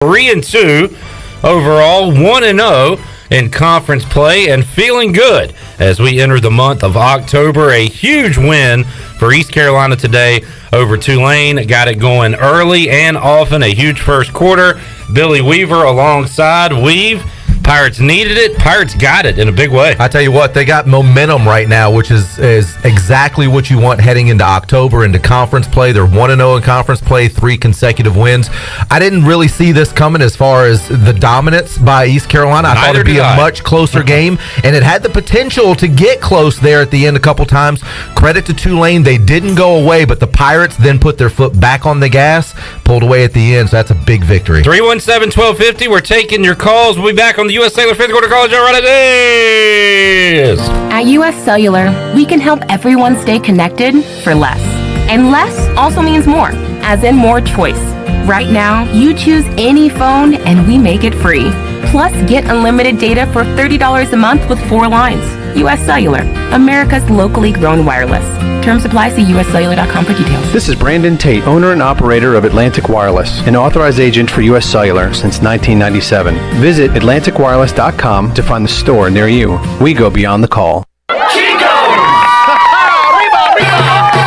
3-2 overall, 1-0 in conference play, and feeling good as we enter the month of October. A huge win for East Carolina today over Tulane. Got it going early and often. A huge first quarter. Billy Weaver alongside Weave. Pirates needed it. Pirates got it in a big way. I tell you what, they got momentum right now, which is exactly what you want heading into October, into conference play. They're 1-0 in conference play, 3 consecutive wins. I didn't really see this coming as far as the dominance by East Carolina. I thought it'd be a much closer game, and it had the potential to get close there at the end a couple times. Credit to Tulane. They didn't go away, but the Pirates then put their foot back on the gas, pulled away at the end, so that's a big victory. 317-1250. We're taking your calls. We'll be back on the U.S. Cellular 5th Quarter College Hour right at this. At U.S. Cellular, we can help everyone stay connected for less. And less also means more, as in more choice. Right now, you choose any phone and we make it free. Plus, get unlimited data for $30 a month with 4 lines. U.S. Cellular, America's locally grown wireless. Terms apply. See uscellular.com for details. This is Brandon Tate, owner and operator of Atlantic Wireless, an authorized agent for U.S. Cellular since 1997. Visit atlanticwireless.com to find the store near you. We go beyond the call.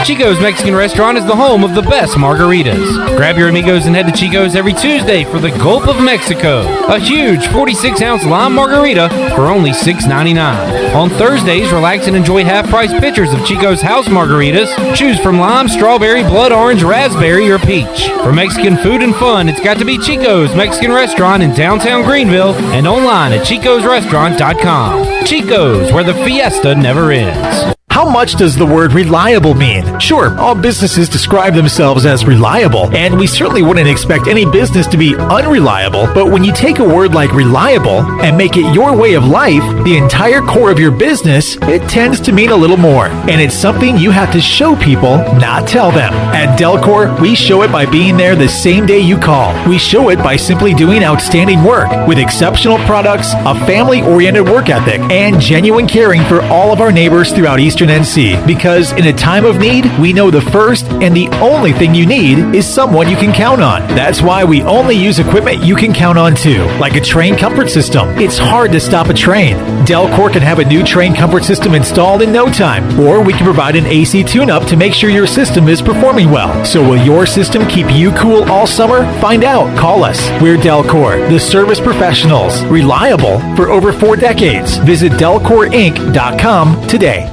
Chico's Mexican Restaurant is the home of the best margaritas. Grab your amigos and head to Chico's every Tuesday for the Gulf of Mexico. A huge 46-ounce lime margarita for only $6.99. On Thursdays, relax and enjoy half-price pitchers of Chico's house margaritas. Choose from lime, strawberry, blood orange, raspberry, or peach. For Mexican food and fun, it's got to be Chico's Mexican Restaurant in downtown Greenville and online at chicosrestaurant.com. Chico's, where the fiesta never ends. How much does the word reliable mean? Sure, all businesses describe themselves as reliable, and we certainly wouldn't expect any business to be unreliable, but when you take a word like reliable and make it your way of life, the entire core of your business, it tends to mean a little more. And it's something you have to show people, not tell them. At Delcor, we show it by being there the same day you call. We show it by simply doing outstanding work with exceptional products, a family-oriented work ethic, and genuine caring for all of our neighbors throughout Eastern NC, because in a time of need, we know the first and the only thing you need is someone you can count on. That's why we only use equipment you can count on too, like a train comfort system. It's hard to stop a train. Delcor can have a new train comfort system installed in no time, or we can provide an AC tune-up to make sure your system is performing well. So will your system keep you cool all summer? Find out. Call us. We're Delcor, the service professionals, reliable for over 4 decades. Visit delcorinc.com today.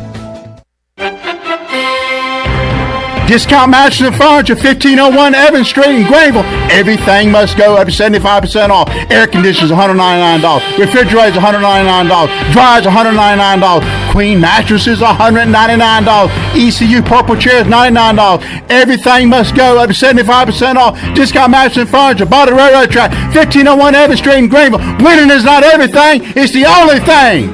Discount Mattress and Furniture, 1501 Evans Street in Greenville. Everything must go up to 75% off. Air conditioners, $199. Refrigerators, $199. Dryers, $199. Queen mattresses, $199. ECU purple chairs, $99. Everything must go up to 75% off. Discount Mattress and Furniture, by the railroad track, 1501 Evans Street in Greenville. Winning is not everything, it's the only thing.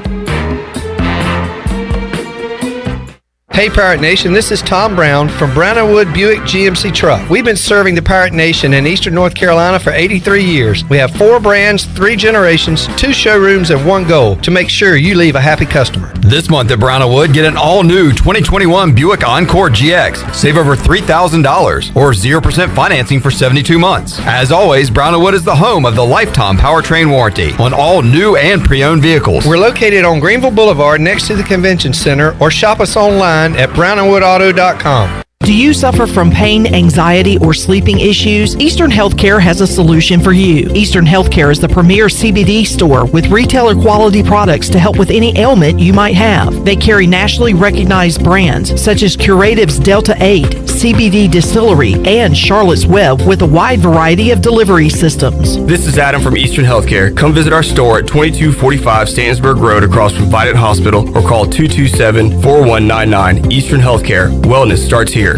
Hey Pirate Nation, this is Tom Brown from Brown & Wood Buick GMC Truck. We've been serving the Pirate Nation in Eastern North Carolina for 83 years. We have 4 brands, 3 generations, 2 showrooms, and 1 goal: to make sure you leave a happy customer. This month at Brown & Wood, get an all-new 2021 Buick Encore GX. Save over $3,000 or 0% financing for 72 months. As always, Brown & Wood is the home of the lifetime powertrain warranty on all new and pre-owned vehicles. We're located on Greenville Boulevard next to the Convention Center, or shop us online at brownandwoodauto.com. Do you suffer from pain, anxiety, or sleeping issues? Eastern Healthcare has a solution for you. Eastern Healthcare is the premier CBD store with retailer quality products to help with any ailment you might have. They carry nationally recognized brands such as Curative's Delta 8, CBD Distillery, and Charlotte's Web, with a wide variety of delivery systems. This is Adam from Eastern Healthcare. Come visit our store at 2245 Stantonburg Road across from Vidant Hospital, or call 227-4199. Eastern Healthcare. Wellness starts here.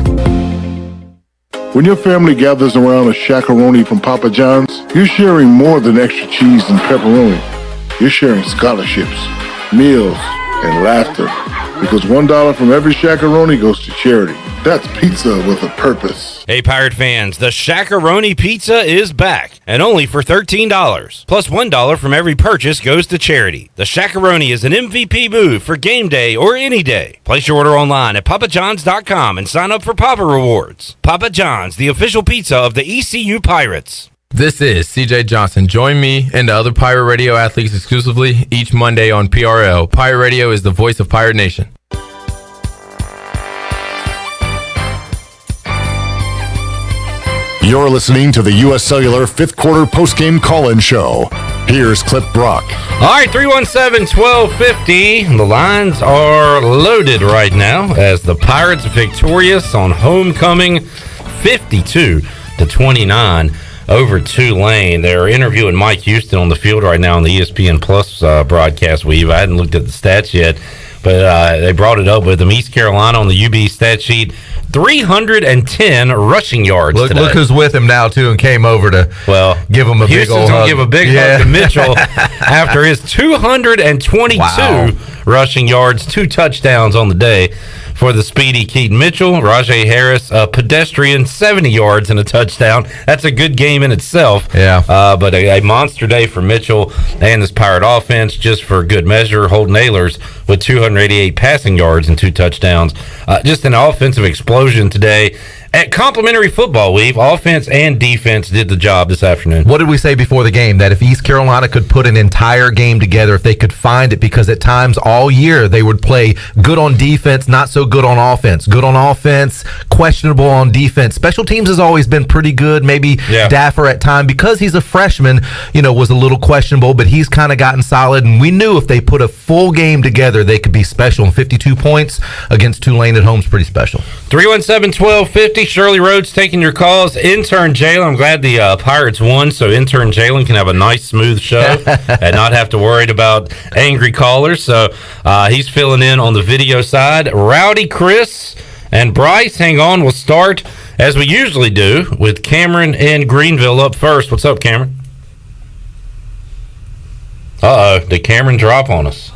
When your family gathers around a shakaroni from Papa John's, you're sharing more than extra cheese and pepperoni. You're sharing scholarships, meals, and laughter. Because $1 from every shakaroni goes to charity. That's pizza with a purpose. Hey, Pirate fans, the Shakaroni Pizza is back, and only for $13. Plus $1 from every purchase goes to charity. The Shakaroni is an MVP move for game day or any day. Place your order online at papajohns.com and sign up for Papa Rewards. Papa John's, the official pizza of the ECU Pirates. This is CJ Johnson. Join me and the other Pirate Radio athletes exclusively each Monday on PRL. Pirate Radio is the voice of Pirate Nation. You're listening to the U.S. Cellular 5th Quarter Postgame Call-In Show. Here's Clip Brock. All right, 317-1250. The lines are loaded right now as the Pirates victorious on homecoming 52-29 over Tulane. They're interviewing Mike Houston on the field right now on the ESPN Plus broadcast weave. I hadn't looked at the stats yet, but they brought it up with them. East Carolina on the UB stat sheet, 310 rushing yards today. Look who's with him now, too, and came over to give him a big old hug. Give a big hug to Mitchell after his 222 rushing yards, 2 touchdowns on the day for the speedy Keaton Mitchell. Rajay Harris, a pedestrian, 70 yards and a touchdown. That's a good game in itself. Yeah. But a monster day for Mitchell and this Pirate offense, just for good measure. Holden Ahlers with 288 passing yards and 2 touchdowns. Just an offensive explosion today. At complimentary football weave, offense and defense did the job this afternoon. What did we say before the game? That if East Carolina could put an entire game together, if they could find it, because at times all year they would play good on defense, not so good on offense. Good on offense, questionable on defense. Special teams has always been pretty good. Maybe Daffer at time, because he's a freshman, was a little questionable, but he's kind of gotten solid. And we knew if they put a full game together, they could be special. And 52 points against Tulane at home is pretty special. 317-1250. Shirley Rhodes taking your calls. Intern Jalen, I'm glad the Pirates won, so intern Jalen can have a nice, smooth show and not have to worry about angry callers. So he's filling in on the video side. Rowdy Chris and Bryce, hang on. We'll start, as we usually do, with Cameron in Greenville up first. What's up, Cameron? Uh-oh. Did Cameron drop on us?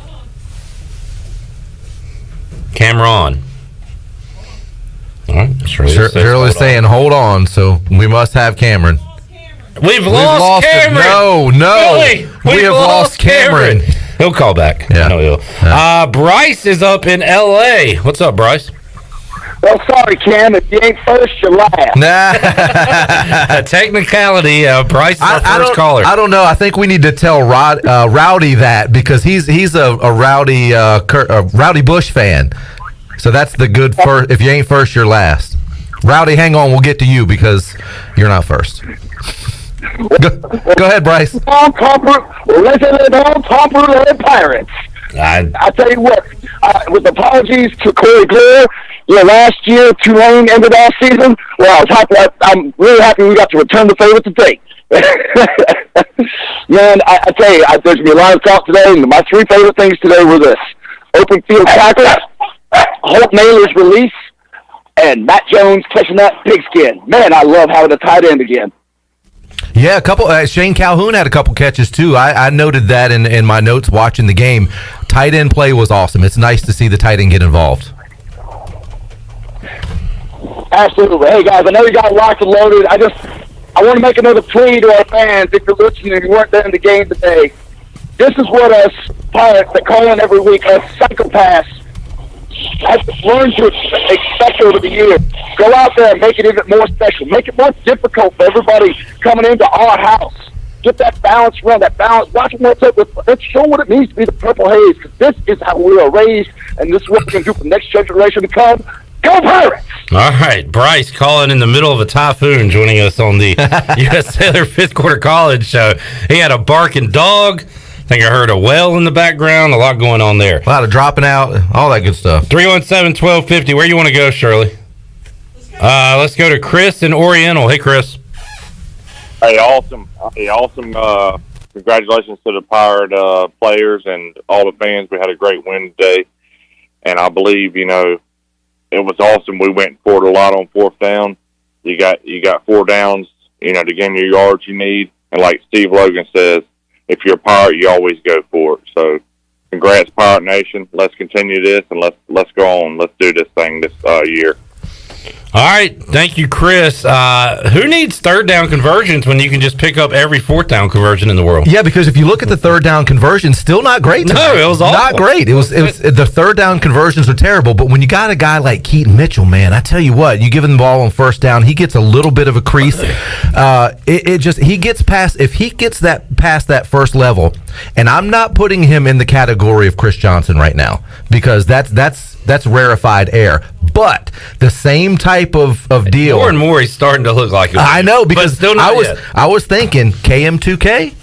Cameron. All right. Shirley's saying, hold on, so we must have Cameron. We've lost Cameron. No. Really? We have lost Cameron. He'll call back. Yeah. No, he'll. Bryce is up in L.A. What's up, Bryce? Well, sorry, Cam. If you ain't first, you're last. Nah. Technicality, Bryce is our first caller. I don't know. I think we need to tell Rowdy that, because he's a Rowdy Bush fan. So that's the good first. If you ain't first, you're last. Rowdy, hang on. We'll get to you because you're not first. Go ahead, Bryce. Listen, don't tamper with Pirates. I tell you what, with apologies to Corey Clear, last year Tulane ended our season. Well, I'm really happy we got to return the favor today. Man, I tell you, there's going to be a lot of talk today, and my 3 favorite things today were this: open field tackle, Holt Naylor's release, and Matt Jones catching that pigskin. Man, I love having a tight end again. Yeah, a couple. Shane Calhoun had a couple catches too. I noted that in my notes watching the game. Tight end play was awesome. It's nice to see the tight end get involved. Absolutely. Hey guys, I know you got locked and loaded. I want to make another plea to our fans. If you're listening and you weren't there in the game today, this is what us Pirates that call in every week, us psychopaths, have learned to expect over the years. Go out there and make it even more special. Make it more difficult for everybody coming into our house. Get that balance run, that balance. Watch what's up with. Let's show what it means to be the Purple Haze, because this is how we are raised, and this is what we can do for the next generation to come. Go Pirates! All right, Bryce calling in the middle of a typhoon, joining us on the U.S. Cellular 5th Quarter College show. He had a barking dog. I think I heard a well in the background. A lot going on there. A lot of dropping out, all that good stuff. 317-1250. Where you want to go, Shirley? Let's go to Chris in Oriental. Hey, Chris. Hey, awesome. Congratulations to the Pirate players and all the fans. We had a great win today. And I believe, it was awesome. We went for it a lot on 4th down. You got 4 downs, to gain your yards you need. And like Steve Logan says, if you're a Pirate, you always go for it. So, congrats, Pirate Nation. Let's continue this and let's go on. Let's do this thing this year. All right, thank you, Chris. Who needs third down conversions when you can just pick up every fourth down conversion in the world? Yeah, because if you look at the third down conversion, still not great tonight. No, it was awful. Not great. It was the third down conversions are terrible. But when you got a guy like Keaton Mitchell, man, I tell you what, you give him the ball on first down, he gets a little bit of a crease. He gets past past that first level, and I'm not putting him in the category of Chris Johnson right now because that's rarefied air. But the same type of deal. More and more, he's starting to look like it. I know, because still not yet. I was thinking KM2K.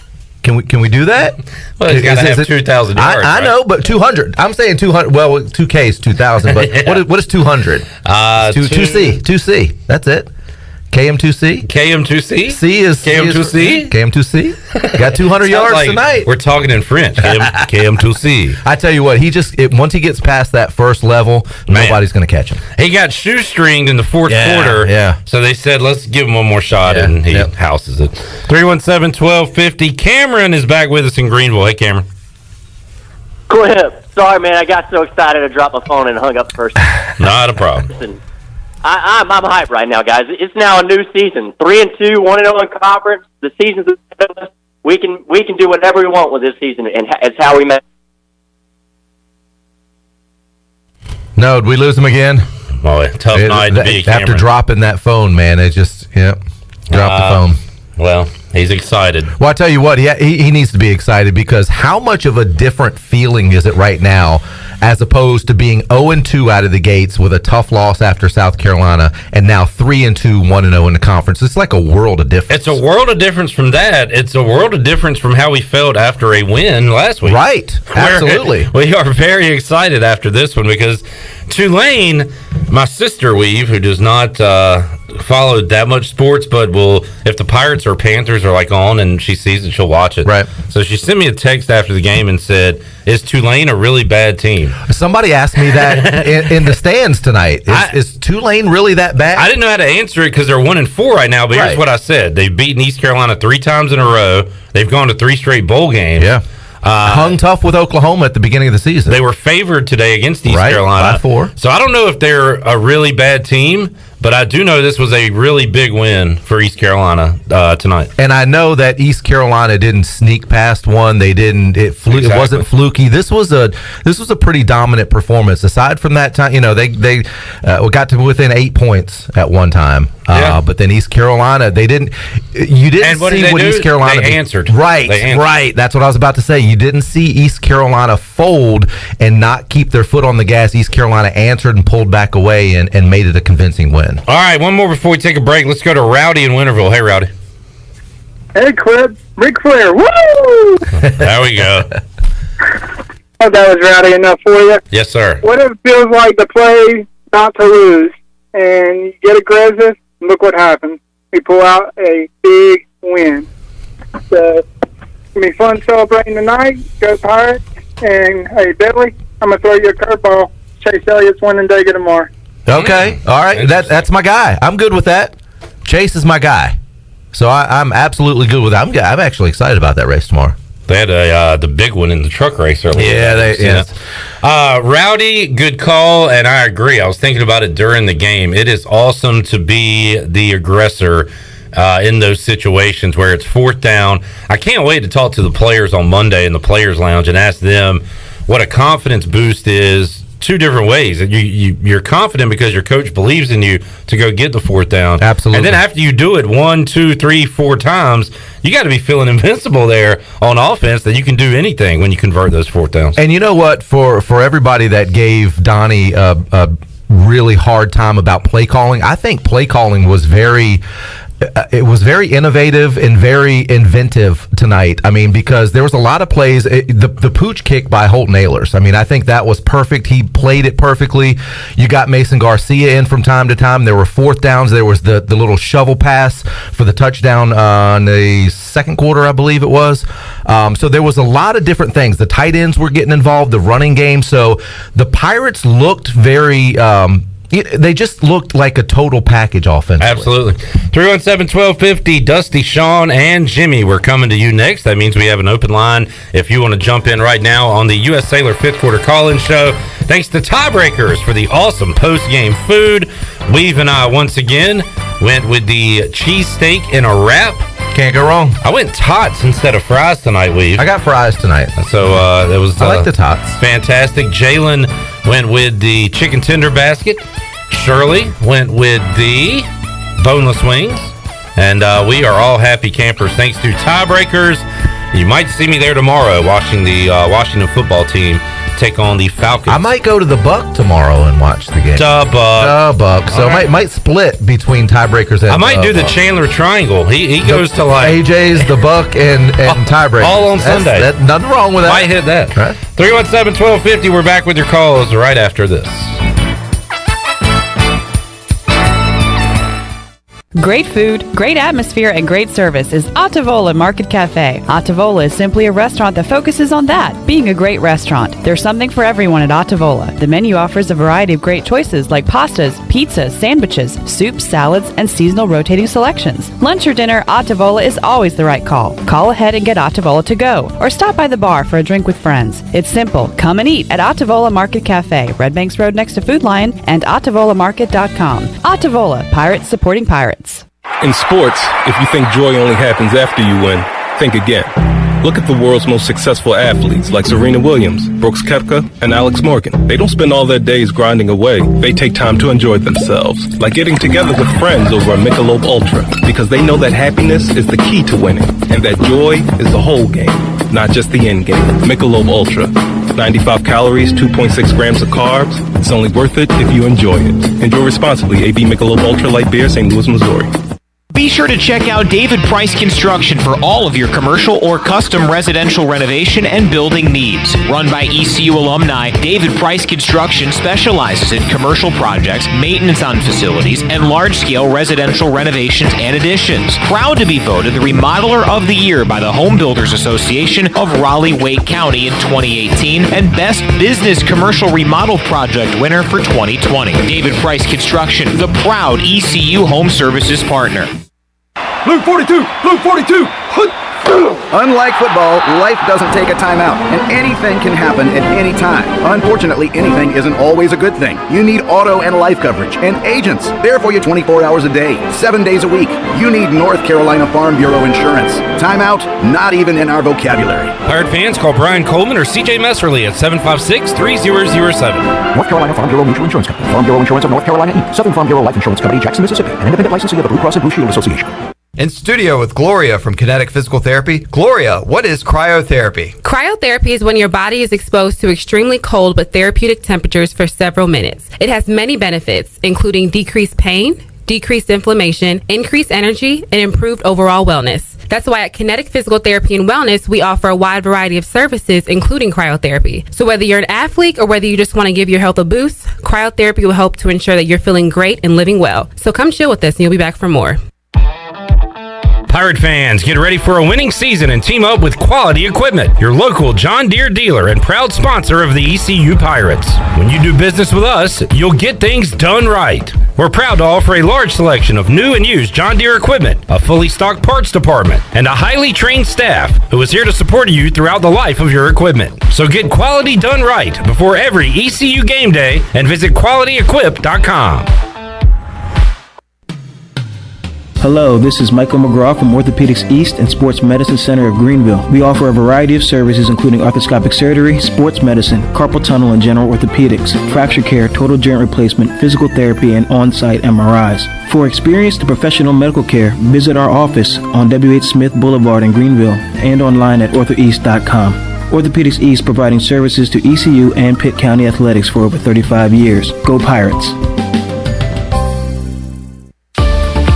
Can we do that? Well, he's got to have 2,000 yards. I know, but 200. I'm saying 200. Well, 2K is 2,000. But Yeah. what is 200? 2C. That's it. KM2C. KM2C. C is KM2C. KM2C. Got 200 yards like tonight. We're talking in French. KM2C. I tell you what, once he gets past that first level, nobody's going to catch him. He got shoestringed in the fourth quarter. Yeah. So they said, let's give him one more shot, and he houses it. 317-1250. Cameron is back with us in Greenville. Hey, Cameron. Clip. Sorry, man. I got so excited I dropped my phone and hung up first. Not a problem. Listen, I'm hyped right now, guys. It's now a new season. 3-2, 1-0 in conference. The season's we can do whatever we want with this season, and it's how we met. No, did we lose him again? Boy, tough night to be, after Cameron. dropping that phone, man. It just dropped the phone. Well, he's excited. Well, I tell you what, he needs to be excited because how much of a different feeling is it right now as opposed to being 0-2 out of the gates with a tough loss after South Carolina and now 3-2, 1-0 in the conference? It's like a world of difference. It's a world of difference from that. It's a world of difference from how we felt after a win last week. Right. Absolutely. We are very excited after this one because Tulane, my sister Weave, who does not follow that much sports, but will, if the Pirates or Panthers are like on and she sees it, she'll watch it. Right. So she sent me a text after the game and said, is Tulane a really bad team? Somebody asked me that in the stands tonight. Is Tulane really that bad? I didn't know how to answer it because they're 1-4 right now, but here's what I said. They've beaten East Carolina 3 times in a row. They've gone to 3 straight bowl games. Yeah. Hung tough with Oklahoma at the beginning of the season. They were favored today against East Carolina. By 4. So I don't know if they're a really bad team, but I do know this was a really big win for East Carolina tonight. And I know that East Carolina didn't sneak past one. They didn't. It wasn't fluky. This was a pretty dominant performance. Aside from that time, they got to within 8 points at one time. But then East Carolina, they didn't. You didn't And what see did they what do? East Carolina They answered. Right, They answered. right. That's what I was about to say. You didn't see East Carolina fold and not keep their foot on the gas. East Carolina answered and pulled back away and made it a convincing win. All right, one more before we take a break. Let's go to Rowdy in Winterville. Hey, Rowdy. Hey, Clip. Ric Flair. Woo! There we go. Oh, that was rowdy enough for you. Yes, sir. What it feels like to play not to lose, and you get aggressive, and look what happens. We pull out a big win. So, it's going to be fun celebrating tonight. Go Pirates. And, hey, Billy, I'm going to throw you a curveball. Chase Elliott's winning day tomorrow. Okay. All right. That's my guy. I'm good with that. Chase is my guy. So I'm absolutely good with that. I'm actually excited about that race tomorrow. They had the big one in the truck race earlier. Yeah, Rowdy, good call, and I agree. I was thinking about it during the game. It is awesome to be the aggressor in those situations where it's fourth down. I can't wait to talk to the players on Monday in the Players Lounge and ask them what a confidence boost is. 2 different ways. You're confident because your coach believes in you to go get the fourth down. Absolutely. And then after you do it 1, 2, 3, 4 times, you got to be feeling invincible there on offense that you can do anything when you convert those fourth downs. And you know what? For everybody that gave Donnie a really hard time about play calling, I think play calling was very innovative and very inventive tonight. I mean, because there was a lot of plays. The pooch kick by Holt Nailers, I mean, I think that was perfect. He played it perfectly. You got Mason Garcia in from time to time. There were fourth downs. There was the little shovel pass for the touchdown in the second quarter, I believe it was. So there was a lot of different things. The tight ends were getting involved, the running game. So the Pirates looked very... they just looked like a total package offensively. Absolutely. 317-1250, Dusty, Sean, and Jimmy. We're coming to you next. That means we have an open line if you want to jump in right now on the U.S. Cellular 5th Quarter Call-In Show. Thanks to Tiebreakers for the awesome post-game food. Weave and I once again went with the cheesesteak in a wrap. Can't go wrong. I went tots instead of fries tonight, Weave. I got fries tonight. So it was. I like the tots. Fantastic. Jalen went with the chicken tender basket. Shirley went with the boneless wings. And we are all happy campers thanks to tiebreakers. You might see me there tomorrow watching the Washington football team take on the Falcons. I might go to the Buck tomorrow and watch the game. Buck. So right. might split between tiebreakers and I might do the Chandler Triangle. He goes to like AJ's, the Buck, and tiebreakers. All on Sunday. Nothing wrong with that. Might hit that. Right. 317-1250. We're back with your calls right after this. Great food, great atmosphere, and great service is Ottavola Market Cafe. Ottavola is simply a restaurant that focuses on that, being a great restaurant. There's something for everyone at Ottavola. The menu offers a variety of great choices like pastas, pizzas, sandwiches, soups, salads, and seasonal rotating selections. Lunch or dinner, Ottavola is always the right call. Call ahead and get Ottavola to go, or stop by the bar for a drink with friends. It's simple. Come and eat at Ottavola Market Cafe, Red Banks Road next to Food Lion, and OttavolaMarket.com. Ottavola, Pirates supporting Pirates. In sports, if you think joy only happens after you win, think again. Look at the world's most successful athletes like Serena Williams, Brooks Koepka, and Alex Morgan. They don't spend all their days grinding away. They take time to enjoy themselves, like getting together with friends over a Michelob Ultra, because they know that happiness is the key to winning, and that joy is the whole game, not just the end game. Michelob Ultra. 95 calories, 2.6 grams of carbs. It's only worth it if you enjoy it. Enjoy responsibly. AB Michelob Ultra Light Beer, St. Louis, Missouri. Be sure to check out David Price Construction for all of your commercial or custom residential renovation and building needs. Run by ECU alumni, David Price Construction specializes in commercial projects, maintenance on facilities, and large-scale residential renovations and additions. Proud to be voted the Remodeler of the Year by the Home Builders Association of Raleigh-Wake County in 2018 and Best Business Commercial Remodel Project winner for 2020. David Price Construction, the proud ECU Home Services partner. Blue 42! Blue 42! Unlike football, life doesn't take a timeout, and anything can happen at any time. Unfortunately, anything isn't always a good thing. You need auto and life coverage, and agents there for you 24 hours a day, 7 days a week. You need North Carolina Farm Bureau insurance. Timeout, not even in our vocabulary. Pirate fans, call Brian Coleman or CJ Messerly at 756-3007. North Carolina Farm Bureau Mutual Insurance Company. Farm Bureau Insurance of North Carolina, Inc. Southern Farm Bureau Life Insurance Company, Jackson, Mississippi. An independent licensee of the Blue Cross and Blue Shield Association. In studio with Gloria from Kinetic Physical Therapy. Gloria, what is cryotherapy? Cryotherapy is when your body is exposed to extremely cold but therapeutic temperatures for several minutes. It has many benefits, including decreased pain, decreased inflammation, increased energy, and improved overall wellness. That's why at Kinetic Physical Therapy and Wellness, we offer a wide variety of services, including cryotherapy. So whether you're an athlete or whether you just want to give your health a boost, cryotherapy will help to ensure that you're feeling great and living well. So come chill with us and you'll be back for more. Pirate fans, get ready for a winning season and team up with Quality Equipment, your local John Deere dealer and proud sponsor of the ECU Pirates. When you do business with us, you'll get things done right. We're proud to offer a large selection of new and used John Deere equipment, a fully stocked parts department, and a highly trained staff who is here to support you throughout the life of your equipment. So get quality done right before every ECU game day and visit QualityEquip.com. Hello, this is Michael McGraw from Orthopedics East and Sports Medicine Center of Greenville. We offer a variety of services including arthroscopic surgery, sports medicine, carpal tunnel and general orthopedics, fracture care, total joint replacement, physical therapy, and on-site MRIs. For experienced professional medical care, visit our office on W.H. Smith Boulevard in Greenville and online at orthoeast.com. Orthopedics East providing services to ECU and Pitt County athletics for over 35 years. Go Pirates!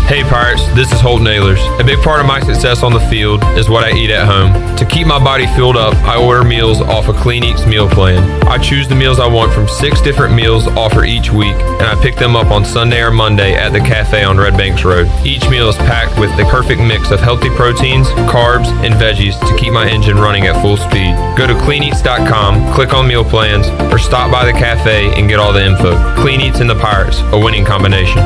Hey Pirates, this is Holt Nailers. A big part of my success on the field is what I eat at home. To keep my body filled up, I order meals off a Clean Eats meal plan. I choose the meals I want from 6 different meals offered each week, and I pick them up on Sunday or Monday at the cafe on Red Banks Road. Each meal is packed with the perfect mix of healthy proteins, carbs, and veggies to keep my engine running at full speed. Go to CleanEats.com, click on meal plans, or stop by the cafe and get all the info. Clean Eats and the Pirates, a winning combination.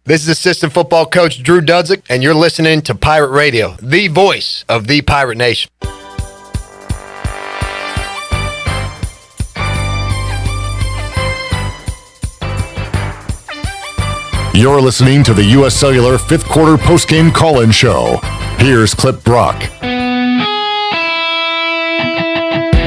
This is assistant football coach Drew Dudzik, and you're listening to Pirate Radio, the voice of the Pirate Nation. You're listening to the U.S. Cellular fifth quarter postgame call-in show. Here's Clip Brock.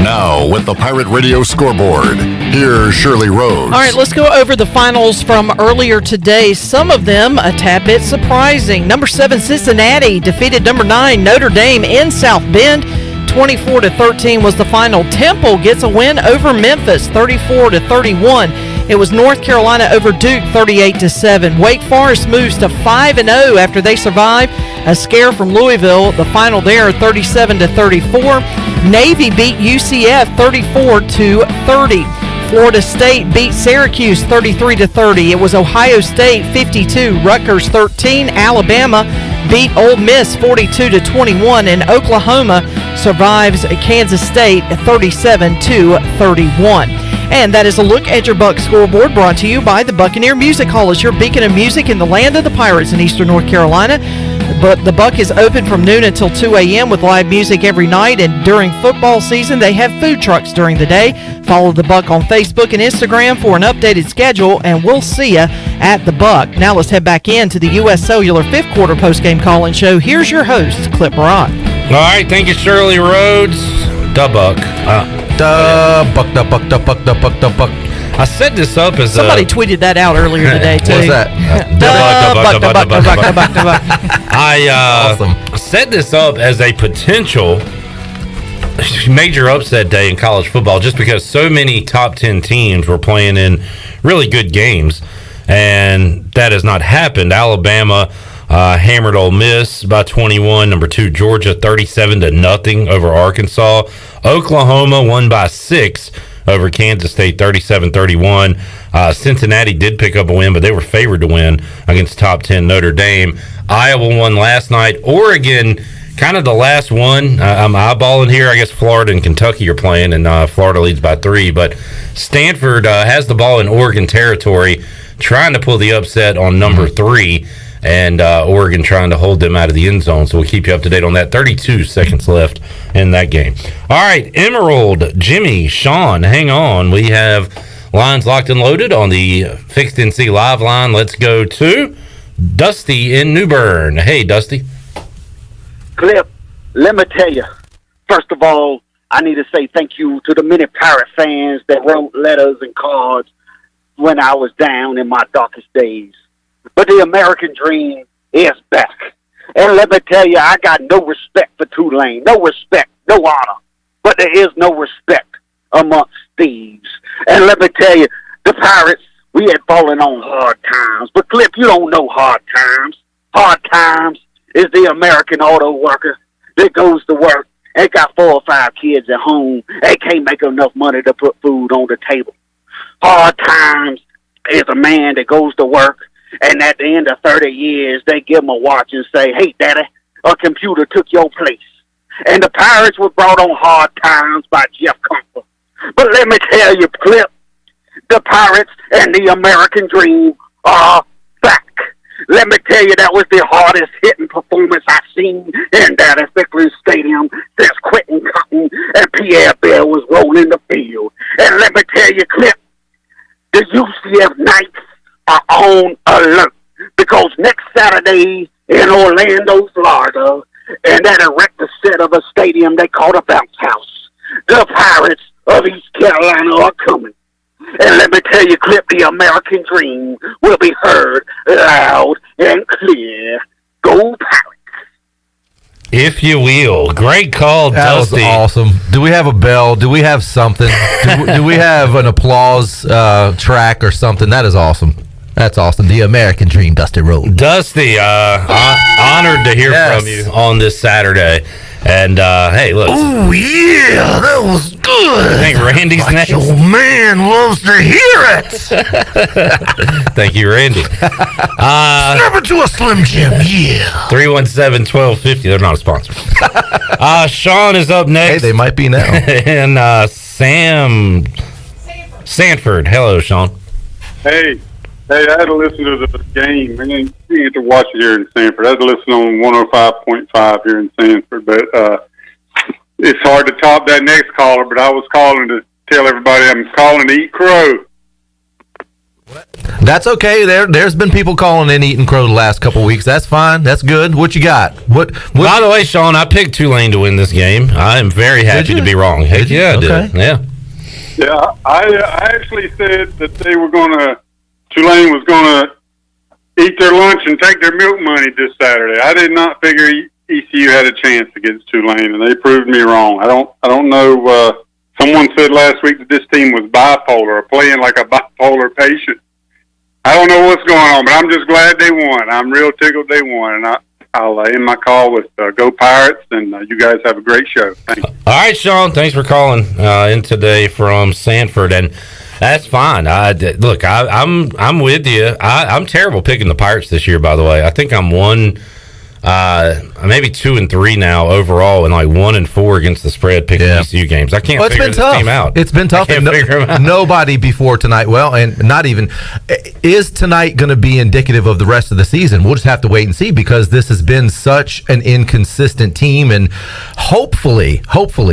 Now, with the Pirate Radio scoreboard, here's Shirley Rhodes. All right, let's go over the finals from earlier today. Some of them a tad bit surprising. Number 7, Cincinnati defeated number 9, Notre Dame in South Bend. 24-13 was the final. Temple gets a win over Memphis, 34-31. It was North Carolina over Duke, 38-7. Wake Forest moves to 5-0 after they survived a scare from Louisville. The final there, 37-34. Navy beat UCF, 34-30. Florida State beat Syracuse, 33-30. It was Ohio State, 52. Rutgers, 13. Alabama beat Ole Miss, 42-21. And Oklahoma survives Kansas State, 37-31. And that is a look at your Buck scoreboard, brought to you by the Buccaneer Music Hall. It's your beacon of music in the land of the Pirates in eastern North Carolina. But the Buck is open from noon until 2 a.m. with live music every night. And during football season, they have food trucks during the day. Follow the Buck on Facebook and Instagram for an updated schedule, and we'll see you at the Buck. Now let's head back into the U.S. Cellular fifth quarter postgame call-in show. Here's your host, Clip Brock. All right, thank you, Shirley Rhodes. The Buck. The Buck. I set this up as somebody tweeted that out earlier today too. What's that? I set this up as a potential major upset day in college football, just because so many top 10 teams were playing in really good games, and that has not happened. Alabama hammered Ole Miss by 21. Number 2 Georgia 37-0 over Arkansas. Oklahoma won by 6 over Kansas State, 37-31. Cincinnati did pick up a win, but they were favored to win against top 10 Notre Dame. Iowa won last night. Oregon, kind of the last one. I'm eyeballing here. I guess Florida and Kentucky are playing, and Florida leads by 3. But Stanford has the ball in Oregon territory, trying to pull the upset on number 3. And Oregon trying to hold them out of the end zone. So we'll keep you up to date on that. 32 seconds left in that game. All right, Emerald, Jimmy, Sean, hang on. We have lines locked and loaded on the Fixed NC Live line. Let's go to Dusty in New Bern. Hey, Dusty. Clip, let me tell you, first of all, I need to say thank you to the many Pirate fans that wrote letters and cards when I was down in my darkest days. But the American dream is back. And let me tell you, I got no respect for Tulane. No respect, no honor. But there is no respect amongst thieves. And let me tell you, the Pirates, we had fallen on hard times. But Clip, you don't know hard times. Hard times is the American auto worker that goes to work and got 4 or 5 kids at home and can't make enough money to put food on the table. Hard times is a man that goes to work, and at the end of 30 years, they give him a watch and say, hey, Daddy, a computer took your place. And the Pirates were brought on hard times by Jeff Comfort. But let me tell you, Clip, the Pirates and the American dream are back. Let me tell you, that was the hardest hitting performance I've seen in that Ficklin Stadium since Quentin Cotton and Pierre Bell was rolling the field. And let me tell you, Clip, the UCF Knights are on alert, because next Saturday in Orlando, Florida, in that erector set of a stadium they call a bounce house, the Pirates of East Carolina are coming. And let me tell you, Clip, the American dream will be heard loud and clear. Go Pirates. If you will. Great call, Dusty. That was awesome. Do we have a bell? Do we have something? do we have an applause track or something? That is awesome. That's awesome. The American dream, Dusty Rhodes. Dusty, honored to hear from you on this Saturday. And, hey, look. Oh, yeah, that was good. I think Randy's next. Your man loves to hear it. Thank you, Randy. Never to a Slim Jim, yeah. 317-1250. They're not a sponsor. Sean is up next. Hey, they might be now. And Sanford. Hello, Sean. Hey, I had to listen to the game. I didn't get to watch it here in Sanford. I had to listen on 105.5 here in Sanford. But it's hard to top that next caller. But I was calling to tell everybody I'm calling to eat crow. That's okay. There's been people calling in eating crow the last couple weeks. That's fine. That's good. What you got? What? By the way, Sean, I picked Tulane to win this game. I am very happy to be wrong. Heck yeah, I did. Yeah. Yeah, I actually said that Tulane was going to eat their lunch and take their milk money this Saturday. I did not figure ECU had a chance against Tulane, and they proved me wrong. I don't know. Someone said last week that this team was bipolar, or playing like a bipolar patient. I don't know what's going on, but I'm just glad they won. I'm real tickled they won, and I'll end my call with Go Pirates, and you guys have a great show. Thank you. All right, Sean, thanks for calling in today from Sanford, and that's fine. Look, I'm with you. I'm terrible picking the Pirates this year, by the way. I think I'm maybe 2-3 now overall, and like 1-4 against the spread picking ECU games. I can't figure this team out. It's been tough. Nobody before tonight. Well, and not even is tonight going to be indicative of the rest of the season. We'll just have to wait and see, because this has been such an inconsistent team, and hopefully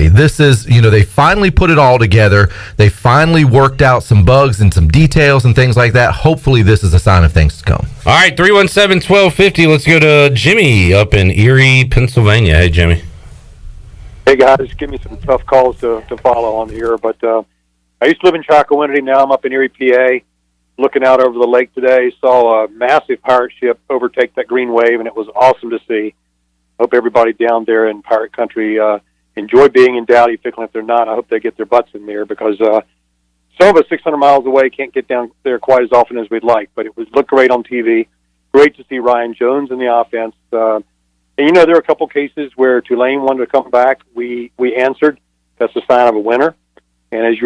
this is, they finally put it all together. They finally worked out some bugs and some details and things like that. Hopefully this is a sign of things to come. All right, 317-1250. Let's go to Jimmy up in Erie, Pennsylvania. Hey, Jimmy. Hey, guys. Give me some tough calls to follow on here. But I used to live in Chocowinity. Now I'm up in Erie, PA. Looking out over the lake today, saw a massive pirate ship overtake that green wave, and it was awesome to see. Hope everybody down there in pirate country enjoy being in Dowdy Fickle. If they're not, I hope they get their butts in there, because some of us 600 miles away can't get down there quite as often as we'd like. But it looked great on TV. Great to see Ryan Jones in the offense. And, there are a couple cases where Tulane wanted to come back. We answered. That's a sign of a winner. And as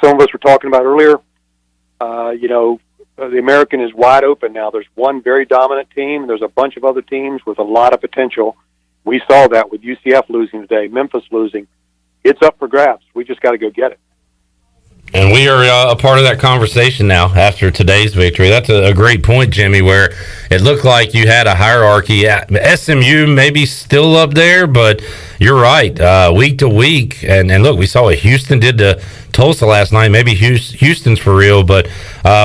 some of us were talking about earlier, the American is wide open now. There's one very dominant team. There's a bunch of other teams with a lot of potential. We saw that with UCF losing today, Memphis losing. It's up for grabs. We just got to go get it. And we are a part of that conversation now after today's victory. That's a great point, Jimmy, where it looked like you had a hierarchy. SMU maybe still up there, but you're right. Week to week, and look, we saw what Houston did to Tulsa last night. Maybe Houston's for real, but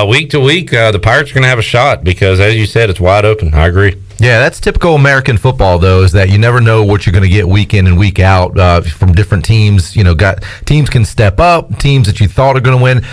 week to week, the Pirates are going to have a shot because, as you said, it's wide open. I agree. Yeah, that's typical American football, though, is that you never know what you're going to get week in and week out from different teams. Teams can step up, teams that you thought are going to win.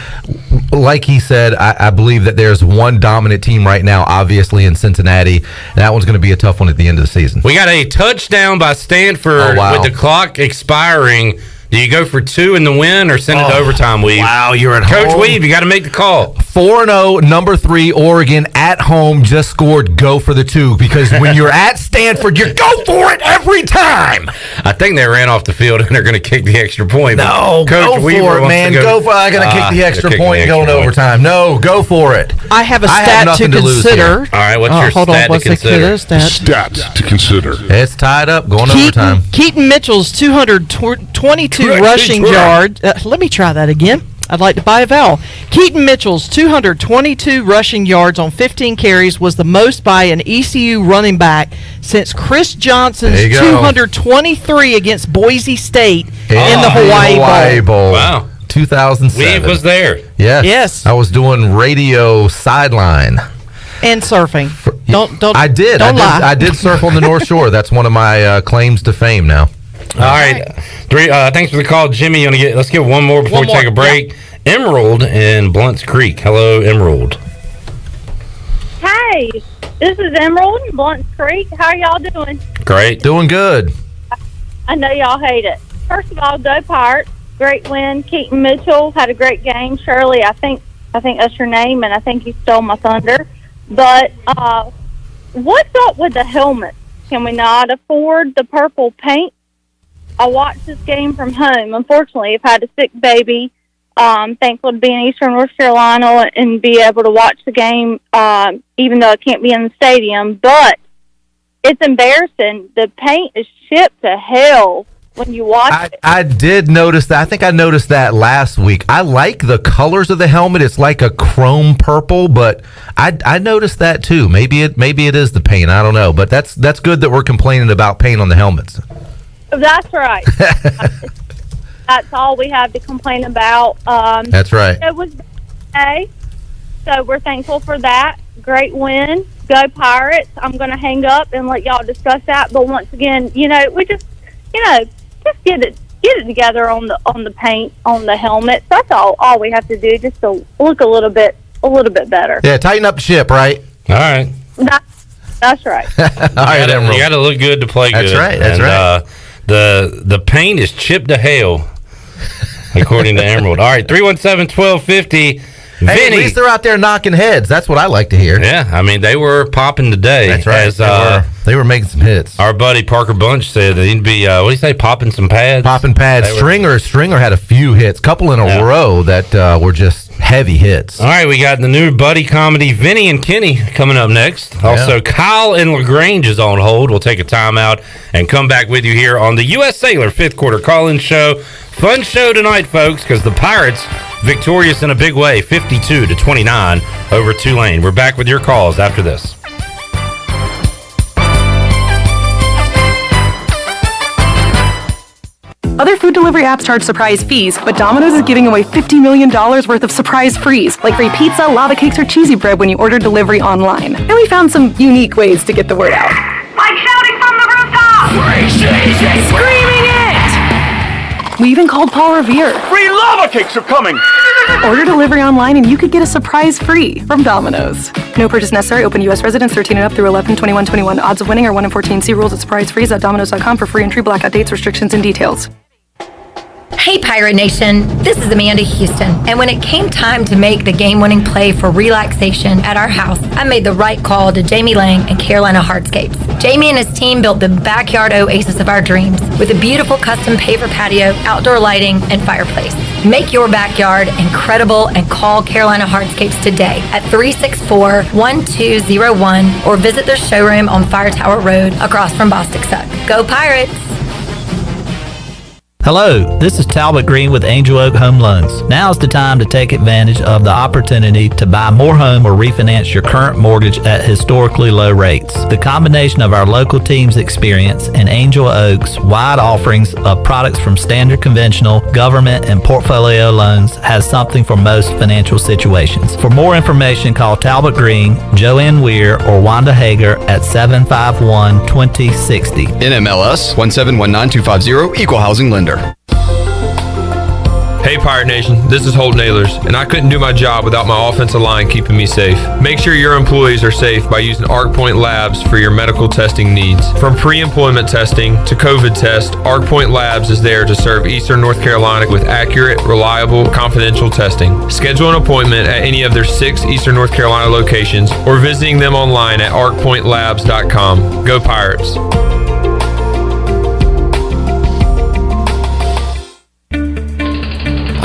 Like he said, I believe that there's one dominant team right now, obviously, in Cincinnati. And that one's going to be a tough one at the end of the season. We got a touchdown by Stanford with the clock expiring. Do you go for 2 in the win or send it to overtime, Weave? Wow, you're at Coach home. Weave, you got to make the call. 4-0, number 3, Oregon at home just scored. Go for the 2, because when you're at Stanford, you go for it every time. I think they ran off the field and they're going to kick the extra point. No, Coach go Weaver for it, man. Go for it. I'm going to kick the extra point and go into overtime. No, go for it. I have a stat to consider. All right, what's your stat to consider? Stats to consider. It's tied up, going overtime. Keaton Mitchell's 222 rushing yards. Let me try that again. I'd like to buy a vowel. Keaton Mitchell's 222 rushing yards on 15 carries was the most by an ECU running back since Chris Johnson's 223 against Boise State in the Hawaii Bowl. Wow. 2007. Weave was there. Yes. I was doing radio sideline. And surfing. I did. Don't lie. I did surf on the North Shore. That's one of my claims to fame now. All right. Thanks for the call, Jimmy. Let's get one more before we take a break. Yeah. Emerald in Blunt's Creek. Hello, Emerald. Hey, this is Emerald in Blunt's Creek. How are y'all doing? Great. Doing good. I know y'all hate it. First of all, go Pirates. Great win. Keaton Mitchell had a great game. Shirley, I think that's your name, and I think you stole my thunder. But what's up with the helmet? Can we not afford the purple paint? I watched this game from home. Unfortunately, I've had a sick baby. Thankful to be in Eastern North Carolina and be able to watch the game, even though I can't be in the stadium. But it's embarrassing. The paint is shipped to hell when you watch it. I did notice that. I think I noticed that last week. I like the colors of the helmet. It's like a chrome purple, but I noticed that too. Maybe it is the paint. I don't know. But that's good that we're complaining about paint on the helmets. That's right. That's all we have to complain about. That's right. It was okay. So we're thankful for that. Great win. Go Pirates. I'm going to hang up and let y'all discuss that. But once again, we just get it together on the paint, on the helmets. That's all we have to do, just to look a little bit better. Yeah, tighten up the ship, right? All right. That's right. All right, Emerald. You got to look good to play good. That's right. That's right. The paint is chipped to hell, according to Emerald. All right, 317-1250. Hey, at least they're out there knocking heads. That's what I like to hear. Yeah, I mean, they were popping today. That's right. As, they were making some hits. Our buddy Parker Bunch said that he'd be, what do you say, popping some pads? Popping pads. Stringer had a few hits, couple in a row that were just heavy hits. All right, we got the new buddy comedy Vinny and Kenny coming up next. Also, Kyle and LaGrange is on hold. We'll take a timeout and come back with you here on the U.S. Sailor 5th Quarter Call-In Show. Fun show tonight, folks, because the Pirates victorious in a big way, 52-29 over Tulane. We're back with your calls after this. Other food delivery apps charge surprise fees, but Domino's is giving away $50 million worth of surprise frees, like free pizza, lava cakes, or cheesy bread when you order delivery online. And we found some unique ways to get the word out. Like shouting from the rooftop! Free cheesy! Screaming it! We even called Paul Revere. Free lava cakes are coming! Order delivery online and you could get a surprise free from Domino's. No purchase necessary. Open U.S. residents 13 and up through 11/21/21. Odds of winning are 1 in 14. See rules at surprisefrees.domino's.com for free entry, blackout dates, restrictions, and details. Hey Pirate Nation, this is Amanda Houston, and when it came time to make the game-winning play for relaxation at our house, I made the right call to Jamie Lang and Carolina Hardscapes. Jamie and his team built the backyard oasis of our dreams with a beautiful custom paver patio, outdoor lighting, and fireplace. Make your backyard incredible and call Carolina Hardscapes today at 364-1201 or visit their showroom on Fire Tower Road across from Bostic Suck. Go Pirates! Hello, this is Talbot Green with Angel Oak Home Loans. Now is the time to take advantage of the opportunity to buy more home or refinance your current mortgage at historically low rates. The combination of our local team's experience and Angel Oak's wide offerings of products from standard conventional, government, and portfolio loans has something for most financial situations. For more information, call Talbot Green, Joanne Weir, or Wanda Hager at 751-2060. NMLS 1719250, Equal Housing Lender. Hey Pirate Nation, this is Holt Nailers, and I couldn't do my job without my offensive line keeping me safe. Make sure your employees are safe by using ArcPoint Labs for your medical testing needs. From pre-employment testing to COVID test, ArcPoint Labs is there to serve Eastern North Carolina with accurate, reliable, confidential testing. Schedule an appointment at any of their 6 Eastern North Carolina locations or visiting them online at arcpointlabs.com. Go Pirates!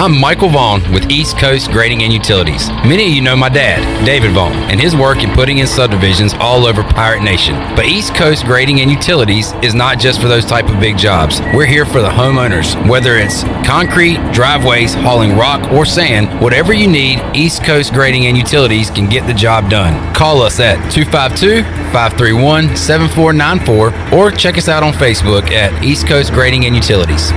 I'm Michael Vaughn with East Coast Grading and Utilities. Many of you know my dad, David Vaughn, and his work in putting in subdivisions all over Pirate Nation. But East Coast Grading and Utilities is not just for those type of big jobs. We're here for the homeowners. Whether it's concrete, driveways, hauling rock, or sand, whatever you need, East Coast Grading and Utilities can get the job done. Call us at 252-531-7494 or check us out on Facebook at East Coast Grading and Utilities.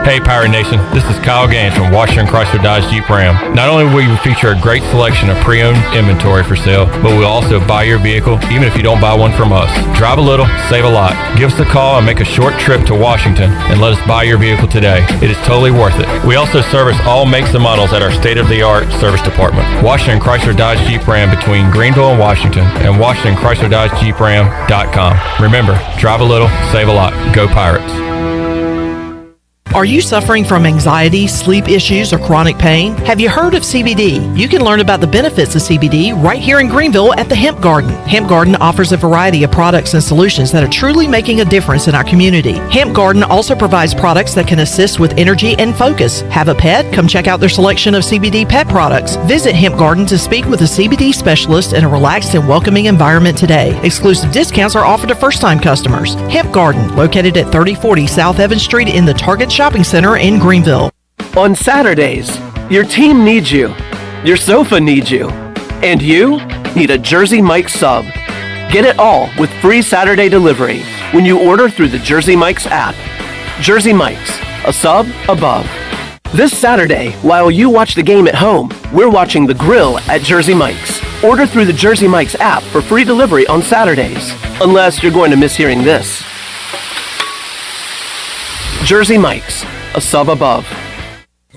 Hey Pirate Nation, this is Kyle Gaines from Washington Chrysler Dodge Jeep Ram. Not only will we feature a great selection of pre-owned inventory for sale, but we'll also buy your vehicle even if you don't buy one from us. Drive a little, save a lot. Give us a call and make a short trip to Washington and let us buy your vehicle today. It is totally worth it. We also service all makes and models at our state-of-the-art service department. Washington Chrysler Dodge Jeep Ram between Greenville and Washington, and WashingtonChryslerDodgeJeepRam.com. Remember, drive a little, save a lot. Go Pirates. Are you suffering from anxiety, sleep issues, or chronic pain? Have you heard of CBD? You can learn about the benefits of CBD right here in Greenville at the Hemp Garden. Hemp Garden offers a variety of products and solutions that are truly making a difference in our community. Hemp Garden also provides products that can assist with energy and focus. Have a pet? Come check out their selection of CBD pet products. Visit Hemp Garden to speak with a CBD specialist in a relaxed and welcoming environment today. Exclusive discounts are offered to first-time customers. Hemp Garden, located at 3040 South Evans Street in the Target Shopping Center in Greenville. On Saturdays, your team needs you, your sofa needs you, and you need a Jersey Mike's sub. Get it all with free Saturday delivery when you order through the Jersey Mike's app. Jersey Mike's, a sub above. This Saturday, while you watch the game at home, we're watching The Grill at Jersey Mike's. Order through the Jersey Mike's app for free delivery on Saturdays. Unless you're going to miss hearing this. Jersey Mike's, a sub above.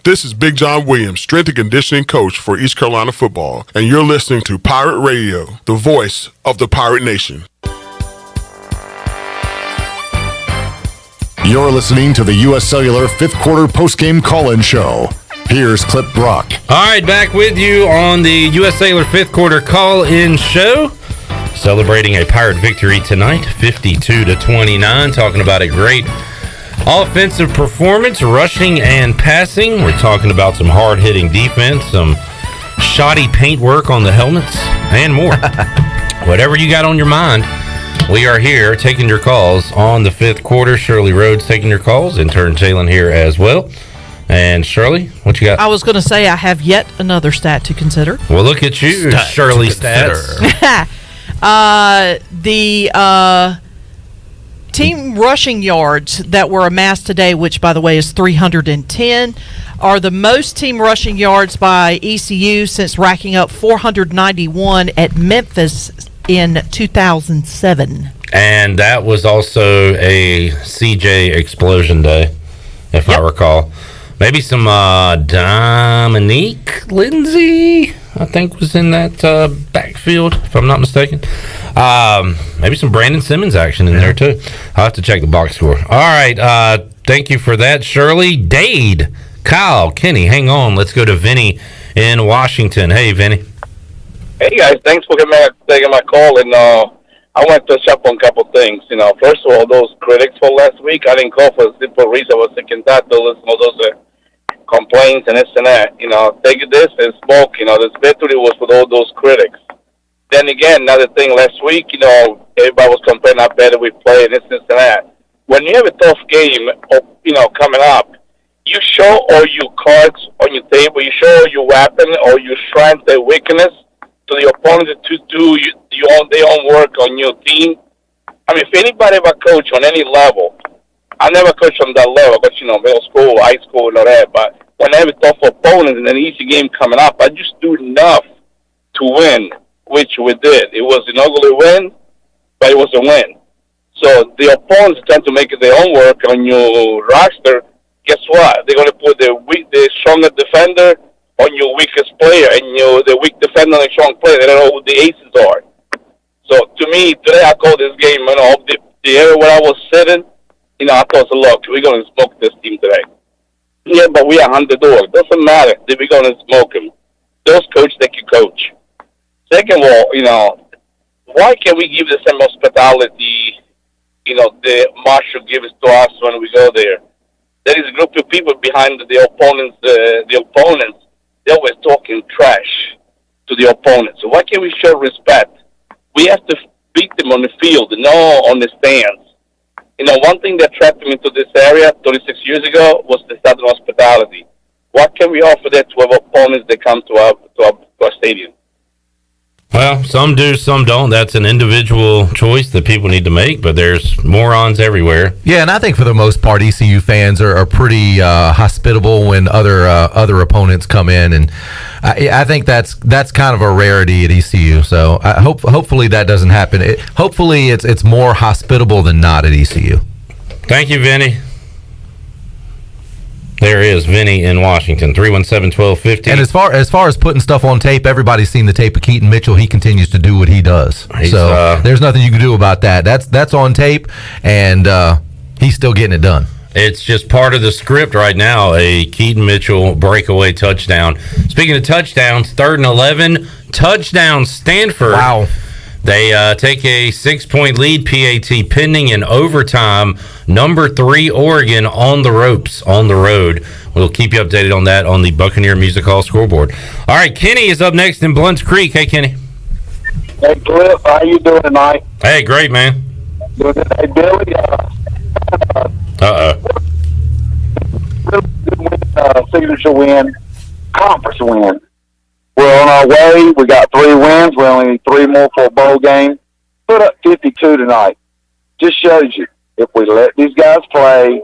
This is Big John Williams, strength and conditioning coach for East Carolina football, and you're listening to Pirate Radio, the voice of the Pirate Nation. You're listening to the U.S. Cellular fifth quarter postgame call-in show. Here's Clip Brock. All right, back with you on the U.S. Cellular fifth quarter call-in show. Celebrating a Pirate victory tonight, 52-29. Talking about a great offensive performance, rushing and passing. We're talking about some hard-hitting defense, some shoddy paint work on the helmets, and more. Whatever you got on your mind, we are here taking your calls on the fifth quarter. Shirley Rhodes taking your calls. Intern Jalen here as well. And Shirley, what you got? I was going to say I have yet another stat to consider. Well, look at you, Shirley Stats. The team rushing yards that were amassed today, which, by the way, is 310, are the most team rushing yards by ECU since racking up 491 at Memphis in 2007. And that was also a CJ explosion day, if I recall. Maybe some Dominique Lindsay, I think, was in that backfield, if I'm not mistaken. Maybe some Brandon Simmons action in there, too. I'll have to check the box score. All right. Thank you for that, Shirley. Dade, Kyle, Kenny, hang on. Let's go to Vinny in Washington. Hey, Vinny. Hey, guys. Thanks for taking my call. And I want to touch up on a couple things. First of all, those critics for last week, I didn't call for a simple reason. I was thinking that those complaints and this and that. Take this and smoke. This victory was for all those critics. Then again, another thing last week, everybody was complaining how better we played, this and that. When you have a tough game, coming up, you show all your cards on your table, you show all your weapon or your strength, their weakness to the opponent to do their own work on your team. I mean, if anybody ever coach on any level, I never coached on that level, but middle school, high school, and all that. But when I have a tough opponent and an easy game coming up, I just do enough to win, which we did. It was an ugly win, but it was a win. So the opponents tend to make their own work on your roster. Guess what? They're going to put the stronger defender on your weakest player, and the weak defender on the strong player. They don't know who the aces are. So to me, today I called this game, the area where I was sitting, I thought, look, we're going to smoke this team today. Yeah, but we are underdog. Doesn't matter. We're going to smoke them. Those coach, they can coach. Second of all, why can't we give the same hospitality, the Marshall gives to us when we go there? There is a group of people behind the opponents. The opponents, they're always talking trash to the opponents. So why can't we show respect? We have to beat them on the field, not on the stands. One thing that trapped them into this area 36 years ago was the Southern hospitality. What can we offer that to our opponents that come to our stadium? Well, some do, some don't. That's an individual choice that people need to make, but there's morons everywhere. Yeah, and I think for the most part, ECU fans are pretty hospitable when other opponents come in, and I think that's kind of a rarity at ECU. So hopefully that doesn't happen. Hopefully it's more hospitable than not at ECU. Thank you, Vinny. There is Vinny in Washington, 317-1250. And as far as putting stuff on tape, everybody's seen the tape of Keaton Mitchell. He continues to do what he does. So there's nothing you can do about that. That's on tape, and he's still getting it done. It's just part of the script right now, a Keaton Mitchell breakaway touchdown. Speaking of touchdowns, 3rd and 11, touchdown Stanford. Wow. They take a 6-point lead, PAT pending in overtime. Number 3, Oregon on the ropes, on the road. We'll keep you updated on that on the Buccaneer Music Hall scoreboard. All right, Kenny is up next in Blunt's Creek. Hey, Kenny. Hey, Cliff. How you doing tonight? Hey, great, man. Doing good. Hey, Billy. Really good win, signature win, conference win. We're on our way. We got 3 wins. We only need 3 more for a bowl game. Put up 52 tonight. Just shows you, if we let these guys play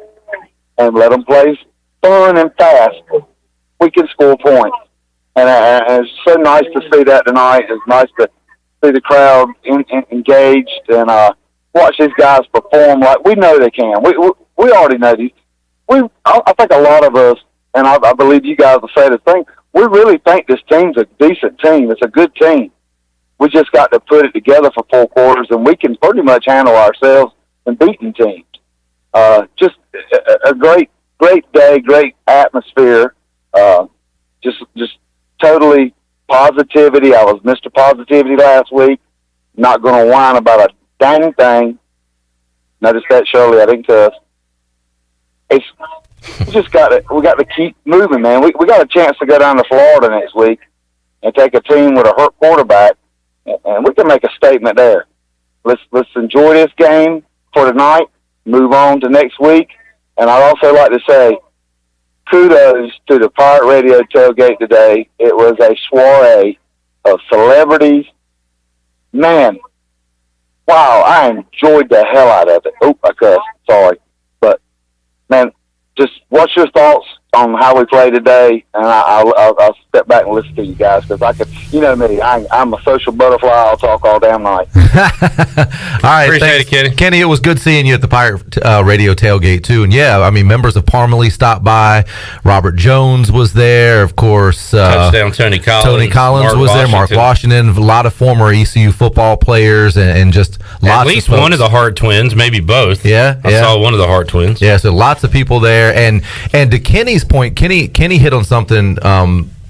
and let them play fun and fast, we can score points. And it's so nice to see that tonight. It's nice to see the crowd engaged and watch these guys perform like we know they can. We already know these. I think a lot of us, and I believe you guys will say the same, we really think this team's a decent team. It's a good team. We just got to put it together for 4 quarters, and we can pretty much handle ourselves and beating teams. Just a great day, great atmosphere. Just totally positivity. I was Mr. Positivity last week. Not going to whine about a dang thing. Notice that, Shirley. I didn't cuss. We got to keep moving, man. We got a chance to go down to Florida next week and take a team with a hurt quarterback, and we can make a statement there. Let's enjoy this game for tonight, move on to next week, and I'd also like to say kudos to the Pirate Radio tailgate today. It was a soiree of celebrities. Man, wow, I enjoyed the hell out of it. Oh, I cussed. Sorry. But, man, just what's your thoughts on how we played today? And I'll step back and listen to you guys because I could, you know me, I'm a social butterfly. I'll talk all damn night. All right, Appreciate it, Kenny. Kenny, it was good seeing you at the Pirate Radio tailgate too. And yeah, I mean, members of Parmalee stopped by. Robert Jones was there, of course. Touchdown Tony Collins. Tony Collins was there. Mark Washington. A lot of former ECU football players, and just lots. At least of one of the Hart twins, maybe both. Yeah, I saw one of the Hart twins. Yeah, so lots of people there, and to Kenny's point, Kenny hit on something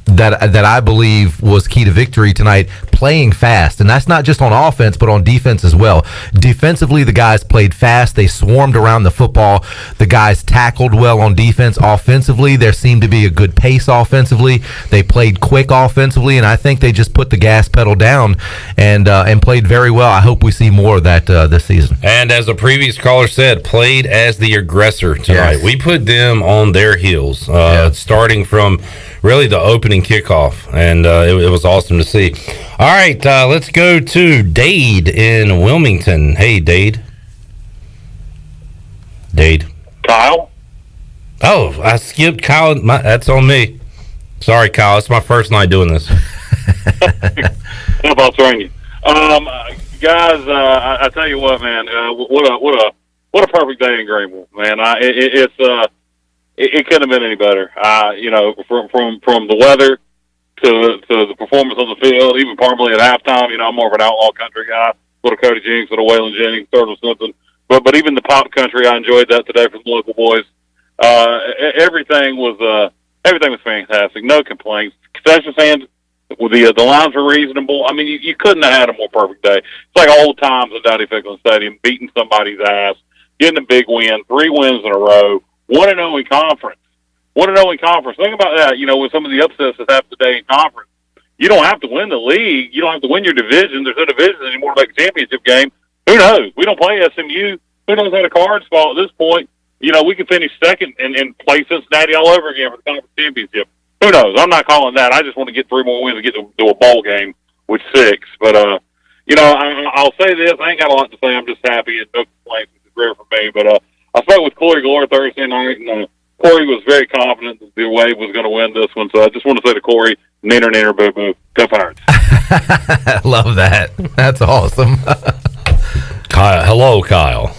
that I believe was key to victory tonight, playing fast. And that's not just on offense, but on defense as well. Defensively, the guys played fast. They swarmed around the football. The guys tackled well on defense. Offensively, there seemed to be a good pace offensively. They played quick offensively, and I think they just put the gas pedal down and played very well. I hope we see more of that this season. And as a previous caller said, played as the aggressor tonight. Yes. We put them on their heels, starting from really the opening kickoff, and it was awesome to see. All right, let's go to Dade in Wilmington. Hey, Dade. Kyle? Oh, I skipped Kyle. That's on me. Sorry, Kyle. It's my first night doing this. How about training? Guys, I tell you what, man. What a perfect day in Greenville, man. It couldn't have been any better. From the weather to the performance on the field, even Parmalee at halftime. I'm more of an outlaw country guy. Little Cody Jinks, little Waylon Jennings, Turtle Simpson. But even the pop country, I enjoyed that today from the local boys. Everything was fantastic. No complaints. Concession stands, the lines were reasonable. I mean, you couldn't have had a more perfect day. It's like old times at Dowdy-Ficklen Stadium, beating somebody's ass, getting a big win, 3 wins in a row, 1-0 in conference. 1-0 in conference. Think about that. With some of the upsets that happen today in conference, you don't have to win the league. You don't have to win your division. There's no division anymore to make a championship game. Who knows? We don't play SMU. Who knows how the cards fall at this point? We could finish second and play Cincinnati all over again for the conference championship. Who knows? I'm not calling that. I just want to get 3 more wins and get to a bowl game with 6. But, I'll say this. I ain't got a lot to say. I'm just happy and no complaints, which is rare for me. But I spoke with Corey Glore Thursday night, and Corey was very confident that the Wave was going to win this one. So I just want to say to Corey, neener, boo-boo. Go Pirates. Love that. That's awesome. Kyle. Hello, Kyle.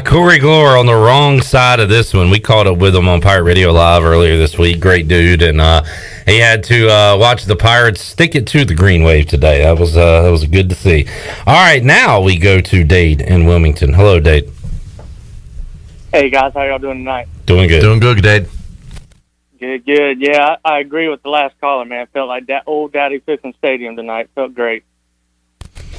Corey Glore on the wrong side of this one. We caught up with him on Pirate Radio Live earlier this week. Great dude, and he had to watch the Pirates stick it to the Green Wave today. That was good to see. All right, now we go to Dade in Wilmington. Hello, Dade. Hey guys, how y'all doing tonight? Doing good, Dade. Good. Yeah, I agree with the last caller, man. Felt like that old Dowdy-Ficklen Stadium tonight. Felt great.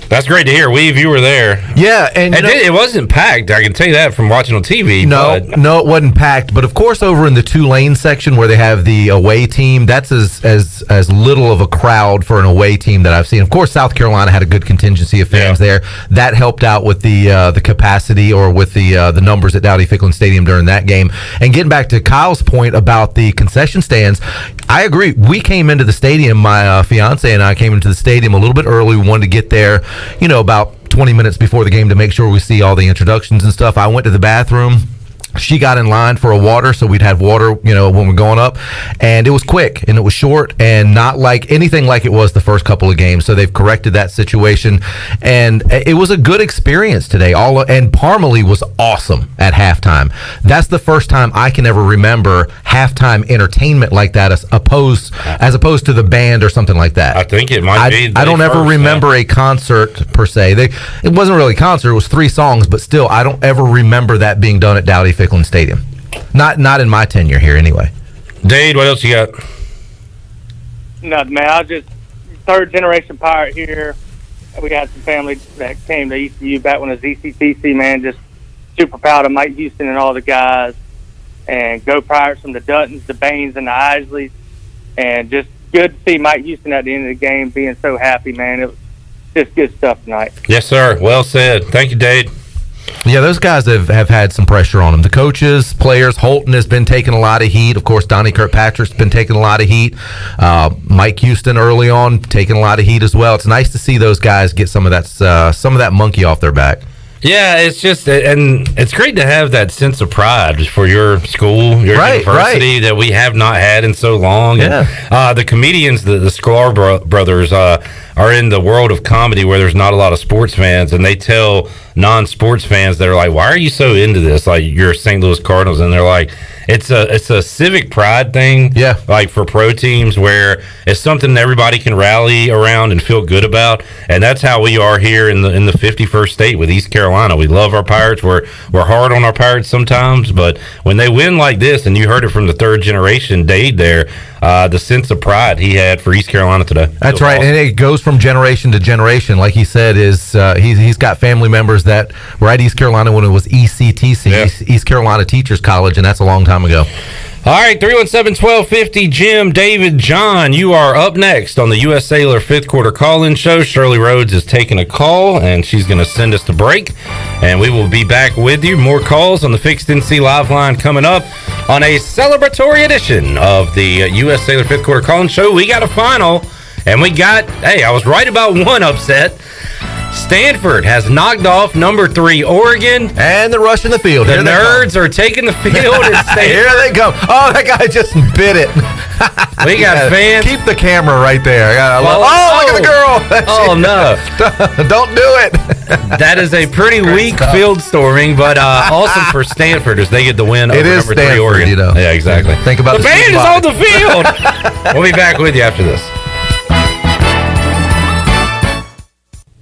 That's great to hear. Weave, you were there. Yeah, and it wasn't packed. I can tell you that from watching on TV. No, it wasn't packed. But of course, over in the Tulane section where they have the away team, that's as little of a crowd for an away team that I've seen. Of course, South Carolina had a good contingency of fans there. That helped out with the capacity or with the numbers at Dowdy-Ficklen Stadium during that game. And getting back to Kyle's point about the concession stands, I agree. We came into the stadium. My fiance and I came into the stadium a little bit early. We wanted to get there, about 20 minutes before the game to make sure we see all the introductions and stuff. I went to the bathroom. she got in line for a water, so we'd have water, when we're going up, and it was quick and it was short and not like anything like it was the first couple of games. So they've corrected that situation, and it was a good experience today. And Parmalee was awesome at halftime. That's the first time I can ever remember halftime entertainment like that, as opposed to the band or something like that. I think it might be. I don't ever remember a concert per se. It wasn't really a concert; it was 3 songs, but still, I don't ever remember that being done at Dowdy Ficklen Stadium. Not in my tenure here, anyway. Dade, what else you got? Nothing, man. I was just third-generation Pirate here. We got some family that came to ECU back when it was ECTC, man. Just super proud of Mike Houston and all the guys. And go Pirates from the Duttons, the Baines, and the Isleys. And just good to see Mike Houston at the end of the game being so happy, man. It was just good stuff tonight. Yes, sir. Well said. Thank you, Dade. Yeah, those guys have had some pressure on them. The coaches, players, Holton has been taking a lot of heat. Of course, Donnie Kirkpatrick's been taking a lot of heat. Mike Houston early on taking a lot of heat as well. It's nice to see those guys get some of that monkey off their back. Yeah, it's just, and it's great to have that sense of pride for your school, your university that we have not had in so long. Yeah. And, the comedians, the Sklar brothers, are in the world of comedy where there's not a lot of sports fans, and they tell non-sports fans that are like, why are you so into this? Like, you're St. Louis Cardinals, and they're like, it's a civic pride thing. Yeah. Like for pro teams where it's something everybody can rally around and feel good about. And that's how we are here in the 51st state with East Carolina. We love our Pirates. We're hard on our Pirates sometimes, but when they win like this, and you heard it from the third generation Dade there, the sense of pride he had for East Carolina today. That's right. Awesome. And it goes from generation to generation. Like he said, he's got family members that were at East Carolina when it was ECTC, East Carolina Teachers College, and that's a long time ago. All right, 317-1250, Jim, David, John, you are up next on the U.S. Cellular 5th Quarter Call-In Show. Shirley Rhodes is taking a call, and she's going to send us to break, and we will be back with you. More calls on the Fixed NC Live line coming up on a celebratory edition of the U.S. Cellular 5th Quarter Call-In Show. We got a final, and I was right about one upset. Stanford has knocked off number 3 Oregon, and they're rushing the field. The Nerds are taking the field. Here they go. Oh, that guy just bit it. We got fans. Keep the camera right there. Look at the girl. Oh no! Don't do it. That is a pretty weak field storming, but awesome for Stanford as they get the win over number 3 Oregon. Yeah, exactly. Think about the band is on the field. We'll be back with you after this.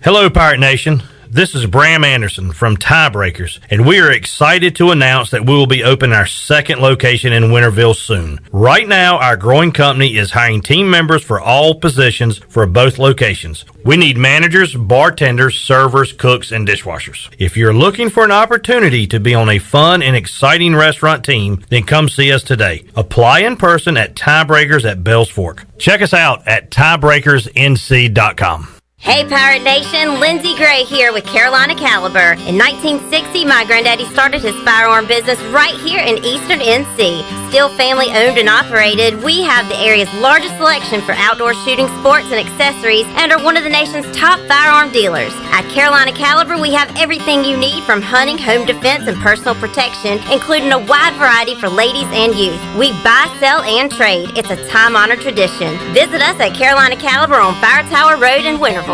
Hello, Pirate Nation. This is Bram Anderson from Tiebreakers, and we are excited to announce that we will be opening our second location in Winterville soon. Right now, our growing company is hiring team members for all positions for both locations. We need managers, bartenders, servers, cooks, and dishwashers. If you're looking for an opportunity to be on a fun and exciting restaurant team, then come see us today. Apply in person at Tiebreakers at Bells Fork. Check us out at tiebreakersnc.com. Hey Pirate Nation, Lindsay Gray here with Carolina Caliber. In 1960, my granddaddy started his firearm business right here in Eastern NC. Still family owned and operated, we have the area's largest selection for outdoor shooting sports and accessories and are one of the nation's top firearm dealers. At Carolina Caliber, we have everything you need from hunting, home defense, and personal protection, including a wide variety for ladies and youth. We buy, sell, and trade. It's a time-honored tradition. Visit us at Carolina Caliber on Fire Tower Road in Winterville.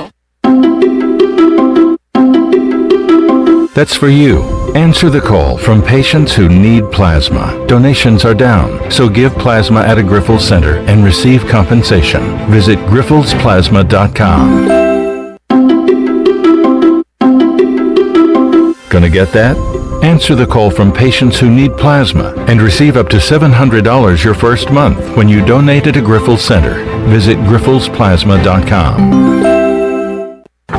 That's for you. Answer the call from patients who need plasma. Donations are down, so give plasma at a Grifols Center and receive compensation. Visit grifolsplasma.com. Gonna get that? Answer the call from patients who need plasma and receive up to $700 your first month when you donate at a Grifols Center. Visit grifolsplasma.com.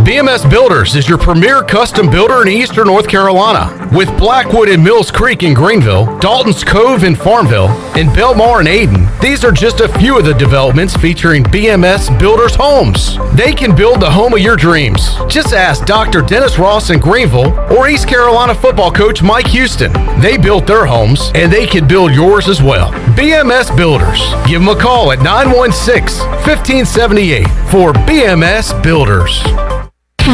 BMS Builders is your premier custom builder in Eastern North Carolina. With Blackwood and Mills Creek in Greenville, Dalton's Cove in Farmville, and Belmar and Ayden, these are just a few of the developments featuring BMS Builders homes. They can build the home of your dreams. Just ask Dr. Dennis Ross in Greenville or East Carolina football coach Mike Houston. They built their homes, and they can build yours as well. BMS Builders. Give them a call at 916-1578 for BMS Builders.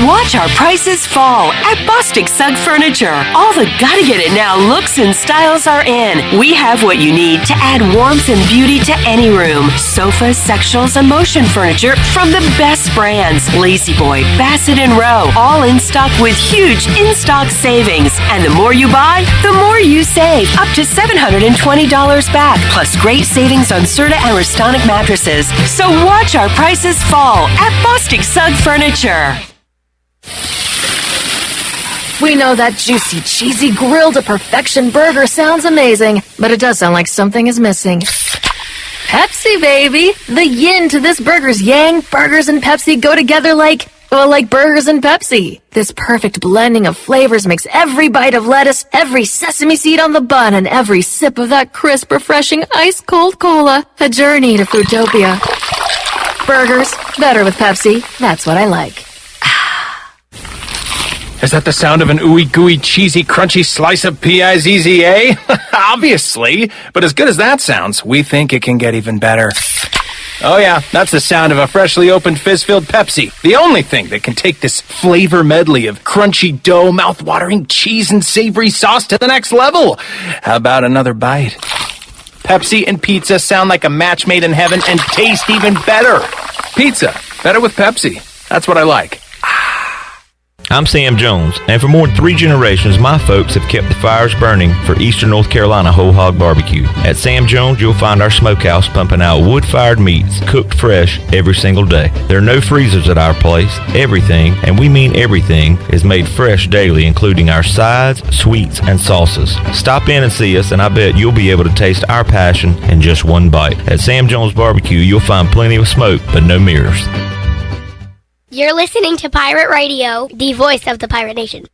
Watch our prices fall at Bostic Sugg Furniture. All the gotta get it now looks and styles are in. We have what you need to add warmth and beauty to any room. Sofas, sectionals, and motion furniture from the best brands. Lazy Boy, Bassett and Rowe, all in stock with huge in-stock savings. And the more you buy, the more you save. Up to $720 back, plus great savings on Serta and Restonic mattresses. So watch our prices fall at Bostic Sugg Furniture. We know that juicy, cheesy, grilled to perfection burger sounds amazing, but it does sound like something is missing. Pepsi, baby! The yin to this burger's yang. Burgers and Pepsi go together like burgers and Pepsi. This perfect blending of flavors makes every bite of lettuce, every sesame seed on the bun, and every sip of that crisp, refreshing, ice-cold cola a journey to Foodtopia. Burgers, better with Pepsi. That's what I like. Is that the sound of an ooey gooey cheesy crunchy slice of P-I-Z-Z-A? Obviously, but as good as that sounds, we think it can get even better. Oh yeah, that's the sound of a freshly opened fizz-filled Pepsi. The only thing that can take this flavor medley of crunchy dough, mouth-watering cheese, and savory sauce to the next level. How about another bite? Pepsi and pizza sound like a match made in heaven and taste even better. Pizza, better with Pepsi. That's what I like. I'm Sam Jones, and for more than 3 generations, my folks have kept the fires burning for Eastern North Carolina Whole Hog Barbecue. At Sam Jones, you'll find our smokehouse pumping out wood-fired meats, cooked fresh every single day. There are no freezers at our place. Everything, and we mean everything, is made fresh daily, including our sides, sweets, and sauces. Stop in and see us, and I bet you'll be able to taste our passion in just one bite. At Sam Jones Barbecue, you'll find plenty of smoke, but no mirrors. You're listening to Pirate Radio, the voice of the Pirate Nation.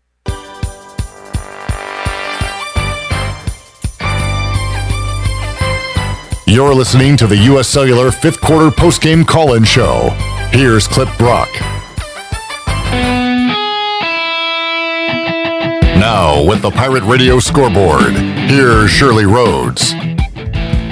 You're listening to the U.S. Cellular 5th Quarter Postgame Call-In Show. Here's Clip Brock. Now, with the Pirate Radio scoreboard, here's Shirley Rhodes.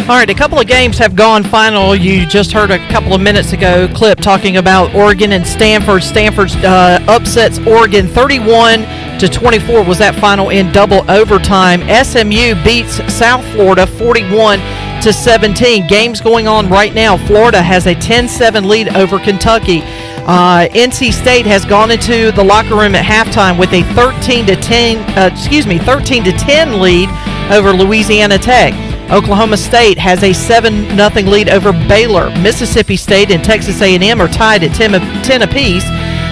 All right, a couple of games have gone final. You just heard a couple of minutes ago Clip talking about Oregon and Stanford. Stanford upsets Oregon 31-24 was that final in double overtime. SMU beats South Florida 41-17. Games going on right now. Florida has a 10-7 lead over Kentucky. NC State has gone into the locker room at halftime with a 13-10 lead over Louisiana Tech. Oklahoma State has a 7-0 lead over Baylor. Mississippi State and Texas A&M are tied at 10 apiece.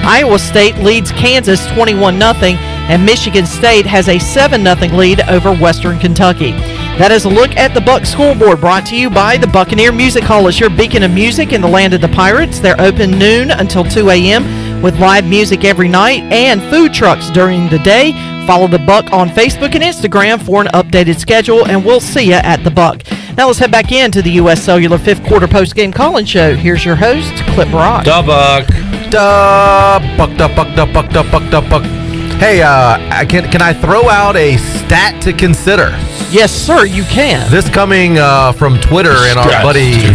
Iowa State leads Kansas 21-0, and Michigan State has a 7-0 lead over Western Kentucky. That is a look at the Buck scoreboard, brought to you by the Buccaneer Music Hall. It's your beacon of music in the land of the Pirates. They're open noon until 2 a.m. with live music every night and food trucks during the day. Follow the Buck on Facebook and Instagram for an updated schedule, and we'll see you at the Buck. Now let's head back into the U.S. Cellular 5th Quarter Post-Game Call-In Show. Here's your host, Clip Brock. Da Buck. Da Buck, da Buck, da Buck, da Buck, da Buck. Hey, can I throw out a stat to consider? Yes, sir, you can. This coming from Twitter and our buddy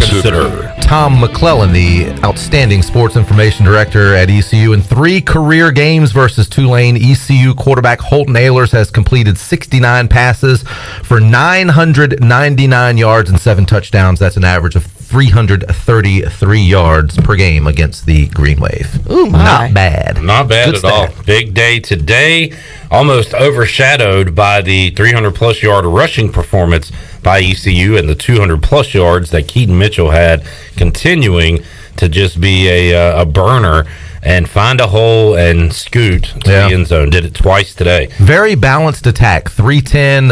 Tom McClellan, the outstanding sports information director at ECU. In 3 career games versus Tulane, ECU quarterback Holton Ahlers has completed 69 passes for 999 yards and 7 touchdowns. That's an average of 333 yards per game against the Green Wave. Ooh, my. Not bad. Not bad Good at all. stat. Big day today, almost overshadowed by the 300-plus yard rushing performance by ECU and the 200-plus yards that Keaton Mitchell had, continuing to just be a burner and find a hole and scoot to the end zone. Did it twice today. Very balanced attack. 310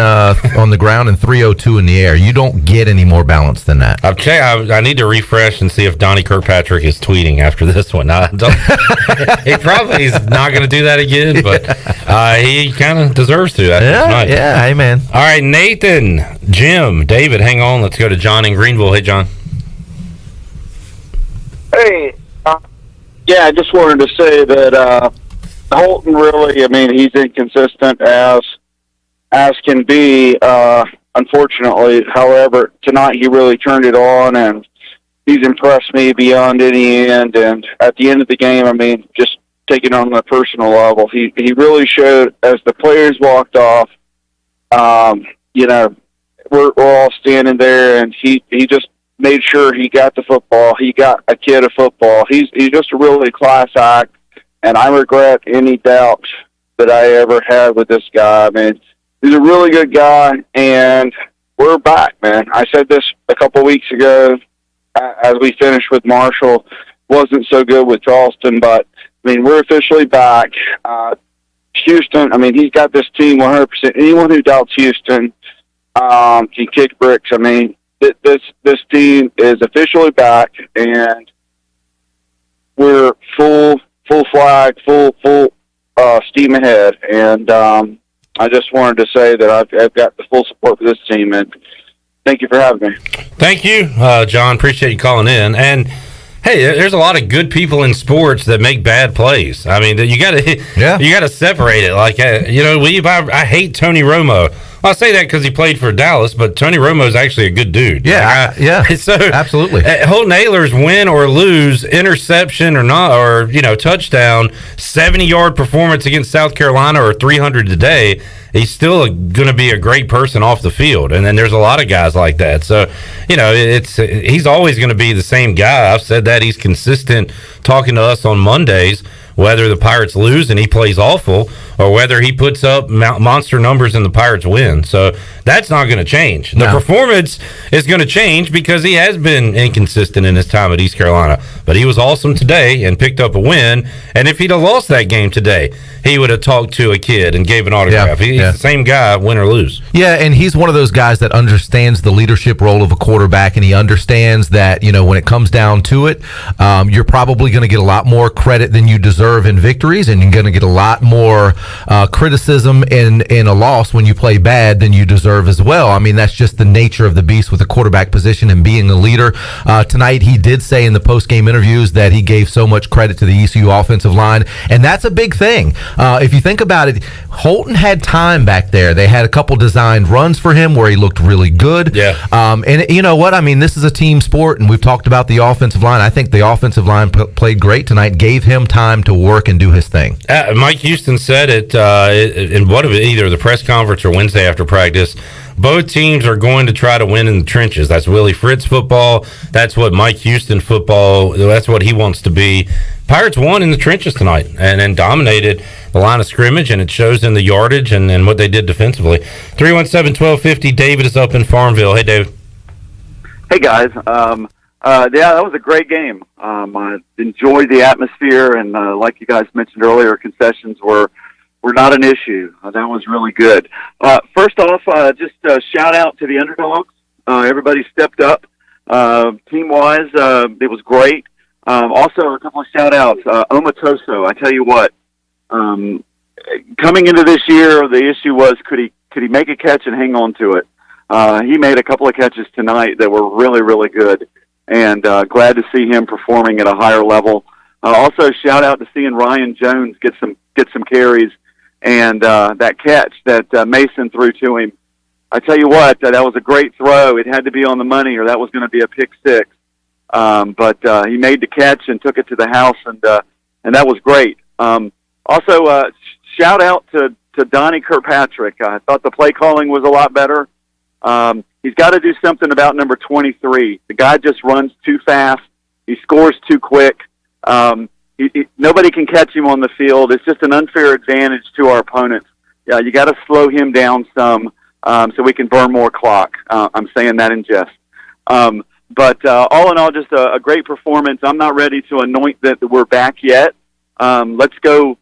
on the ground and 302 in the air. You don't get any more balance than that. I need to refresh and see if Donnie Kirkpatrick is tweeting after this one. He probably is not going to do that again, but he kind of deserves to after tonight. Yeah, hey, man. All right, Nathan, Jim, David, hang on. Let's go to John in Greenville. Hey, John. Hey, yeah, I just wanted to say that Holton really, I mean, he's inconsistent as can be, unfortunately. However, tonight he really turned it on, and he's impressed me beyond any end. And at the end of the game, I mean, just take it on a personal level. He really showed as the players walked off. You know, we're all standing there, and he just made sure he got the football. He got a kid a football. He's just a really class act, and I regret any doubt that I ever had with this guy. I mean, he's a really good guy, and we're back, man. I said this a couple weeks ago as we finished with Marshall. Wasn't so good with Charleston, but, I mean, we're officially back. Houston, I mean, he's got this team 100%. Anyone who doubts Houston can kick bricks. I mean, this team is officially back, and we're full flag, full steam ahead. And I just wanted to say that I've got the full support for this team, and thank you for having me. Thank you, John. Appreciate you calling in. And hey, there's a lot of good people in sports that make bad plays. I mean, you got to separate it. Like, you know, I hate Tony Romo. Well, I say that because he played for Dallas, but Tony Romo is actually a good dude. Yeah, So absolutely. Holton Ahlers, win or lose, interception or not, or touchdown, 70-yard performance against South Carolina or 300 today. He's still going to be a great person off the field, and then there's a lot of guys like that. So, he's always going to be the same guy. I've said that. He's consistent talking to us on Mondays, whether the Pirates lose and he plays awful or whether he puts up monster numbers and the Pirates win. So that's not going to change. The performance is going to change because he has been inconsistent in his time at East Carolina. But he was awesome today and picked up a win. And if he'd have lost that game today, he would have talked to a kid and gave an autograph. He's the same guy, win or lose. Yeah, and he's one of those guys that understands the leadership role of a quarterback, and he understands that, when it comes down to it, you're probably going to get a lot more credit than you deserve in victories, and you're going to get a lot more criticism in a loss when you play bad than you deserve as well. I mean, that's just the nature of the beast with the quarterback position and being a leader. Tonight, he did say in the post-game interviews that he gave so much credit to the ECU offensive line, and that's a big thing. If you think about it, Holton had time back there. They had a couple designed runs for him where he looked really good. Yeah. And you know what? I mean, this is a team sport, and we've talked about the offensive line. I think the offensive line played great tonight, gave him time to work and do his thing. Mike Houston said it in either the press conference or Wednesday after practice. Both teams are going to try to win in the trenches. That's Willie Fritz football. That's what Mike Houston football, that's what he wants to be. Pirates won in the trenches tonight and dominated the line of scrimmage, and it shows in the yardage and what they did defensively. 317-1250, David is up in Farmville. Hey, David. Hey, guys. That was a great game. I enjoyed the atmosphere, and like you guys mentioned earlier, concessions were not an issue. That was really good. First off, just a shout out to the underdogs. Everybody stepped up. Team-wise, it was great. Also, a couple of shout outs. Omatoso, I tell you what, coming into this year, the issue was could he make a catch and hang on to it? He made a couple of catches tonight that were really, really good, and glad to see him performing at a higher level. Also, shout out to seeing Ryan Jones get some carries, and that catch that Mason threw to him. I tell you what, that was a great throw. It had to be on the money, or that was going to be a pick six. But he made the catch and took it to the house, and that was great. Also, shout out to Donnie Kirkpatrick. I thought the play calling was a lot better. He's got to do something about number 23. The guy just runs too fast. He scores too quick. Nobody can catch him on the field. It's just an unfair advantage to our opponents. You got to slow him down some so we can burn more clock. I'm saying that in jest. But all in all, just a great performance. I'm not ready to anoint that we're back yet. Let's go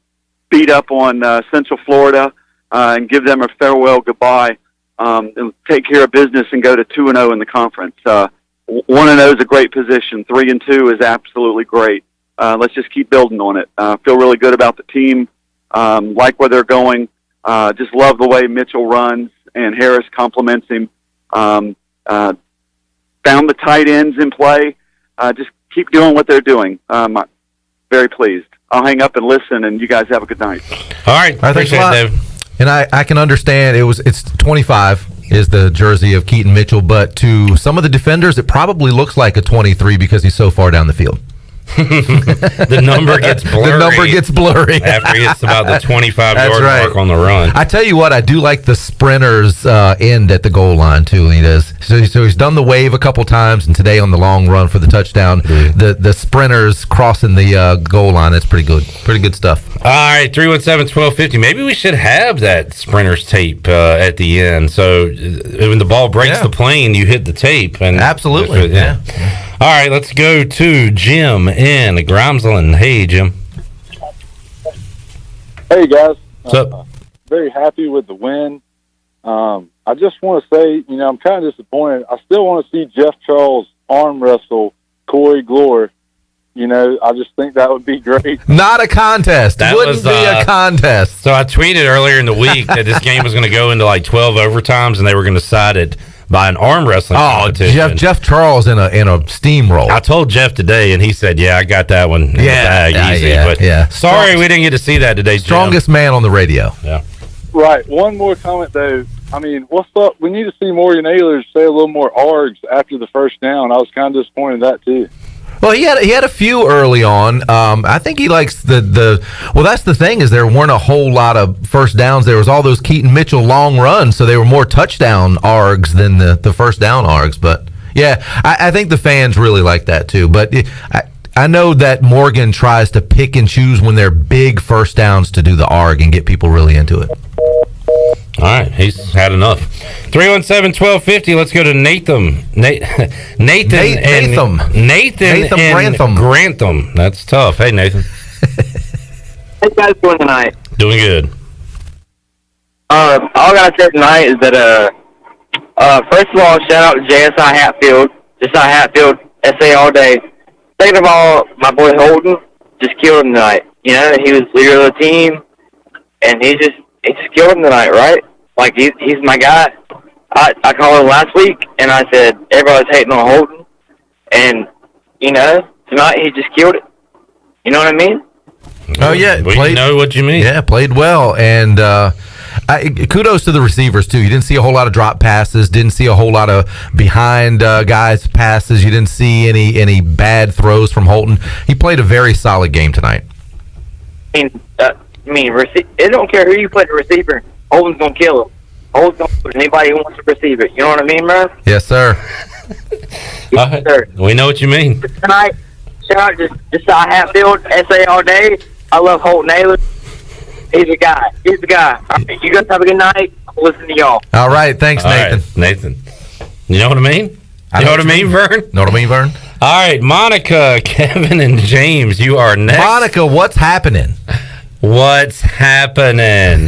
beat up on Central Florida and give them a farewell goodbye and take care of business and go to 2-0 in the conference. 1-0 is a great position. 3-2 is absolutely great. Let's just keep building on it. Feel really good about the team. Like where they're going. Just love the way Mitchell runs and Harris compliments him. Found the tight ends in play. Just keep doing what they're doing. Very pleased. I'll hang up and listen, and you guys have a good night. All right. Appreciate it, David. And I can understand it's 25 is the jersey of Keaton Mitchell, but to some of the defenders, it probably looks like a 23 because he's so far down the field. The number gets blurry. The number gets blurry after he hits about the 25-yard right. mark on the run. I tell you what, I do like the sprinter's end at the goal line too. He does. So he's done the wave a couple times, and today on the long run for the touchdown, the sprinters crossing the goal line. That's pretty good. Pretty good stuff. All right, 317-1250. Maybe we should have that sprinter's tape at the end. So when the ball breaks the plane, you hit the tape. And absolutely. Yeah. All right, let's go to Jim in Grimesland. Hey, Jim. Hey, guys. What's up? Very happy with the win. I just want to say, I'm kind of disappointed. I still want to see Jeff Charles arm wrestle Corey Glore. I just think that would be great. Not a contest. That wouldn't be a contest. So I tweeted earlier in the week that this game was going to go into like 12 overtimes, and they were going to decide it by an arm wrestling competition. Jeff Charles in a steamroll. I told Jeff today, and he said, "Yeah, I got that one in the bag easy." But sorry, we didn't get to see that today. Jim. Strongest man on the radio. Yeah. Right. One more comment though. What's up? We need to see Morgan Ehlers say a little more args after the first down. I was kind of disappointed in that too. Well, he had a few early on. I think he likes the. Well, that's the thing is there weren't a whole lot of first downs. There was all those Keaton Mitchell long runs, so they were more touchdown args than the first down args. But yeah, I think the fans really like that too. But I know that Morgan tries to pick and choose when they're big first downs to do the arg and get people really into it. All right, he's had enough. 317-1250. Let's go to Nathan. Nathan Grantham. That's tough. Hey, Nathan. How you guys doing tonight? Doing good. All I gotta say tonight is that first of all, shout out to JSI Hatfield. JSI Hatfield, SA all day. Second of all, my boy Holden just killed him tonight. He was leader of the team, and he just killed him tonight, right? Like, he's my guy. I called him last week, and I said, everybody's hating on Holden. And, tonight he just killed it. You know what I mean? Oh, yeah. We know what you mean. Yeah, played well. And kudos to the receivers, too. You didn't see a whole lot of drop passes. Didn't see a whole lot of behind guys passes. You didn't see any bad throws from Holton. He played a very solid game tonight. It don't care who you put the receiver. Holden's going to kill him. Holden's going to put anybody who wants to receive it. You know what I mean, man? Yes, sir. Yes, sir. We know what you mean. Tonight, shout out to Hatfield, SA all day. I love Holton Naylor. He's the guy. He's the guy. All right, you guys have a good night. I'll listen to y'all. All right. Thanks, Nathan. Right, Nathan. You know what I mean? You know what I mean, Vern? Know what I mean, Vern? All right, Monica, Kevin, and James, you are next. Monica, what's happening? What's happening?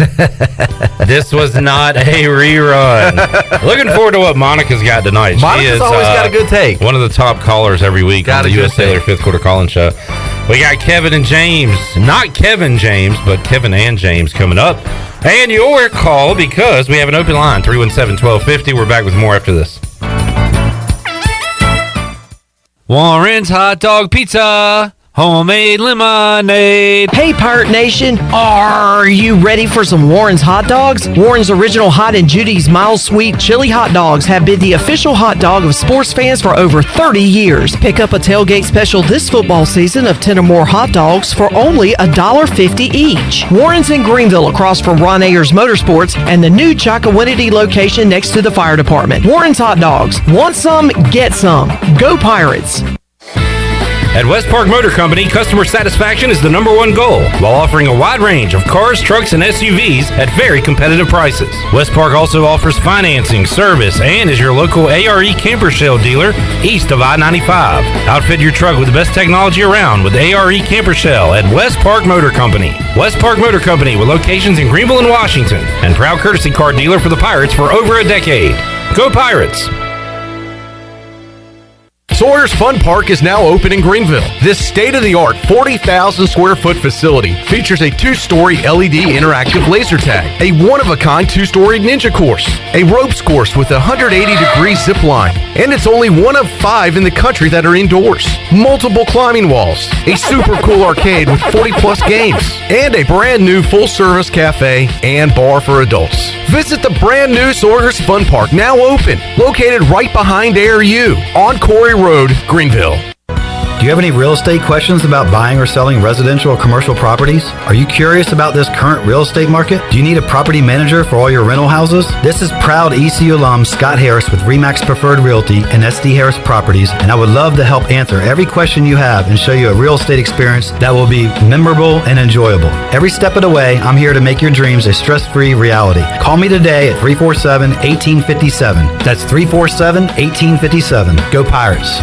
This was not a rerun. Looking forward to what Monica's got tonight. Monica's always got a good take. One of the top callers every week on the U.S. Sailor Fifth Quarter Call-In Show. We got Kevin and James. Not Kevin James, but Kevin and James coming up. And your call, because we have an open line, 317-1250. We're back with more after this. Warren's Hot Dog Pizza. Homemade lemonade. Hey, Pirate Nation, are you ready for some Warren's hot dogs? Warren's Original Hot and Judy's Mild Sweet Chili Hot Dogs have been the official hot dog of sports fans for over 30 years. Pick up a tailgate special this football season of 10 or more hot dogs for only $1.50 each. Warren's in Greenville across from Ron Ayers Motorsports and the new Chocowinity location next to the fire department. Warren's Hot Dogs. Want some? Get some. Go Pirates. At West Park Motor Company, customer satisfaction is the #1 goal, while offering a wide range of cars, trucks, and SUVs at very competitive prices. West Park also offers financing, service, and is your local ARE camper shell dealer east of I-95. Outfit your truck with the best technology around with ARE camper shell at West Park Motor Company. West Park Motor Company with locations in Greenville and Washington, and proud courtesy car dealer for the Pirates for over a decade. Go Pirates! Sawyer's Fun Park is now open in Greenville. This state-of-the-art 40,000 square foot facility features a 2-story LED interactive laser tag, a one-of-a-kind 2-story ninja course, a ropes course with a 180-degree zip line, and it's only one of 5 in the country that are indoors. Multiple climbing walls, a super cool arcade with 40-plus games, and a brand-new full-service cafe and bar for adults. Visit the brand-new Sawyer's Fun Park, now open, located right behind ARU on Corey Road, Greenville. Do you have any real estate questions about buying or selling residential or commercial properties? Are you curious about this current real estate market? Do you need a property manager for all your rental houses? This is proud ECU alum Scott Harris with RE/MAX Preferred Realty and SD Harris Properties, and I would love to help answer every question you have and show you a real estate experience that will be memorable and enjoyable. Every step of the way, I'm here to make your dreams a stress-free reality. Call me today at 347-1857. That's 347-1857. Go Pirates.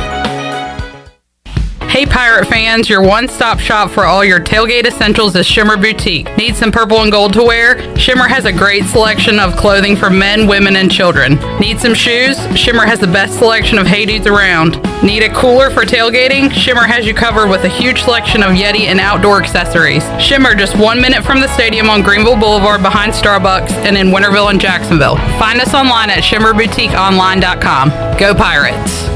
Hey Pirate fans, your one-stop shop for all your tailgate essentials is Shimmer Boutique. Need some purple and gold to wear? Shimmer has a great selection of clothing for men, women, and children. Need some shoes? Shimmer has the best selection of Hey Dudes around. Need a cooler for tailgating? Shimmer has you covered with a huge selection of Yeti and outdoor accessories. Shimmer, just 1 minute from the stadium on Greenville Boulevard behind Starbucks and in Winterville and Jacksonville. Find us online at shimmerboutiqueonline.com. Go Pirates!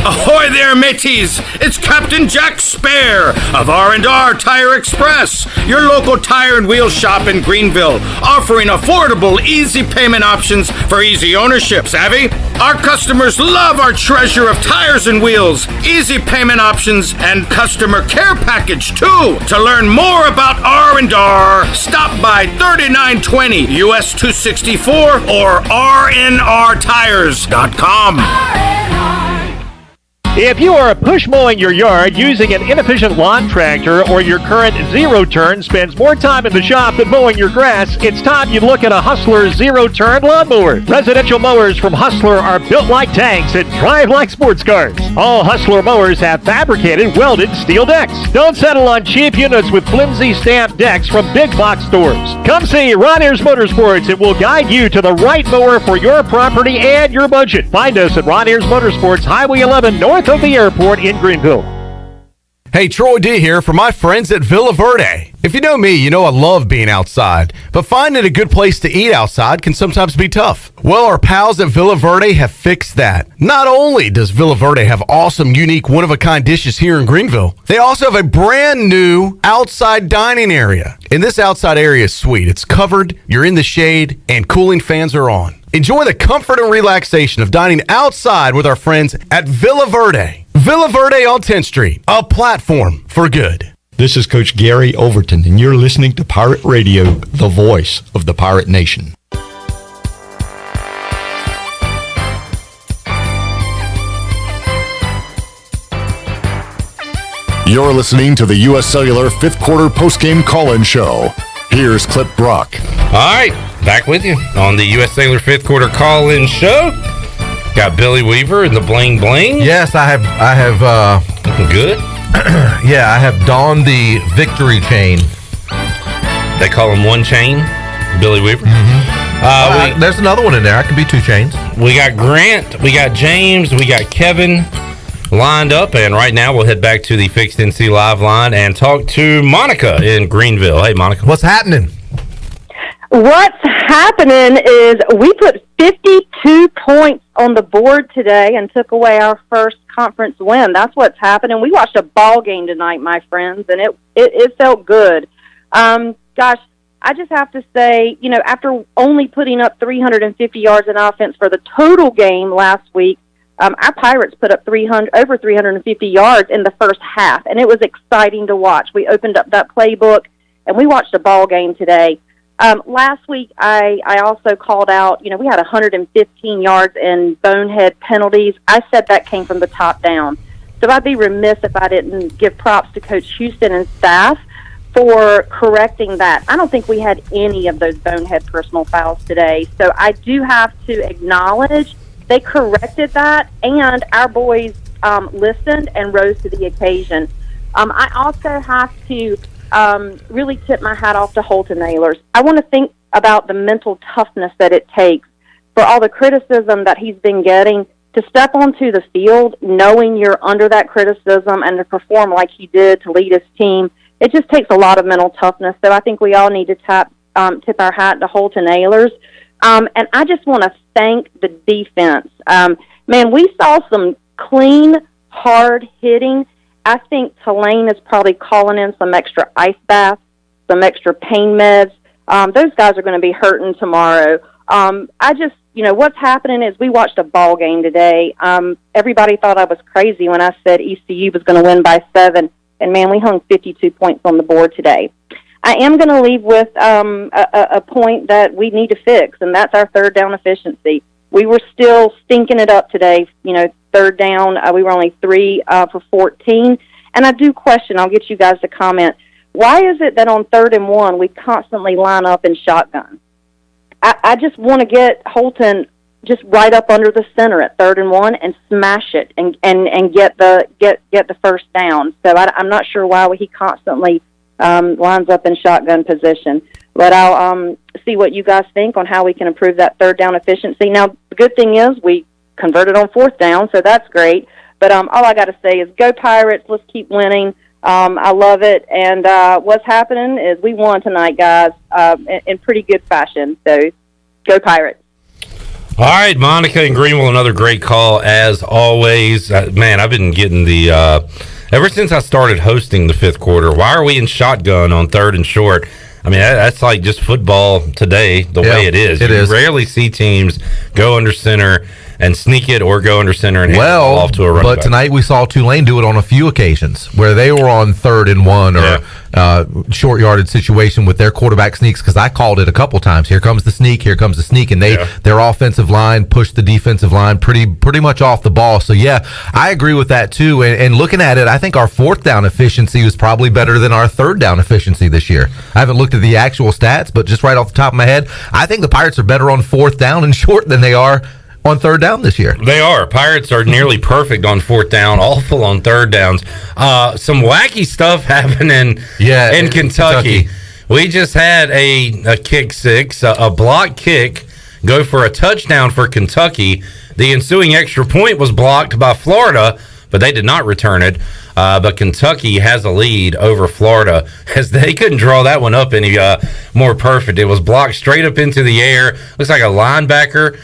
Ahoy there, mateys! It's Captain Jack Spare of R&R Tire Express, your local tire and wheel shop in Greenville, offering affordable, easy payment options for easy ownership, savvy? Our customers love our treasure of tires and wheels, easy payment options, and customer care package, too. To learn more about R&R, stop by 3920 US 264 or rnrtires.com. If you are push mowing your yard using an inefficient lawn tractor or your current zero-turn spends more time in the shop than mowing your grass, it's time you look at a Hustler zero-turn lawnmower. Residential mowers from Hustler are built like tanks and drive like sports cars. All Hustler mowers have fabricated, welded steel decks. Don't settle on cheap units with flimsy stamped decks from big box stores. Come see Ron Ayers Motorsports. It will guide you to the right mower for your property and your budget. Find us at Ron Ayers Motorsports, Highway 11 north of the airport in Greenville. Hey, Troy D here for my friends at Villa Verde. If you know me, you know I love being outside, but finding a good place to eat outside can sometimes be tough. Well, our pals at Villa Verde have fixed that. Not only does Villa Verde have awesome, unique, one-of-a-kind dishes here in Greenville, they also have a brand new outside dining area. And this outside area is sweet. It's covered, you're in the shade, and cooling fans are on. Enjoy the comfort and relaxation of dining outside with our friends at Villa Verde. Villa Verde on 10th Street, a platform for good. This is Coach Gary Overton, and you're listening to Pirate Radio, the voice of the Pirate Nation. You're listening to the U.S. Cellular fifth quarter postgame call-in show. Here's Clip Brock. All right, back with you on the U.S. Cellular fifth quarter call-in show. Got Billy Weaver and the bling bling. Yes, I have. Looking good. Yeah, I have donned the victory chain. They call him one chain, Billy Weaver. Mm-hmm. There's another one in there. I could be two chains. We got Grant, we got James, we got Kevin lined up, and right now we'll head back to the Fixed NC Live line and talk to Monica in Greenville. Hey, Monica. What's happening? What's happening is we put 52 points on the board today and took away our first conference win. That's what's happening. We watched a ball game tonight, my friends, and it felt good. Gosh, I just have to say, you know, after only putting up 350 yards in offense for the total game last week, our Pirates put up over 350 yards in the first half, and it was exciting to watch. We opened up that playbook, and we watched a ball game today. Last week, I also called out, you know, we had 115 yards in bonehead penalties. I said that came from the top down. So I'd be remiss if I didn't give props to Coach Houston and staff for correcting that. I don't think we had any of those bonehead personal fouls today. So I do have to acknowledge they corrected that, and our boys listened and rose to the occasion. I also have to really tip my hat off to Holton Ahlers. I want to think about the mental toughness that it takes for all the criticism that he's been getting to step onto the field knowing you're under that criticism and to perform like he did to lead his team. It just takes a lot of mental toughness. So I think we all need to tip our hat to Holton Ahlers. And I just want to thank the defense. Man, we saw some clean, hard hitting. I think Tulane is probably calling in some extra ice baths, some extra pain meds. Those guys are going to be hurting tomorrow. what's happening is we watched a ball game today. Everybody thought I was crazy when I said ECU was going to win by 7, and man, we hung 52 points on the board today. I am going to leave with a point that we need to fix, and that's our third down efficiency. We were still stinking it up today, third down. We were only 3 for 14, and I do question, I'll get you guys to comment, why is it that on 3rd and 1 we constantly line up in shotgun? I just want to get Holton just right up under the center at 3rd and 1 and smash it and get the first down. So I'm not sure why he constantly lines up in shotgun position. But I'll see what you guys think on how we can improve that 3rd down efficiency. Now, the good thing is we converted on 4th down, so that's great. But all I got to say is go Pirates. Let's keep winning. I love it. And what's happening is we won tonight, guys, in pretty good fashion. So go Pirates. All right, Monica in Greenville, another great call as always. Man, I've been getting the ever since I started hosting the 5th quarter. Why are we in shotgun on 3rd and short? I mean, that's like just football today, the way it is. You rarely see teams go under center and sneak it or go under center and hand it off to a running back. But tonight we saw Tulane do it on a few occasions where they were on 3rd and 1 or short yarded situation with their quarterback sneaks, because I called it a couple times. Here comes the sneak, and their offensive line pushed the defensive line pretty much off the ball. So yeah, I agree with that too. And looking at it, I think our 4th down efficiency was probably better than our 3rd down efficiency this year. I haven't looked at the actual stats, but just right off the top of my head, I think the Pirates are better on 4th down and short than they are on 3rd down this year. They are. Pirates are nearly perfect on 4th down, awful on 3rd downs. Some wacky stuff happening in Kentucky. We just had a kick 6, a block kick, go for a touchdown for Kentucky. The ensuing extra point was blocked by Florida, but they did not return it. But Kentucky has a lead over Florida, as they couldn't draw that one up any more perfect. It was blocked straight up into the air. Looks like a linebacker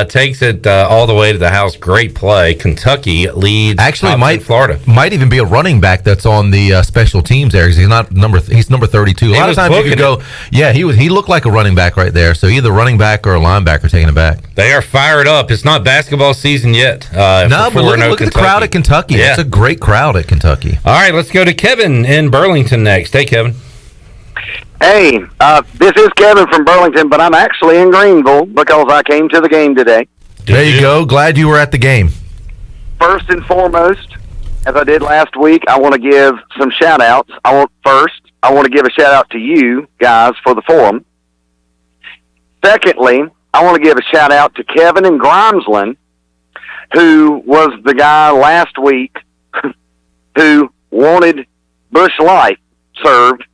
takes it all the way to the house. Great play. Kentucky leads. Actually, Florida might even be a running back that's on the special teams there, because he's number 32. A lot of times you could go, he looked like a running back right there. So either running back or a linebacker taking it back. They are fired up. It's not basketball season yet. No, but look at the crowd at Kentucky. Yeah. It's a great crowd at Kentucky. All right, let's go to Kevin in Burlington next. Hey, Kevin. Hey, this is Kevin from Burlington, but I'm actually in Greenville because I came to the game today. There you go. Glad you were at the game. First and foremost, as I did last week, I want to give some shout-outs. I want to give a shout-out to you guys for the forum. Secondly, I want to give a shout-out to Kevin in Grimesland, who was the guy last week who wanted Busch Light served.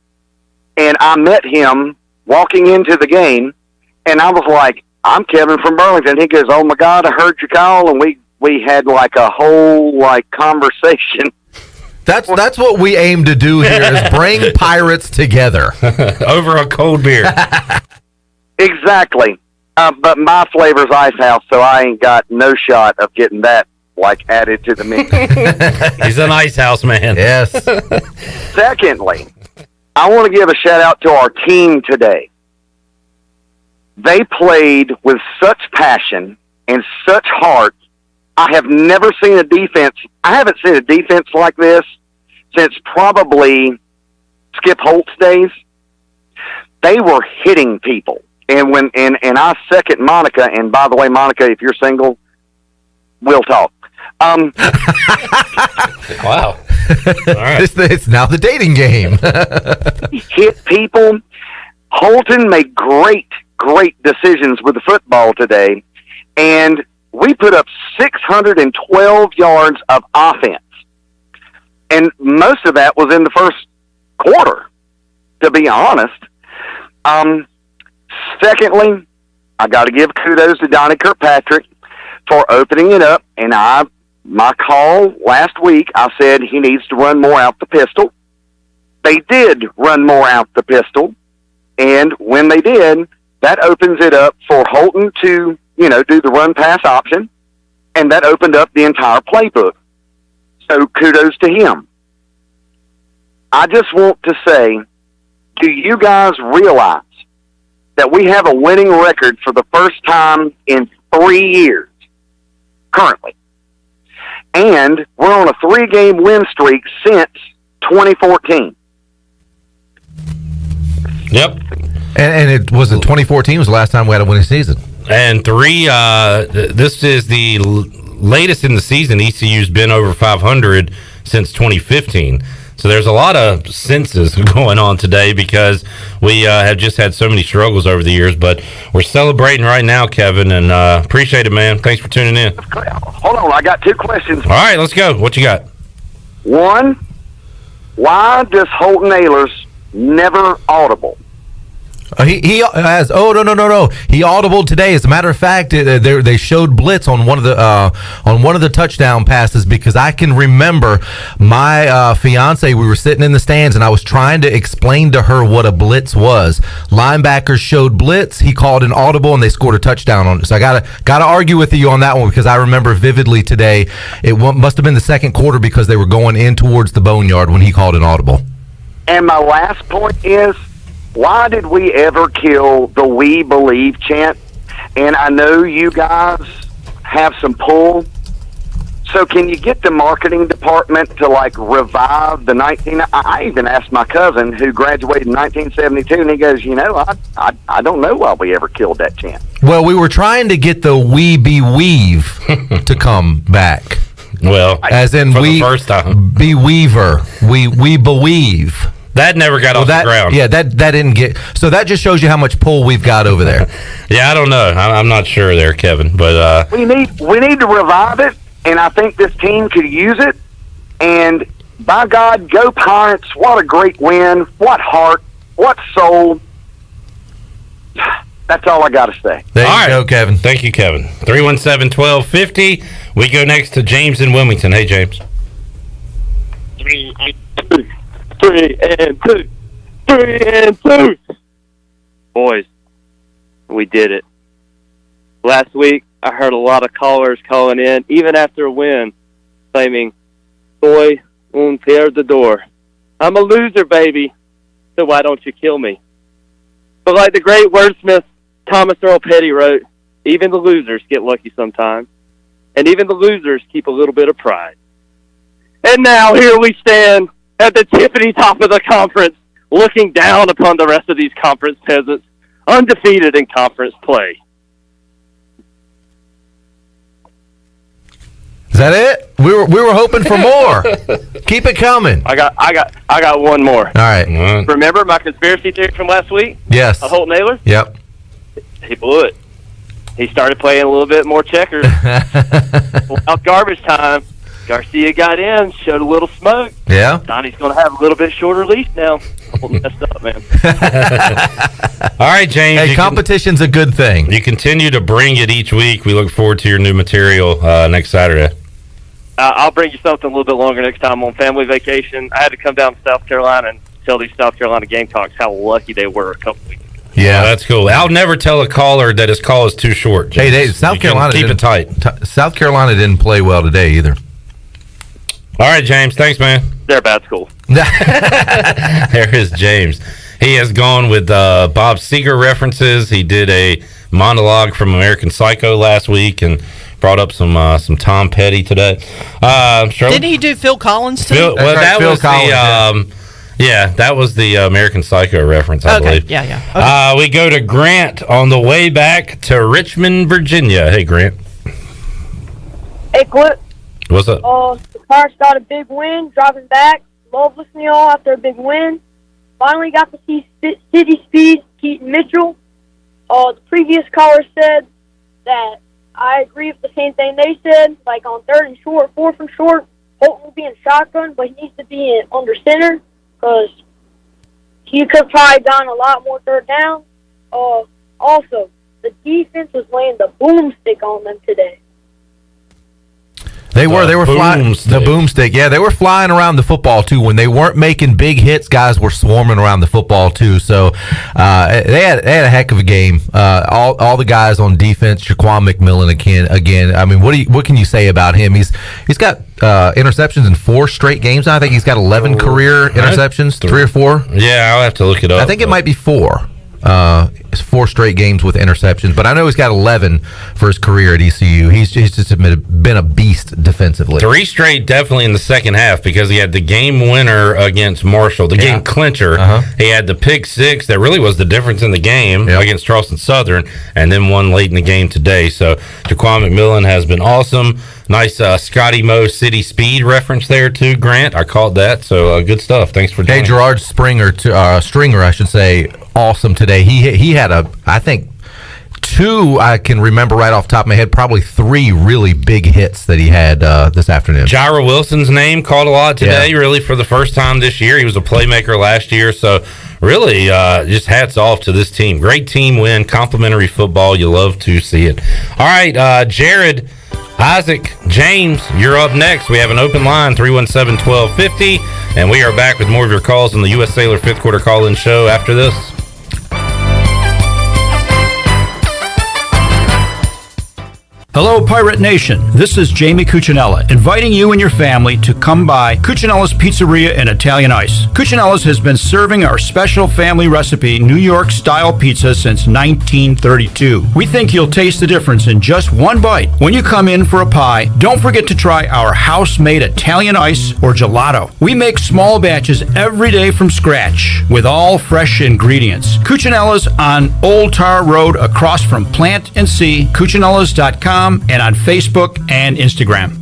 And I met him walking into the game, and I was like, I'm Kevin from Burlington. He goes, oh, my God, I heard your call, and we had like a whole conversation. That's what we aim to do here, is bring Pirates together. Over a cold beer. Exactly. But my flavor's Ice House, so I ain't got no shot of getting that added to the menu. He's an Ice House man. Yes. Secondly, I want to give a shout-out to our team today. They played with such passion and such heart. I have never seen a defense. I haven't seen a defense like this since probably Skip Holt's days. They were hitting people. And I second Monica, and by the way, Monica, if you're single, we'll talk. Wow. All right. It's now the dating game. Hit people. Holton made great decisions with the football today, and we put up 612 yards of offense. And most of that was in the first quarter, to be honest. Secondly, I got to give kudos to Donnie Kirkpatrick for opening it up, and my call last week, I said he needs to run more out the pistol. They did run more out the pistol, and when they did, that opens it up for Holton to, do the run-pass option, and that opened up the entire playbook. So kudos to him. I just want to say, do you guys realize that we have a winning record for the first time in 3 years, currently. And we're on a 3-game win streak since 2014. Yep. And it was in 2014 was the last time we had a winning season. And this is the latest in the season. ECU's been over 500 since 2015. So there's a lot of senses going on today because we have just had so many struggles over the years. But we're celebrating right now, Kevin, and appreciate it, man. Thanks for tuning in. Hold on, I got 2 questions. All right, let's go. What you got? One, why does Holton Ahlers never audible? He has. Oh no! He audible today. As a matter of fact, they showed blitz on one of the touchdown passes because I can remember my fiance. We were sitting in the stands and I was trying to explain to her what a blitz was. Linebackers showed blitz. He called an audible and they scored a touchdown on it. So I gotta argue with you on that one because I remember vividly today. It must have been the second quarter because they were going in towards the boneyard when he called an audible. And my last point is, why did we ever kill the "We Believe" chant? And I know you guys have some pull. So can you get the marketing department to revive the 19? I even asked my cousin who graduated in 1972, and he goes, I don't know why we ever killed that chant. Well, we were trying to get the "We Weave" to come back. Well, as in for we the first time. Be weaver. We believe. That never got off the ground. Yeah, that didn't get. So that just shows you how much pull we've got over there. Yeah, I don't know. I'm not sure there, Kevin. But we need to revive it, and I think this team could use it. And by God, go Pirates! What a great win! What heart! What soul! That's all I got to say. There you go, Kevin. Thank you, Kevin. 317-1250. We go next to James in Wilmington. Hey, James. 3 and 2. 3 and 2. Boys, we did it. Last week, I heard a lot of callers calling in, even after a win, claiming, "Soy un perdedor. I'm a loser, baby, so why don't you kill me?" But like the great wordsmith Thomas Earl Petty wrote, even the losers get lucky sometimes, and even the losers keep a little bit of pride. And now here we stand at the tippity top of the conference, looking down upon the rest of these conference peasants, undefeated in conference play. Is that it? We were hoping for more. Keep it coming. I got one more. All right. Remember my conspiracy theory from last week? Yes. Holton Ahlers? Yep. He blew it. He started playing a little bit more checkers. Without garbage time, Garcia got in, showed a little smoke. Yeah. Donnie's going to have a little bit shorter leash now. I'm messed up, man. All right, James. Hey, competition's a good thing. You continue to bring it each week. We look forward to your new material next Saturday. I'll bring you something a little bit longer next time. I'm on family vacation. I had to come down to South Carolina and tell these South Carolina Gamecocks how lucky they were a couple weeks ago. Yeah, that's cool. I'll never tell a caller that his call is too short. James. Hey, South Carolina keep it tight. South Carolina didn't play well today either. All right, James. Thanks, man. They're a bad school. There is James. He has gone with Bob Seger references. He did a monologue from American Psycho last week and brought up some Tom Petty today. Didn't he do Phil Collins too? That was the American Psycho reference, I believe. Yeah. Okay. We go to Grant on the way back to Richmond, Virginia. Hey, Grant. Hey, Clip. What's up? The Pirates got a big win, driving back. Love listening to y'all after a big win. Finally got to see City Speed, Keaton Mitchell. The previous caller said that I agree with the same thing they said, like on 3rd and short, 4th and short, Holton will be in shotgun, but he needs to be in under center because he could have probably done a lot more 3rd down. Also, the defense was laying the boomstick on them today. They were flying the boomstick. Yeah, they were flying around the football too. When they weren't making big hits, guys were swarming around the football too. So they had a heck of a game. All the guys on defense, Shaquan McMillan again. I mean, what can you say about him? He's got interceptions in 4 straight games. I think he's got 11 career interceptions, 3 or 4. Yeah, I'll have to look it up. I think it might be 4. 4 straight games with interceptions, but I know he's got 11 for his career at ECU. He's just been a beast defensively. 3 straight definitely in the second half because he had the game winner against Marshall, the game clincher. He had the pick 6 that really was the difference in the game against Charleston Southern, and then one late in the game today. So Jaquan McMillan has been awesome. Nice Scotty Moe City Speed reference there too, Grant. I caught that, so good stuff. Thanks for joining. Hey, Gerard Stringer, I should say, awesome today. He had I think 2 I can remember right off the top of my head, probably 3 really big hits that he had this afternoon. Jira Wilson's name called a lot today, really for the first time this year. He was a playmaker last year, so really just hats off to this team. Great team win, complimentary football. You love to see it. All right, Jared, Isaac, James, you're up next. We have an open line, 317-1250, and we are back with more of your calls on the U.S. Sailor 5th Quarter Call-In Show after this. Hello, Pirate Nation. This is Jamie Cuccinella, inviting you and your family to come by Cuccinella's Pizzeria and Italian Ice. Cuccinella's has been serving our special family recipe New York-style pizza since 1932. We think you'll taste the difference in just one bite. When you come in for a pie, don't forget to try our house-made Italian ice or gelato. We make small batches every day from scratch with all fresh ingredients. Cuccinella's on Old Tar Road across from Plant and Sea, Cuccinellas.com, and on Facebook and Instagram.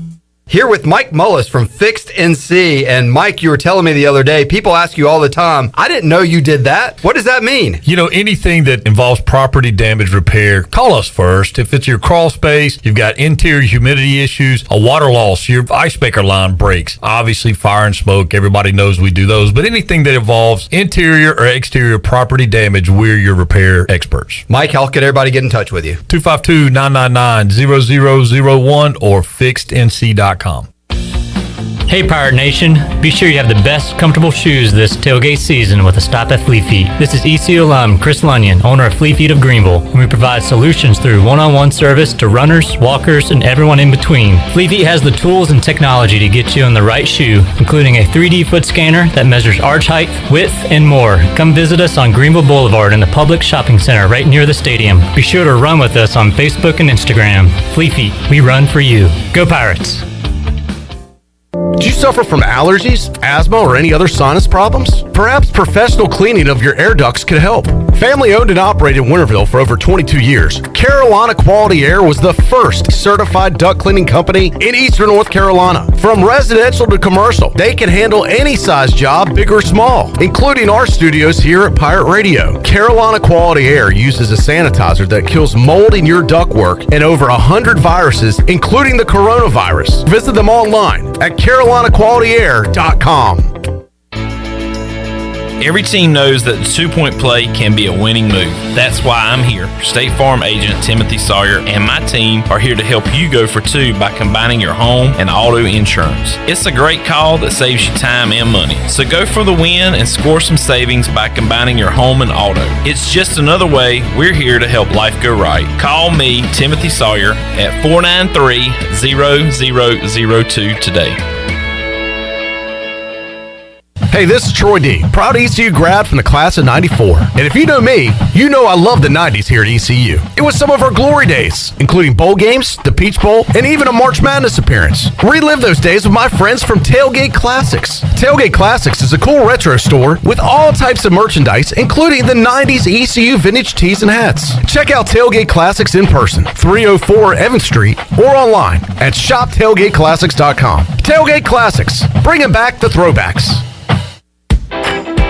Here with Mike Mullis from Fixed NC. And Mike, you were telling me the other day, people ask you all the time, I didn't know you did that. What does that mean? You know, anything that involves property damage repair, call us first. If it's your crawl space, you've got interior humidity issues, a water loss, your ice maker line breaks, obviously fire and smoke, everybody knows we do those, but anything that involves interior or exterior property damage, we're your repair experts. Mike, how can everybody get in touch with you? 252-999-0001 or fixednc.com. Hey Pirate Nation, be sure you have the best comfortable shoes this tailgate season with a stop at Flea Feet. This is ECU alum Chris Lunyon, owner of Flea Feet of Greenville, and we provide solutions through one-on-one service to runners, walkers, and everyone in between. Flea Feet has the tools and technology to get you on the right shoe, including a 3D foot scanner that measures arch height, width, and more. Come visit us on Greenville Boulevard in the public shopping center right near the stadium. Be sure to run with us on Facebook and Instagram. Flea Feet, we run for you. Go Pirates! Do you suffer from allergies, asthma, or any other sinus problems? Perhaps professional cleaning of your air ducts could help. Family owned and operated in Winterville for over 22 years, Carolina Quality Air was the first certified duct cleaning company in Eastern North Carolina. From residential to commercial, they can handle any size job, big or small, including our studios here at Pirate Radio. Carolina Quality Air uses a sanitizer that kills mold in your ductwork and over 100 viruses, including the coronavirus. Visit them online at CarolinaQualityAir.com. Every team knows that the two-point play can be a winning move. That's why I'm here. State Farm agent Timothy Sawyer and my team are here to help you go for two by combining your home and auto insurance. It's a great call that saves you time and money. So go for the win and score some savings by combining your home and auto. It's just another way we're here to help life go right. Call me, Timothy Sawyer, at 493-0002 today. Hey, this is Troy D., proud ECU grad from the class of 94. And if you know me, you know I love the 90s here at ECU. It was some of our glory days, including bowl games, the Peach Bowl, and even a March Madness appearance. Relive those days with my friends from Tailgate Classics. Tailgate Classics is a cool retro store with all types of merchandise, including the 90s ECU vintage tees and hats. Check out Tailgate Classics in person, 304 Evans Street, or online at shoptailgateclassics.com. Tailgate Classics, bringing back the throwbacks.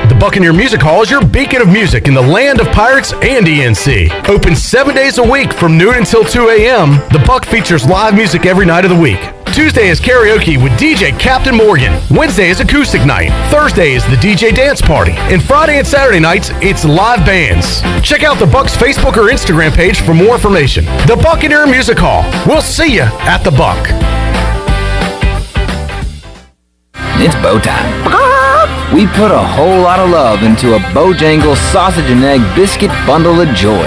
The Buccaneer Music Hall is your beacon of music in the land of Pirates and ENC. Open 7 days a week from noon until 2 a.m., the Buck features live music every night of the week. Tuesday is karaoke with DJ Captain Morgan. Wednesday is acoustic night. Thursday is the DJ dance party. And Friday and Saturday nights, it's live bands. Check out the Buck's Facebook or Instagram page for more information. The Buccaneer Music Hall. We'll see you at the Buck. It's bow time. We put a whole lot of love into a Bojangles sausage and egg biscuit bundle of joy.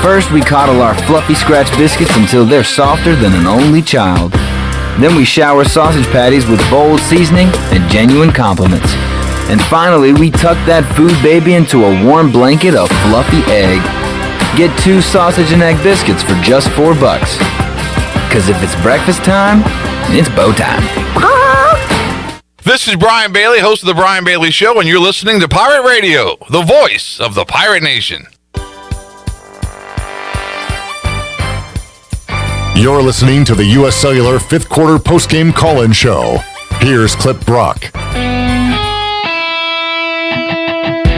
First, we coddle our fluffy scratch biscuits until they're softer than an only child. Then we shower sausage patties with bold seasoning and genuine compliments. And finally, we tuck that food baby into a warm blanket of fluffy egg. Get 2 sausage and egg biscuits for just $4. Because if it's breakfast time, it's bow time. This is Brian Bailey, host of The Brian Bailey Show, and you're listening to Pirate Radio, the voice of the Pirate Nation. You're listening to the U.S. Cellular 5th Quarter Postgame Call-In Show. Here's Clip Brock.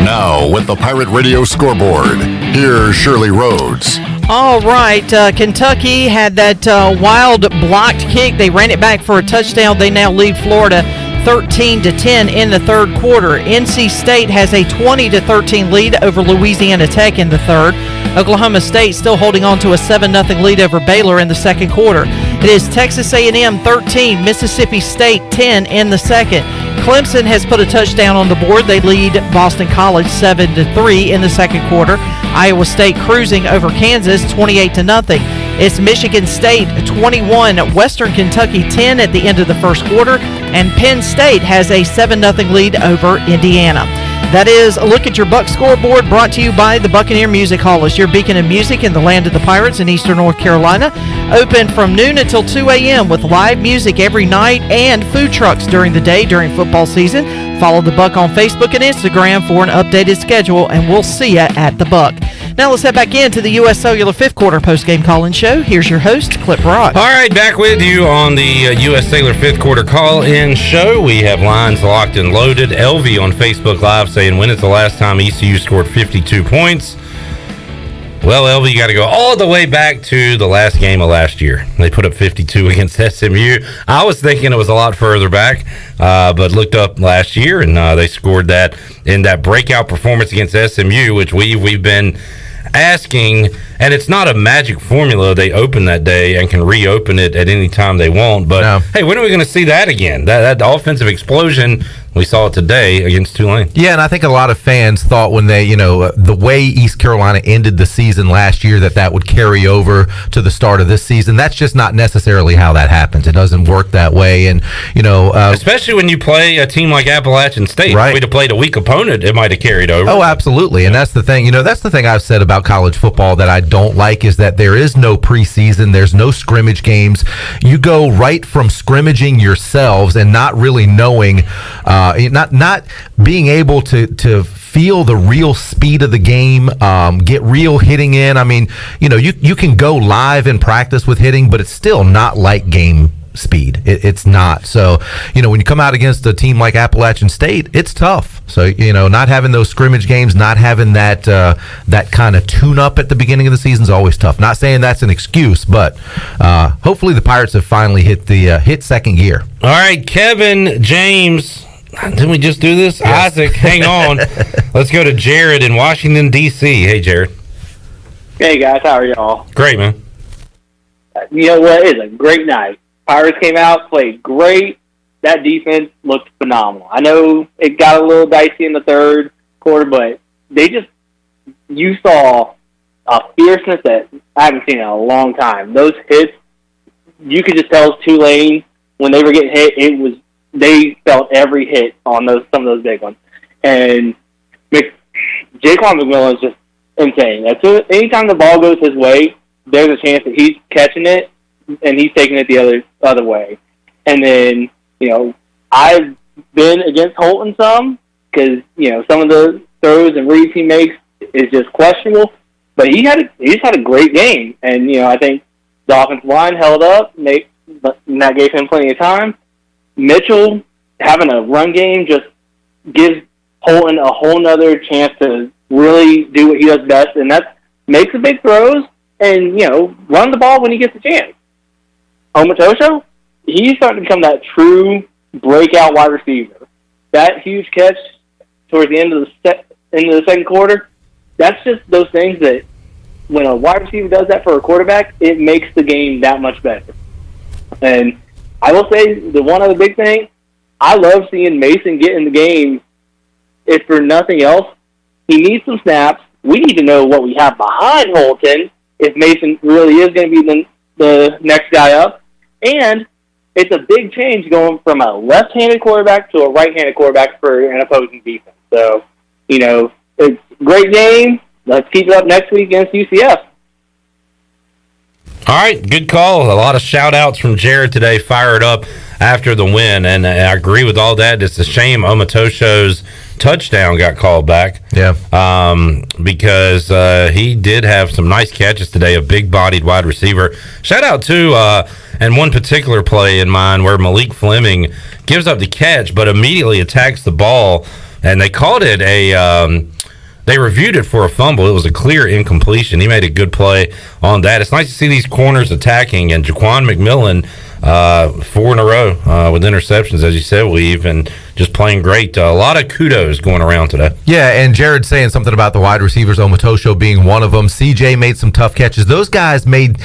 Now, with the Pirate Radio scoreboard, here's Shirley Rhodes. All right, Kentucky had that wild blocked kick. They ran it back for a touchdown. They now lead Florida 13-10 in the third quarter. NC State has a 20-13 lead over Louisiana Tech in the third. Oklahoma State still holding on to a 7-0 lead over Baylor in the second quarter. It is Texas A&M 13, Mississippi State 10 in the second. Clemson has put a touchdown on the board. They lead Boston College 7-3 in the second quarter. Iowa State cruising over Kansas 28-0. It's Michigan State 21, Western Kentucky 10 at the end of the first quarter, and Penn State has a 7-0 lead over Indiana. That is a look at your Buck scoreboard, brought to you by the Buccaneer Music Hall. It's your beacon of music in the land of the Pirates in eastern North Carolina. Open from noon until 2 a.m. with live music every night and food trucks during the day during football season. Follow the Buck on Facebook and Instagram for an updated schedule, and we'll see you at the Buck. Now let's head back into the U.S. Cellular 5th Quarter Postgame Call-In Show. Here's your host, Clip Rock. All right, back with you on the U.S. Cellular 5th Quarter Call-In Show. We have lines locked and loaded. Elvie on Facebook Live saying, when is the last time ECU scored 52 points? Well, Elvie, you got to go all the way back to the last game of last year. They put up 52 against SMU. I was thinking it was a lot further back, but looked up last year, and they scored that in that breakout performance against SMU, which we've been asking, and it's not a magic formula. They open that day and can reopen it at any time they want. But hey, when are we going to see that again? That offensive explosion, we saw it today against Tulane. Yeah, and I think a lot of fans thought when they, the way East Carolina ended the season last year, that would carry over to the start of this season. That's just not necessarily how that happens. It doesn't work that way. And, especially when you play a team like Appalachian State. Right. If we'd have played a weak opponent, it might have carried over. Oh, absolutely. And that's the thing. That's the thing I've said about college football that I don't like, is that there is no preseason. There's no scrimmage games. You go right from scrimmaging yourselves and not really knowing, not being able to feel the real speed of the game, get real hitting in. I mean, you can go live in practice with hitting, but it's still not like game speed. It's not. So, when you come out against a team like Appalachian State, it's tough. So, not having those scrimmage games, not having that kind of tune-up at the beginning of the season is always tough. Not saying that's an excuse, but hopefully the Pirates have finally hit second gear. All right, Kevin, James, didn't we just do this? Yes. Isaac, hang on. Let's go to Jared in Washington, D.C. Hey, Jared. Hey, guys. How are y'all? Great, man. You know what? It's a great night. Pirates came out, played great. That defense looked phenomenal. I know it got a little dicey in the third quarter, but you saw a fierceness that I haven't seen in a long time. Those hits, you could just tell Tulane, when they were getting hit, they felt every hit on some of those big ones. And Jaquan McMillan is just insane. Anytime the ball goes his way, there's a chance that he's catching it and he's taking it the other way. And then, I've been against Holton some because, some of the throws and reads he makes is just questionable. But he just had a great game. And, I think the offensive line held up, and that gave him plenty of time. Mitchell having a run game just gives Holton a whole nother chance to really do what he does best, and that makes the big throws and, run the ball when he gets a chance. Omatosho, he's starting to become that true breakout wide receiver. That huge catch towards the end of the second quarter, that's just those things that when a wide receiver does that for a quarterback, it makes the game that much better. And I will say the one other big thing, I love seeing Mason get in the game. If for nothing else, he needs some snaps. We need to know what we have behind Holton if Mason really is going to be the next guy up. And it's a big change going from a left-handed quarterback to a right-handed quarterback for an opposing defense. So, it's a great game. let's keep it up next week against UCF. All right, good call. A lot of shout-outs from Jared today, fired up after the win, and I agree with all that. It's a shame Omatosho's touchdown got called back. Yeah. Because he did have some nice catches today, a big-bodied wide receiver. Shout-out to, and one particular play in mind where Malik Fleming gives up the catch but immediately attacks the ball, and they called it they reviewed it for a fumble. It was a clear incompletion. He made a good play on that. It's nice to see these corners attacking, and Jaquan McMillan, 4 in a row with interceptions, as you said, Weave, and just playing great. A lot of kudos going around today. Yeah, and Jared saying something about the wide receivers, Omatosho being one of them. CJ made some tough catches. Those guys made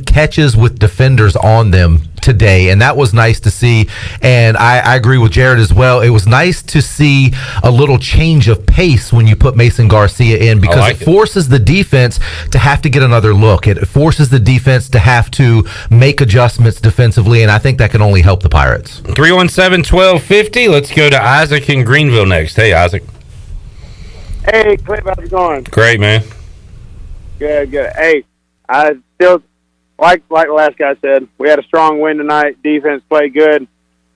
catches with defenders on them today, and that was nice to see. And I agree with Jared as well. It was nice to see a little change of pace when you put Mason Garcia in, because it forces the defense to have to get another look. It forces the defense to have to make adjustments defensively, and I think that can only help the Pirates. 317-1250. Let's go to Isaac in Greenville next. Hey, Isaac. Hey, Cliff, how's it going? Great, man. Good. Hey, I still, like the last guy said, we had a strong win tonight. Defense played good.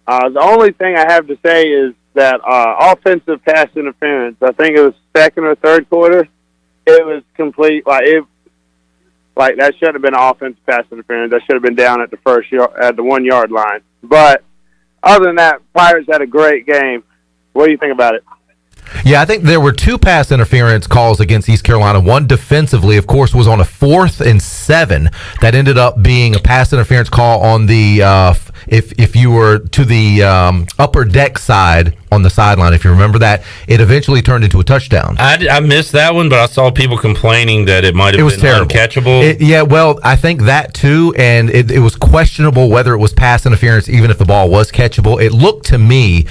The only thing I have to say is that offensive pass interference, I think it was second or third quarter, it was complete. That shouldn't have been offensive pass interference. That should have been down at the 1 yard line. But other than that, Pirates had a great game. What do you think about it? Yeah, I think there were 2 pass interference calls against East Carolina. One defensively, of course, was on a 4th and 7 that ended up being a pass interference call on the if you were to the upper deck side on the sideline. If you remember that, it eventually turned into a touchdown. I missed that one, but I saw people complaining that it might have been terrible. Uncatchable. Yeah, well, I think that too, and it was questionable whether it was pass interference, even if the ball was catchable. It looked to me,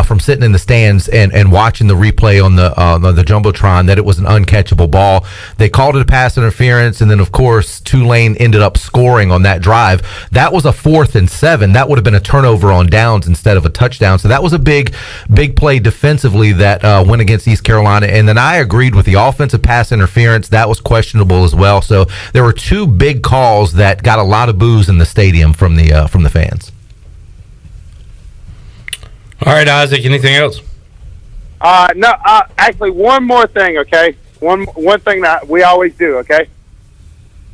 from sitting in the stands and watching the replay on the Jumbotron, that it was an uncatchable ball. They called it a pass interference, and then, of course, Tulane ended up scoring on that drive. That was a 4th and 7. That would have been a turnover on downs instead of a touchdown. So that was a big play defensively that went against East Carolina. And then I agreed with the offensive pass interference. That was questionable as well. So there were 2 big calls that got a lot of boos in the stadium from the fans. All right, Isaac, anything else? No, actually, one more thing, okay? One thing that we always do, okay?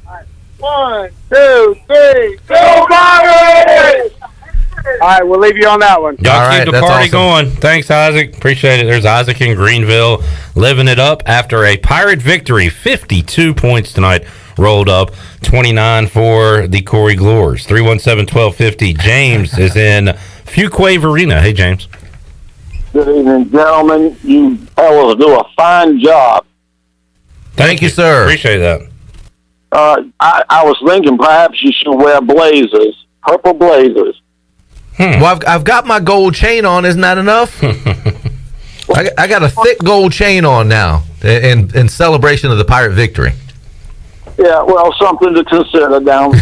All right. 1, 2, 3, go Pirates! All right, we'll leave you on that one. Y'all keep the party going. Thanks, Isaac. Appreciate it. There's Isaac in Greenville living it up after a Pirate victory. 52 points tonight rolled up, 29 for the Corey Glores. 317-1250. James is in Fuquay Arena. Hey, James. Good evening, gentlemen. You fellas do a fine job. Thank you, sir. Appreciate that. I was thinking perhaps you should wear blazers, purple blazers. Well, I've got my gold chain on. Isn't that enough? I got a thick gold chain on now in celebration of the Pirate victory. Yeah, well, something to consider down.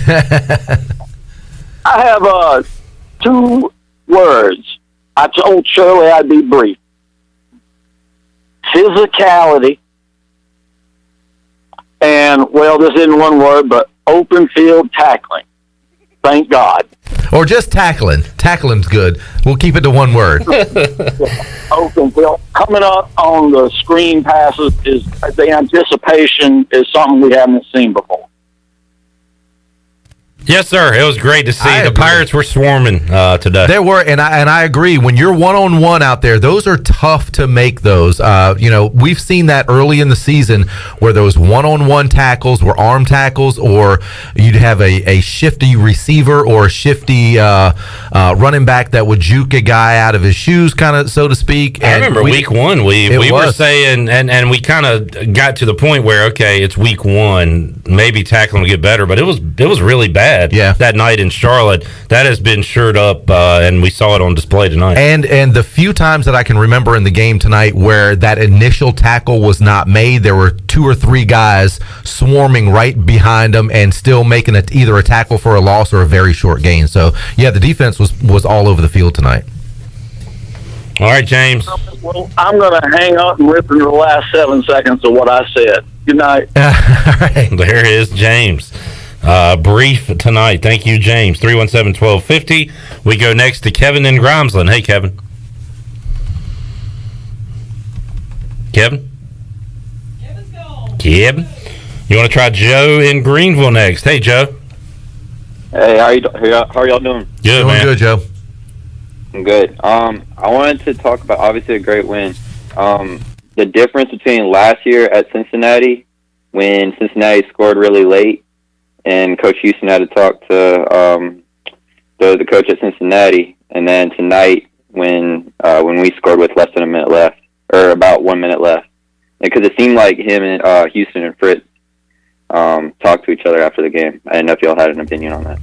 I have 2 words. I told Shirley I'd be brief. Physicality and, well, this isn't one word, but open field tackling. Thank God. Or just tackling. Tackling's good. We'll keep it to one word. Open field. Coming up on the screen passes is the anticipation is something we haven't seen before. Yes, sir. It was great to see. The Pirates were swarming today. There were, and I agree. When you're one-on-one out there, those are tough to make those. We've seen that early in the season where those one-on-one tackles were arm tackles, or you'd have a shifty receiver or a shifty running back that would juke a guy out of his shoes, kind of, so to speak. I remember week 1, we were saying, and we kind of got to the point where, okay, it's week 1, maybe tackling will get better, but it was really bad. That night in Charlotte. That has been shored up, and we saw it on display tonight. And the few times that I can remember in the game tonight where that initial tackle was not made, there were 2 or 3 guys swarming right behind them and still making it either a tackle for a loss or a very short gain. So, yeah, the defense was all over the field tonight. All right, James. Well, I'm going to hang up and rip into the last 7 seconds of what I said. Good night. There is James. Brief tonight. Thank you, James. 317-1250. We go next to Kevin in Grimesland. Hey, Kevin. Kevin? Kevin? You want to try Joe in Greenville next? Hey, Joe. Hey, how are y'all doing? Good, man. Good, Joe. I'm good. I wanted to talk about, obviously, a great win. The difference between last year at Cincinnati, when Cincinnati scored really late, and Coach Houston had to talk to the coach at Cincinnati, and then tonight when we scored with less than a minute left, or about 1 minute left, because it seemed like him and Houston and Fritz talked to each other after the game. I didn't know if y'all had an opinion on that.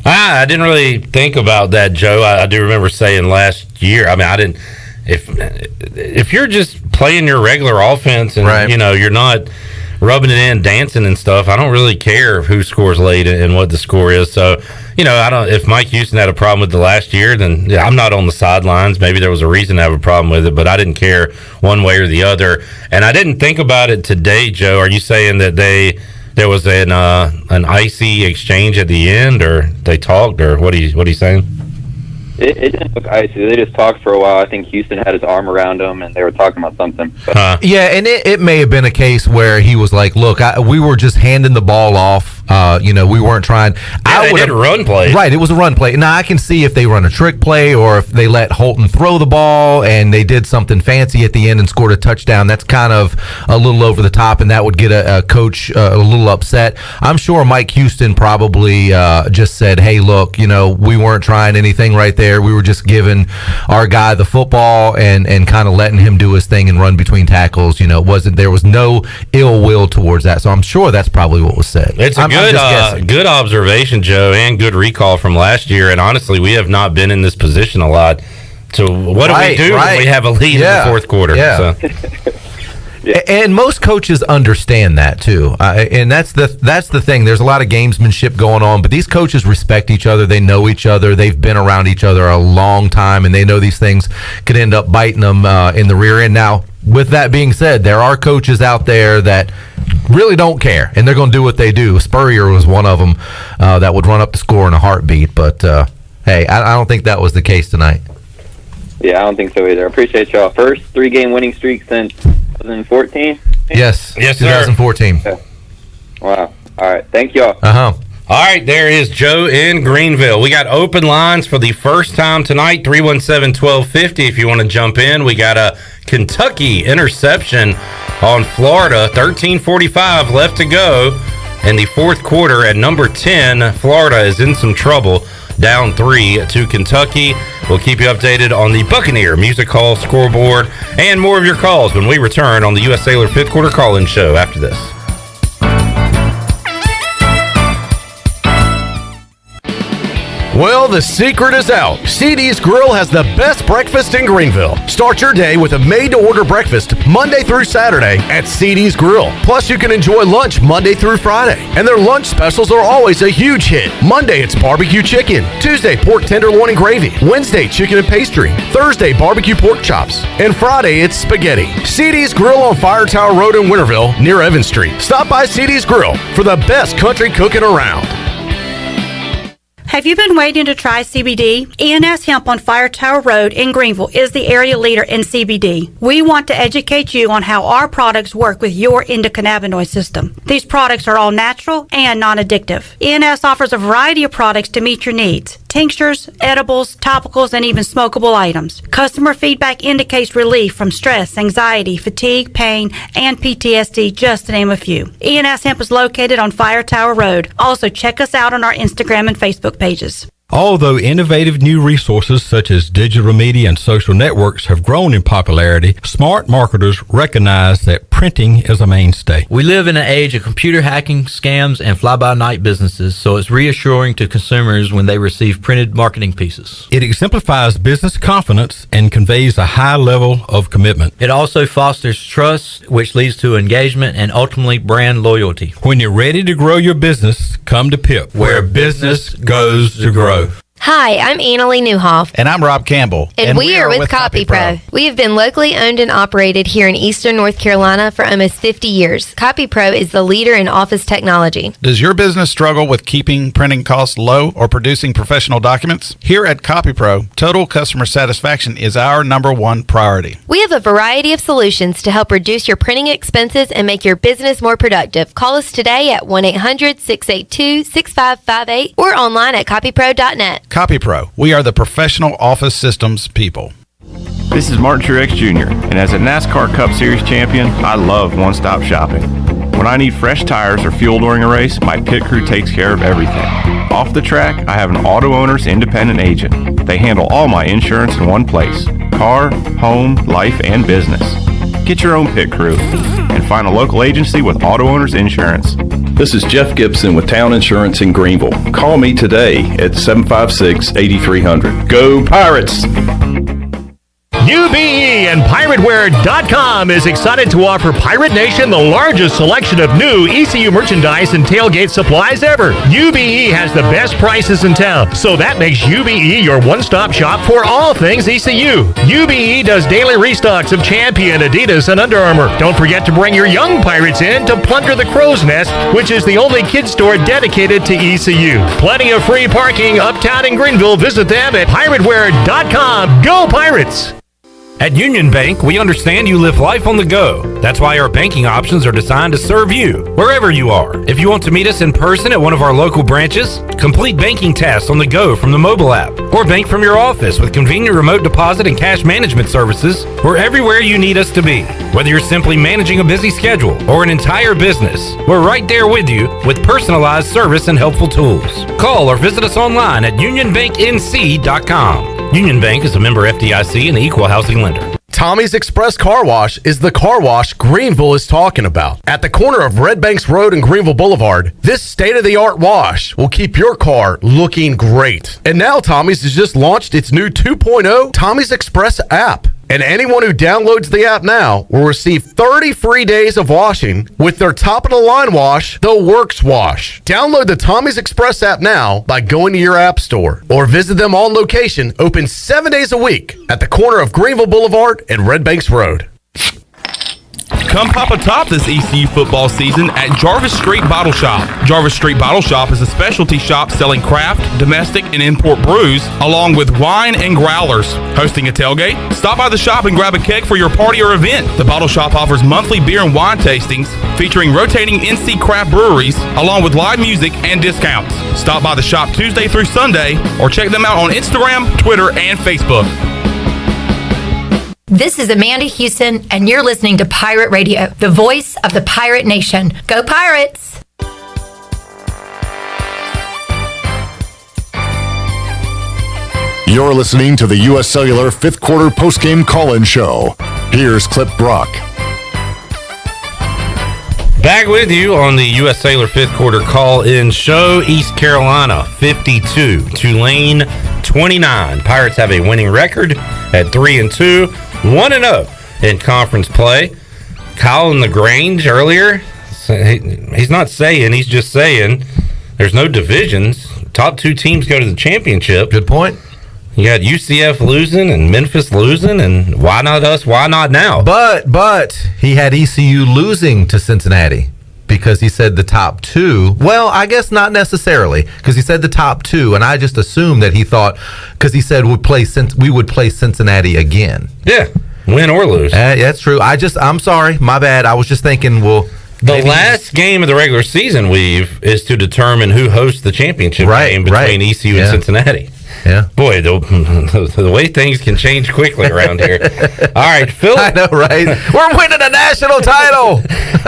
I didn't really think about that, Joe. I do remember saying last year. I mean, I didn't. If you're just playing your regular offense and you're not rubbing it in, dancing and stuff, I don't really care who scores late and what the score is. So, I don't. If Mike Houston had a problem with the last year, then I'm not on the sidelines. Maybe there was a reason to have a problem with it, but I didn't care one way or the other. And I didn't think about it today, Joe. Are you saying that there was an icy exchange at the end, or they talked, or what are you saying? It didn't look icy. They just talked for a while. I think Houston had his arm around him, and they were talking about something. Yeah, and it may have been a case where he was like, look, we were just handing the ball off. We weren't trying. They did a run play. Right, it was a run play. Now, I can see if they run a trick play or if they let Holton throw the ball and they did something fancy at the end and scored a touchdown. That's kind of a little over the top, and that would get a coach a little upset. I'm sure Mike Houston probably just said, hey, look, we weren't trying anything right there. We were just giving our guy the football and kind of letting him do his thing and run between tackles. There was no ill will towards that. So I'm sure that's probably what was said. It's a good observation, Joe, and good recall from last year. And honestly, we have not been in this position a lot. So what do we do when we have a lead in the fourth quarter? Yeah. So. And most coaches understand that too, and that's the thing. There's a lot of gamesmanship going on, but these coaches respect each other. They know each other. They've been around each other a long time, and they know these things could end up biting them in the rear end. Now, with that being said, there are coaches out there that really don't care, and they're going to do what they do. Spurrier was one of them that would run up the score in a heartbeat. But hey, I don't think that was the case tonight. Yeah, I don't think so either. I appreciate y'all. First 3-game winning streak since 2014? Yes, 2014. Okay. Wow. All right. Thank y'all. Uh-huh. All right, there is Joe in Greenville. We got open lines for the first time tonight, 317-1250 if you want to jump in. We got a Kentucky interception on Florida, 13:45 left to go in the fourth quarter. At number 10, Florida is in some trouble, down 3 to Kentucky. We'll keep you updated on the Buccaneer Music Hall scoreboard and more of your calls when we return on the U.S. Sailor fifth quarter call-in show after this. Well, the secret is out. CD's Grill has the best breakfast in Greenville. Start your day with a made-to-order breakfast Monday through Saturday at CD's Grill. Plus, you can enjoy lunch Monday through Friday. And their lunch specials are always a huge hit. Monday, it's barbecue chicken. Tuesday, pork tenderloin and gravy. Wednesday, chicken and pastry. Thursday, barbecue pork chops. And Friday, it's spaghetti. CD's Grill on Fire Tower Road in Winterville, near Evans Street. Stop by CD's Grill for the best country cooking around. Have you been waiting to try CBD? ENS Hemp on Fire Tower Road in Greenville is the area leader in CBD. We want to educate you on how our products work with your endocannabinoid system. These products are all natural and non-addictive. ENS offers a variety of products to meet your needs. Tinctures, edibles, topicals, and even smokable items. Customer feedback indicates relief from stress, anxiety, fatigue, pain, and PTSD, just to name a few. ENS Hemp is located on Fire Tower Road. Also, check us out on our Instagram and Facebook pages. Although innovative new resources such as digital media and social networks have grown in popularity, smart marketers recognize that printing is a mainstay. We live in an age of computer hacking, scams, and fly-by-night businesses, so it's reassuring to consumers when they receive printed marketing pieces. It exemplifies business confidence and conveys a high level of commitment. It also fosters trust, which leads to engagement and ultimately brand loyalty. When you're ready to grow your business, come to PIP, where business goes to grow. Hi, I'm Annalie Newhoff. And I'm Rob Campbell. And we are with CopyPro. We have been locally owned and operated here in Eastern North Carolina for almost 50 years. CopyPro is the leader in office technology. Does your business struggle with keeping printing costs low or producing professional documents? Here at CopyPro, total customer satisfaction is our #1 priority. We have a variety of solutions to help reduce your printing expenses and make your business more productive. Call us today at 1-800-682-6558 or online at copypro.net. CopyPro, we are the professional office systems people. This is Martin Truex Jr., and as a NASCAR Cup Series champion, I love one-stop shopping. When I need fresh tires or fuel during a race, my pit crew takes care of everything. Off the track, I have an auto owner's independent agent. They handle all my insurance in one place: car, home, life, and business. Get your own pit crew and find a local agency with auto owner's insurance. This is Jeff Gibson with Town Insurance in Greenville. Call me today at 756-8300. Go Pirates! UBE and PirateWear.com is excited to offer Pirate Nation the largest selection of new ECU merchandise and tailgate supplies ever. UBE has the best prices in town, so that makes UBE your one-stop shop for all things ECU. UBE does daily restocks of Champion, Adidas, and Under Armour. Don't forget to bring your young Pirates in to plunder the Crow's Nest, which is the only kids store dedicated to ECU. Plenty of free parking uptown in Greenville. Visit them at PirateWear.com. Go Pirates! At Union Bank, we understand you live life on the go. That's why our banking options are designed to serve you, wherever you are. If you want to meet us in person at one of our local branches, complete banking tasks on the go from the mobile app, or bank from your office with convenient remote deposit and cash management services, we're everywhere you need us to be. Whether you're simply managing a busy schedule or an entire business, we're right there with you with personalized service and helpful tools. Call or visit us online at unionbanknc.com. Union Bank is a member FDIC and equal housing lender. Tommy's Express Car Wash is the car wash Greenville is talking about. At the corner of Red Banks Road and Greenville Boulevard, this state-of-the-art wash will keep your car looking great. And now Tommy's has just launched its new 2.0 Tommy's Express app. And anyone who downloads the app now will receive 30 free days of washing with their top-of-the-line wash, the Works Wash. Download the Tommy's Express app now by going to your app store or visit them on location, open 7 days a week at the corner of Greenville Boulevard and Red Banks Road. Come pop a top this ECU football season at Jarvis Street Bottle Shop. Jarvis Street Bottle Shop is a specialty shop selling craft, domestic, and import brews, along with wine and growlers. Hosting a tailgate? Stop by the shop and grab a keg for your party or event. The Bottle Shop offers monthly beer and wine tastings featuring rotating NC craft breweries, along with live music and discounts. Stop by the shop Tuesday through Sunday, or check them out on Instagram, Twitter, and Facebook. This is Amanda Houston, and you're listening to Pirate Radio, the voice of the Pirate Nation. Go Pirates! You're listening to the U.S. Cellular 5th Quarter Postgame Call-In Show. Here's Clip Brock. Back with you on the U.S. Cellular 5th Quarter Call-In Show. East Carolina 52, Tulane 29. Pirates have a winning record at 3-2, 1-0 in conference play. Kyle in the Grange earlier, he's not saying, he's just saying there's no divisions. Top two teams go to the championship. Good point. You got UCF losing and Memphis losing, and why not us? Why not now? But he had ECU losing to Cincinnati because he said the top two. Well, I guess not necessarily, because he said the top two, and I just assumed that he thought, because he said we would play Cincinnati again. Yeah, win or lose. That's true. I'm sorry, my bad. I was just thinking, well, the last game of the regular season weave is to determine who hosts the championship game between ECU and Cincinnati. Yeah. Boy, the way things can change quickly around here. All right, Philip. I know, right? We're winning a national title.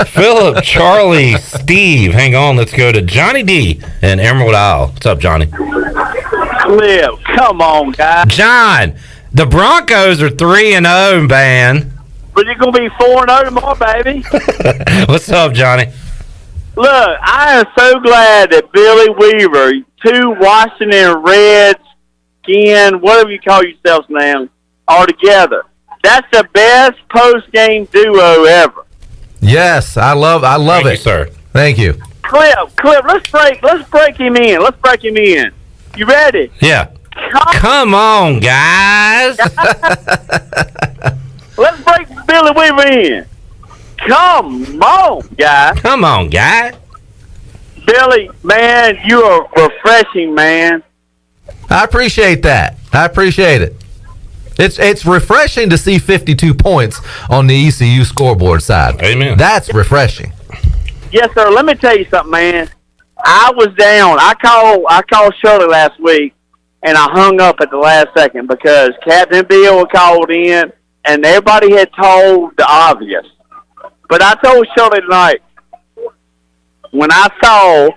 Philip, Charlie, Steve. Hang on. Let's go to Johnny D in Emerald Isle. What's up, Johnny? Cliff, come on, guys. John, the Broncos are 3-0, man. But you're going to be 4-0 tomorrow, baby. What's up, Johnny? Look, I am so glad that Billy Weaver, two Washington Reds, again, whatever you call yourselves now, are together. That's the best post-game duo ever. Yes, I love Thank it. You, sir. Thank you. Cliff, let's break him in. You ready? Yeah. Come on, guys. Let's break Billy Weaver in. Come on, guys. Come on, guys. Billy, man, you are refreshing, man. I appreciate that. I appreciate it. It's refreshing to see 52 points on the ECU scoreboard side. Amen. That's refreshing. Yes, sir. Let me tell you something, man. I was down. I called Shirley last week, and I hung up at the last second because Captain Bill was called in, and everybody had told the obvious. But I told Shirley tonight, when I saw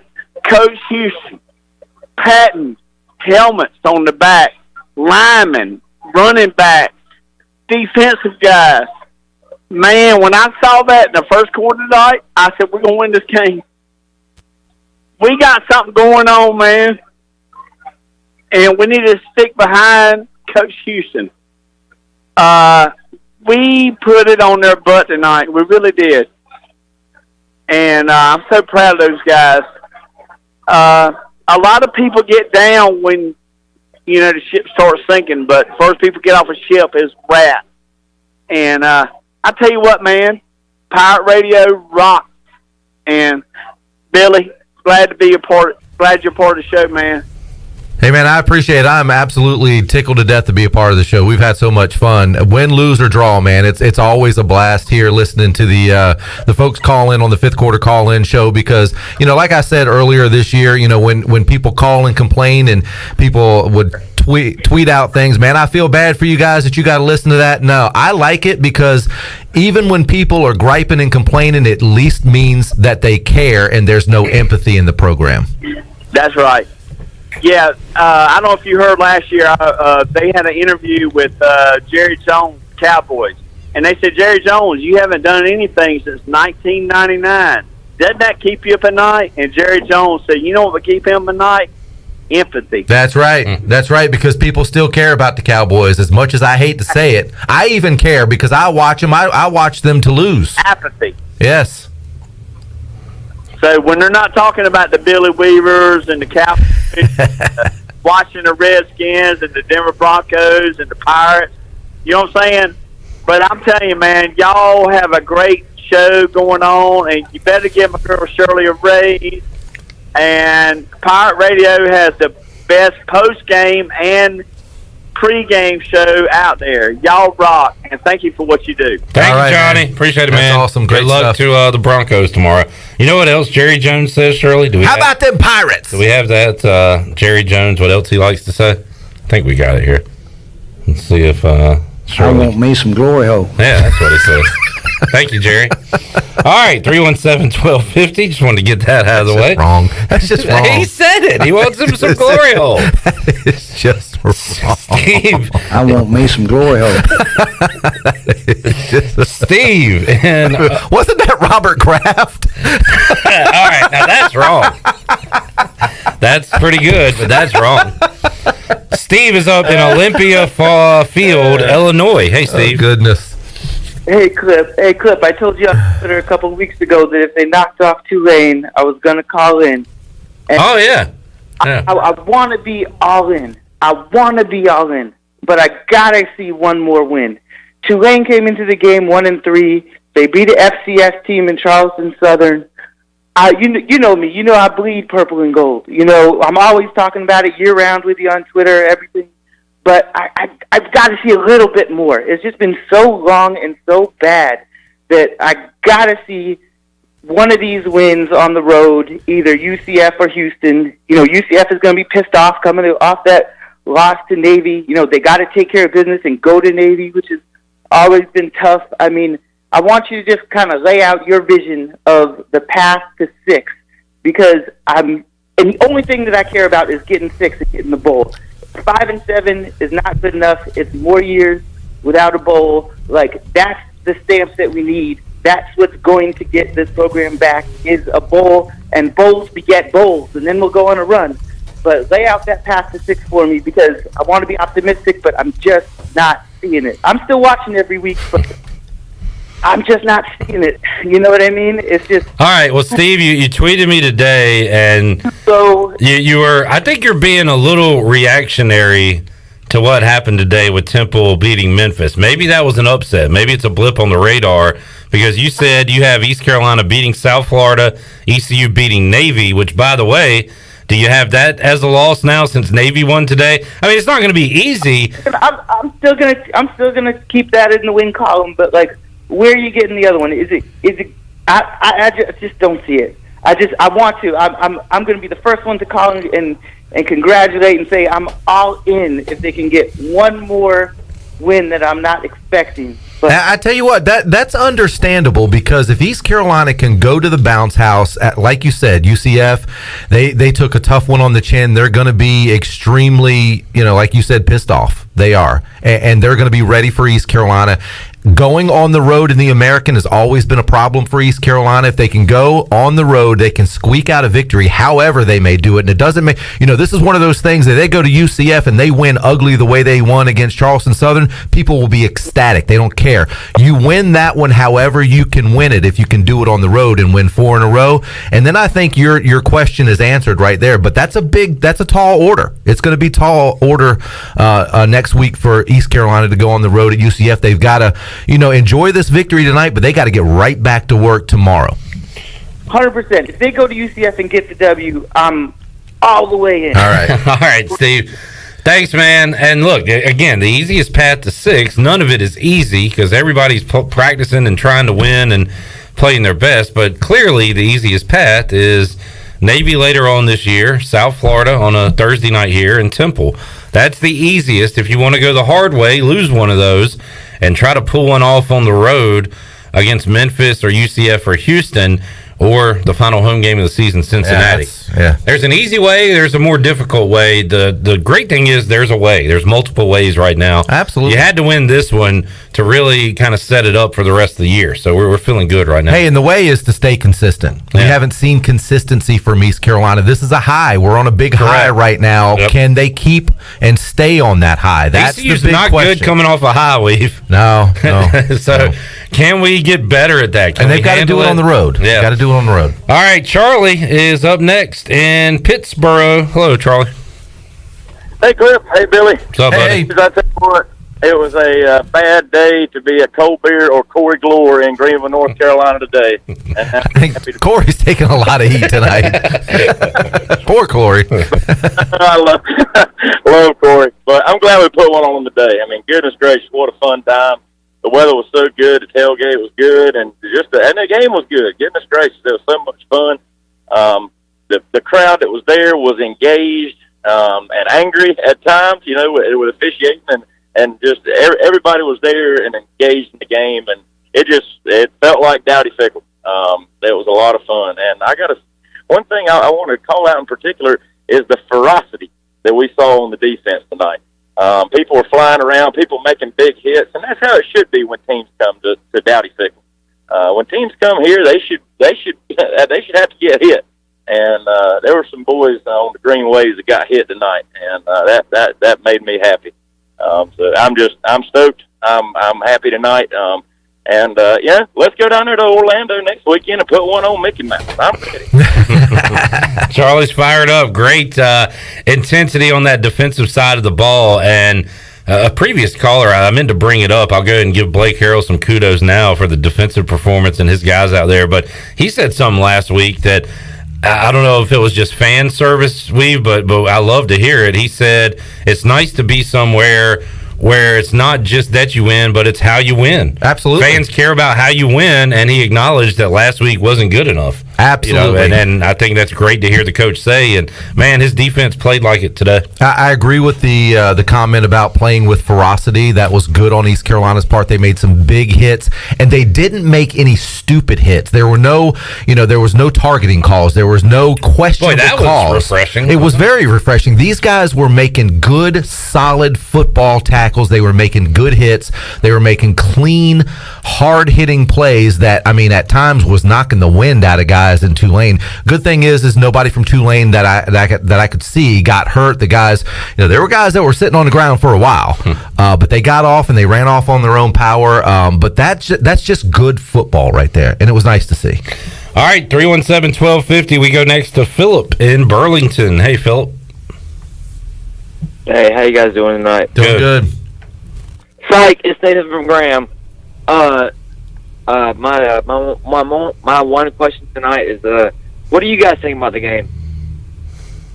Coach Houston patting helmets on the back, linemen, running backs, defensive guys, man, when I saw that in the first quarter tonight, I said, we're going to win this game. We got something going on, man, and we need to stick behind Coach Houston. We put it on their butt tonight. We really did. And I'm so proud of those guys. A lot of people get down when, the ship starts sinking, but first people get off a ship is Rat. And I tell you what, man, Pirate Radio rocks. And Billy, glad you're part of the show, man. Hey, man, I appreciate it. I'm absolutely tickled to death to be a part of the show. We've had so much fun. Win, lose, or draw, man. It's always a blast here listening to the folks call in on the fifth quarter call-in show because, like I said earlier this year, when people call and complain and people would tweet out things, man, I feel bad for you guys that you got to listen to that. No, I like it because even when people are griping and complaining, it at least means that they care and there's no empathy in the program. That's right. Yeah, I don't know if you heard last year, they had an interview with Jerry Jones, Cowboys. And they said, Jerry Jones, you haven't done anything since 1999. Doesn't that keep you up at night? And Jerry Jones said, you know what would keep him at night? Empathy. That's right. That's right, because people still care about the Cowboys. As much as I hate to say it, I even care because I watch them. I watch them to lose. Apathy. Yes. So when they're not talking about the Billy Weavers and the Cowboys, watching the Redskins and the Denver Broncos and the Pirates, you know what I'm saying? But I'm telling you, man, y'all have a great show going on, and you better give my girl Shirley a raise. And Pirate Radio has the best post-game and pre-game show out there. Y'all rock, and thank you for what you do. Thank you, Johnny. Man. Appreciate it, man. That's awesome. Great Good luck stuff. to the Broncos tomorrow. You know what else Jerry Jones says, Shirley? How about them Pirates? Do we have that, Jerry Jones, what else he likes to say? I think we got it here. Let's see if Shirley. I want me some glory hole. Yeah, that's what he says. Thank you, Jerry. All right, 317-1250. Just wanted to get that out of the way. Wrong. That's just wrong. He said it. He wants him some glory hole. It's just wrong. Steve. I want me some glory hole. Steve. And, wasn't that Robert Kraft? all right, now that's wrong. That's pretty good, but that's wrong. Steve is up in Olympia Field, Illinois. Hey, Steve. Oh, goodness. Hey, Clip, I told you on Twitter a couple of weeks ago that if they knocked off Tulane, I was going to call in. And oh, yeah. I want to be all in. But I got to see one more win. Tulane came into the game 1-3. They beat an FCS team in Charleston Southern. You know me. You know I bleed purple and gold. I'm always talking about it year-round with you on Twitter, everything. But I've got to see a little bit more. It's just been so long and so bad that I got to see one of these wins on the road, either UCF or Houston. UCF is going to be pissed off coming off that loss to Navy. They got to take care of business and go to Navy, which has always been tough. I mean, I want you to just kind of lay out your vision of the path to 6, because and the only thing that I care about is getting 6 and getting the bowl. 5 and 7 is not good enough. It's more years without a bowl. That's the stamps that we need. That's what's going to get this program back, is a bowl, and bowls beget bowls, and then we'll go on a run. But lay out that path to 6 for me, because I want to be optimistic, but I'm just not seeing it. I'm still watching every week, but I'm just not seeing it. You know what I mean? It's just. All right. Well, Steve, you tweeted me today, and so you were. I think you're being a little reactionary to what happened today with Temple beating Memphis. Maybe that was an upset. Maybe it's a blip on the radar because you said you have East Carolina beating South Florida, ECU beating Navy. Which, by the way, do you have that as a loss now since Navy won today? I mean, it's not going to be easy. I'm still gonna keep that in the win column, but like, where are you getting the other one? Is it? I just don't see it. I want to. I'm going to be the first one to call and congratulate and say I'm all in if they can get one more win that I'm not expecting. But I tell you what, that's understandable because if East Carolina can go to the bounce house, like you said, UCF, they took a tough one on the chin. They're going to be extremely, like you said, pissed off. They are. And they're going to be ready for East Carolina. Going on the road in the American has always been a problem for East Carolina. If they can go on the road, they can squeak out a victory however they may do it. And it doesn't make, this is one of those things that they go to UCF and they win ugly the way they won against Charleston Southern, people will be ecstatic. They don't care. You win that one however you can win it if you can do it on the road and win 4 in a row. And then I think your question is answered right there. But that's a tall order. It's going to be tall order next week for East Carolina to go on the road at UCF. They've got to enjoy this victory tonight, but they got to get right back to work tomorrow. 100%. If they go to UCF and get the W, I'm all the way in. All right. All right, Steve. Thanks, man. And look, again, the easiest path to 6, none of it is easy because everybody's practicing and trying to win and playing their best, but clearly the easiest path is Navy later on this year, South Florida on a Thursday night here, and Temple. That's the easiest. If you want to go the hard way, lose one of those and try to pull one off on the road against Memphis or UCF or Houston or the final home game of the season, Cincinnati. Yeah. There's an easy way. There's a more difficult way. The great thing is there's a way. There's multiple ways right now. Absolutely. You had to win this one to really kind of set it up for the rest of the year. So we're feeling good right now. Hey, and the way is to stay consistent. We haven't seen consistency from East Carolina. This is a high. We're on a big high right now. Yep. Can they keep and stay on that high? That's ECU's the big not question. good coming off a high, Weave. No. So can we get better at that? And they've got to do it on the road. Yeah. Got to do it on the road. All right, Charlie is up next in Pittsburgh. Hello, Charlie. Hey, Cliff. Hey, Billy. What's up, buddy? I tell you what, it was a bad day to be a Cold Beer or Corey Glory in Greenville, North Carolina today. I think Corey's taking a lot of heat tonight. Poor Corey. I love Corey. But I'm glad we put one on today. I mean, goodness gracious, what a fun time. The weather was so good. The tailgate was good. And the game was good. Goodness gracious, it was so much fun. The crowd that was there was engaged and angry at times, with officiating and just everybody was there and engaged in the game, and it felt like Dowdy Fickle. It was a lot of fun, and one thing I want to call out in particular is the ferocity that we saw on the defense tonight. People were flying around, people making big hits, and that's how it should be when teams come to Dowdy Fickle. When teams come here, they should have to get hit. And there were some boys on the green waves that got hit tonight, and that made me happy. So I'm stoked. I'm happy tonight. Let's go down there to Orlando next weekend and put one on Mickey Mouse. I'm ready. Charlie's fired up. Great intensity on that defensive side of the ball. And a previous caller, I meant to bring it up. I'll go ahead and give Blake Harrell some kudos now for the defensive performance and his guys out there. But he said something last week that I don't know if it was just fan service, Weave, but I love to hear it. He said it's nice to be somewhere where it's not just that you win, but it's how you win. Absolutely. Fans care about how you win, and he acknowledged that last week wasn't good enough. Absolutely. And I think that's great to hear the coach say, and, man, his defense played like it today. I agree with the comment about playing with ferocity. That was good on East Carolina's part. They made some big hits, and they didn't make any stupid hits. There were no targeting calls. There was no questionable calls. Boy, that was refreshing. It was very refreshing. These guys were making good, solid football tackles. They were making good hits. They were making clean, hard-hitting plays that, at times was knocking the wind out of guys. guys in Tulane. Good thing is nobody from Tulane that I could see got hurt. The guys, there were guys that were sitting on the ground for a while, but they got off and they ran off on their own power. But that's just good football right there, and it was nice to see. All right, 317-1250. We go next to Philip in Burlington. Hey, Philip. Hey, how you guys doing tonight? Doing good. Psych, it's Nathan from Graham. My one question tonight is, what do you guys think about the game?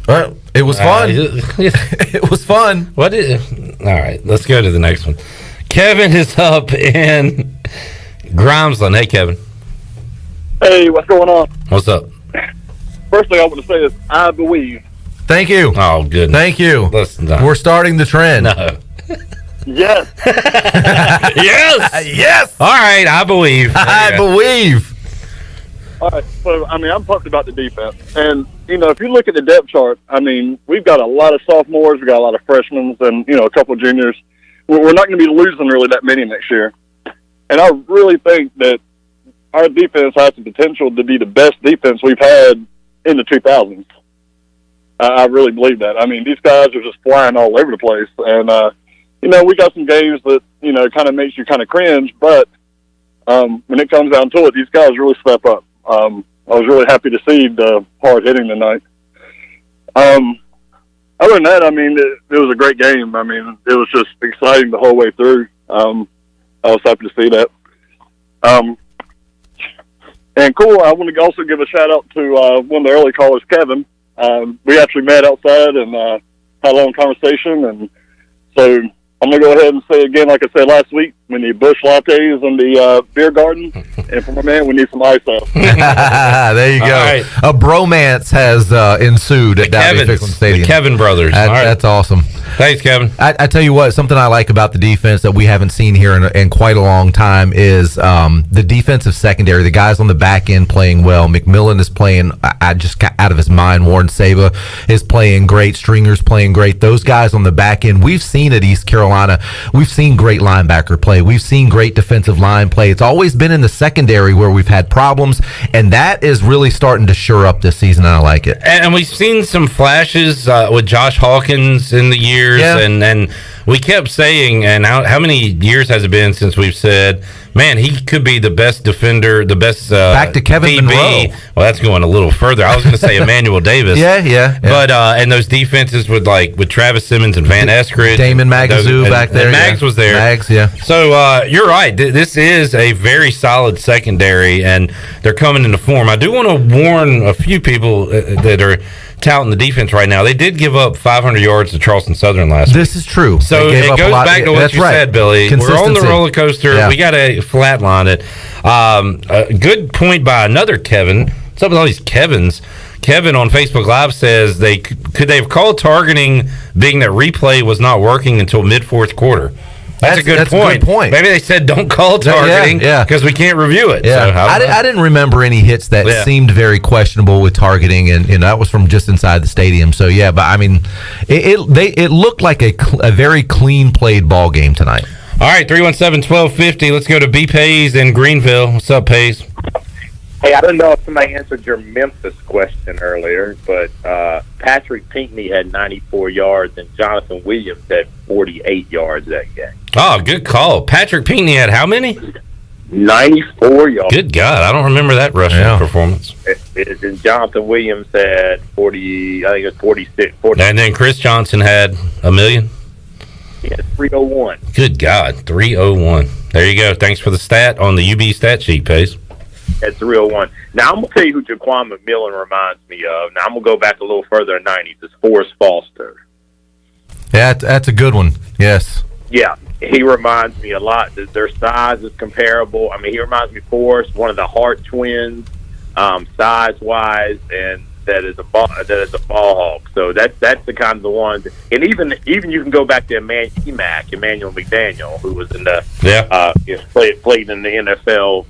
Well, it was fun. It was fun. All right, let's go to the next one. Kevin is up in Grimesland. Hey, Kevin. Hey, what's going on? What's up? First thing I want to say is I believe. Thank you. Oh, goodness. Thank you. Listen, we're starting the trend. No. Yes. Yes. Yes. All right, I believe. I believe. All right, so, I'm pumped about the defense. And, if you look at the depth chart, we've got a lot of sophomores, we've got a lot of freshmen, and, a couple of juniors. We're not going to be losing really that many next year. And I really think that our defense has the potential to be the best defense we've had in the 2000s. I really believe that. These guys are just flying all over the place. And, we got some games that, kind of makes you kind of cringe. But when it comes down to it, these guys really step up. I was really happy to see the hard hitting tonight. Other than that, it was a great game. It was just exciting the whole way through. I was happy to see that. And cool, I want to also give a shout-out to one of the early callers, Kevin. We actually met outside and had a long conversation. And so I'm going to go ahead and say again, like I said last week, we need bush lattes in the beer garden. And for my man, we need some ice out. There you go. Right. A bromance has ensued at Dowdy-Ficklin Stadium. The Kevin brothers. That's awesome. Thanks, Kevin. I tell you what, something I like about the defense that we haven't seen here in quite a long time is the defensive secondary. The guys on the back end playing well. McMillan is playing just out of his mind. Warren Saba is playing great. Stringer's playing great. Those guys on the back end, we've seen at East Carolina, we've seen great linebacker play. We've seen great defensive line play. It's always been in the secondary where we've had problems, and that is really starting to shore up this season, and I like it. And we've seen some flashes with Josh Hawkins in the years, and we kept saying, and how many years has it been since we've said, man, he could be the best defender, the best back to Kevin DB. Monroe. Well, that's going a little further. I was going to say Emmanuel Davis. Yeah. But and those defenses with Travis Simmons and Van Eskridge, Damon Magazoo back there. And Mags was there. Mags, yeah. So you're right. This is a very solid secondary, and they're coming into form. I do want to warn a few people that are touting the defense right now. They did give up 500 yards to Charleston Southern last week. This is true. So it goes back to what you said, Billy. We're on the roller coaster. Yeah. We got to flatline it. A good point by another Kevin. What's up with all these Kevins? Kevin on Facebook Live says could they have called targeting, being that replay was not working until mid-fourth quarter. That's a good point. Maybe they said don't call targeting because we can't review it. Yeah. So I didn't remember any hits that seemed very questionable with targeting, and that was from just inside the stadium. So but it looked like a very clean played ball game tonight. All right, 317-1250. Let's go to B. Pays in Greenville. What's up, Pays? Hey, I don't know if somebody answered your Memphis question earlier, but Patrick Pinckney had 94 yards and Jonathan Williams had 48 yards that game. Oh, good call. Patrick Pinckney had how many? 94 yards. Good God, I don't remember that rushing performance. And Jonathan Williams had 40, I think it was 46. 40. And then Chris Johnson had a million? He had 301. Good God, 301. There you go. Thanks for the stat on the UB stat sheet, Pace. That's 301. Now, I'm going to tell you who Jaquan McMillan reminds me of. Now, I'm going to go back a little further in the 90s. It's Forrest Foster. Yeah, that's a good one. Yes. Yeah, he reminds me a lot. Their size is comparable. He reminds me of Forrest, one of the Hart twins, size-wise, and that is a ball hawk. So that's the kind of the ones. And even you can go back to Emmanuel McDaniel, who was in the played in the NFL.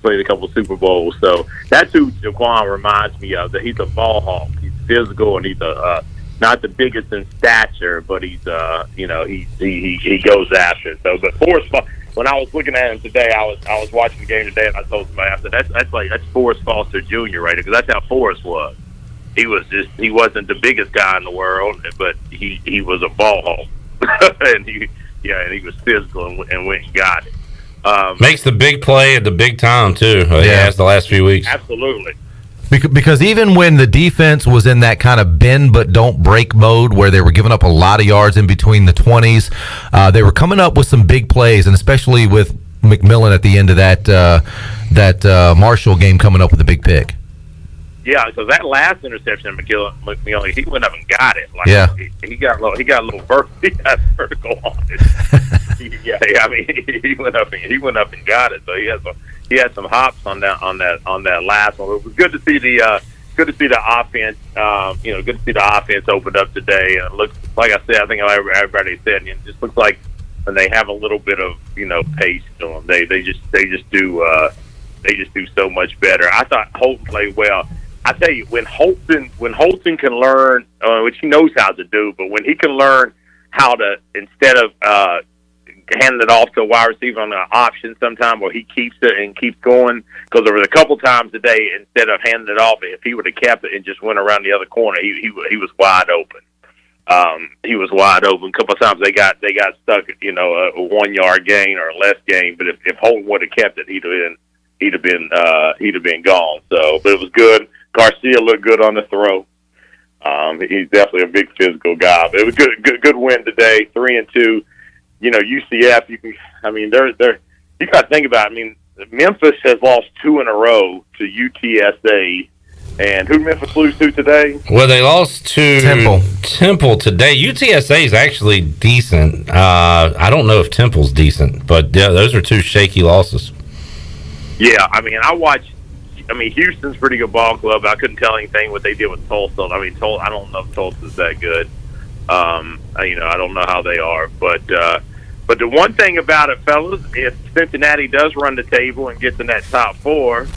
Played a couple Super Bowls. So that's who Jaquan reminds me of. That he's a ball hawk. He's physical, and he's not the biggest in stature, but he's he goes after it. So, but Forrest, when I was looking at him today, I was watching the game today, and I told somebody, I said, that's Forrest Foster Jr. right there, because that's how Forrest was. He wasn't the biggest guy in the world, but he was a ball hawk, and he was physical and went and got it. Makes the big play at the big time too. He has the last few weeks. Absolutely. Because even when the defense was in that kind of bend but don't break mode where they were giving up a lot of yards in between the 20s, they were coming up with some big plays, and especially with McMillan at the end of that Marshall game coming up with a big pick. Yeah, because that last interception, McMillan, he went up and got it. Like, yeah, he got a little vertical on it. He went up and got it. So he had some hops on that last one. It was good to see the offense. Good to see the offense opened up today. And it looks like I said. I think everybody said it just looks like when they have a little bit of pace to them, they just do so much better. I thought Holton played well. I tell you, when Holton can learn, which he knows how to do, but when he can learn how to, instead of handing it off to a wide receiver on an option sometime where he keeps it and keeps going, because there was a couple times today, instead of handing it off, if he would have kept it and just went around the other corner, he was wide open. He was wide open. A couple of times they got stuck, a 1 yard gain or a less gain, but if Holton would have kept it, he'd have been gone. So, but it was good. Garcia looked good on the throw. He's definitely a big physical guy. But it was good win today. 3-2. UCF. You got to think about it. I mean, Memphis has lost 2 in a row to UTSA, and who Memphis lose to today? Well, they lost to Temple today. UTSA is actually decent. I don't know if Temple's decent, but yeah, those are 2 shaky losses. Yeah, Houston's a pretty good ball club. I couldn't tell anything what they did with Tulsa. I don't know if Tulsa's that good. I don't know how they are, but the one thing about it, fellas, if Cincinnati does run the table and gets in that top 4,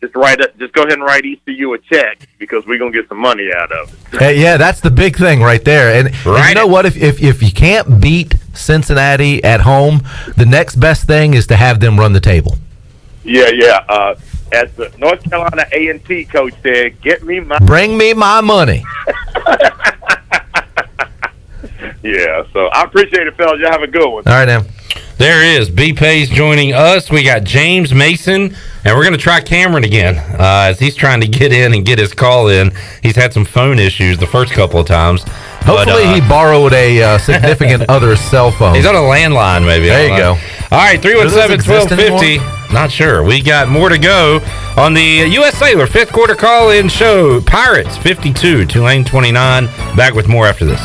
just go ahead and write ECU a check, because we're gonna get some money out of it. Yeah, that's the big thing right there. And you know what? If you can't beat Cincinnati at home, the next best thing is to have them run the table. Yeah. As the North Carolina A&T coach said, bring me my money. Yeah, so I appreciate it, fellas. Y'all have a good one. All right, now. There is B-Pays joining us. We got James Mason, and we're going to try Cameron again as he's trying to get in and get his call in. He's had some phone issues the first couple of times. Hopefully he borrowed a significant other's cell phone. He's on a landline, maybe. There you go. All right, 317-1250. Not sure. We got more to go on the U.S. Cellular 5th quarter call-in show. Pirates 52, Tulane 29. Back with more after this.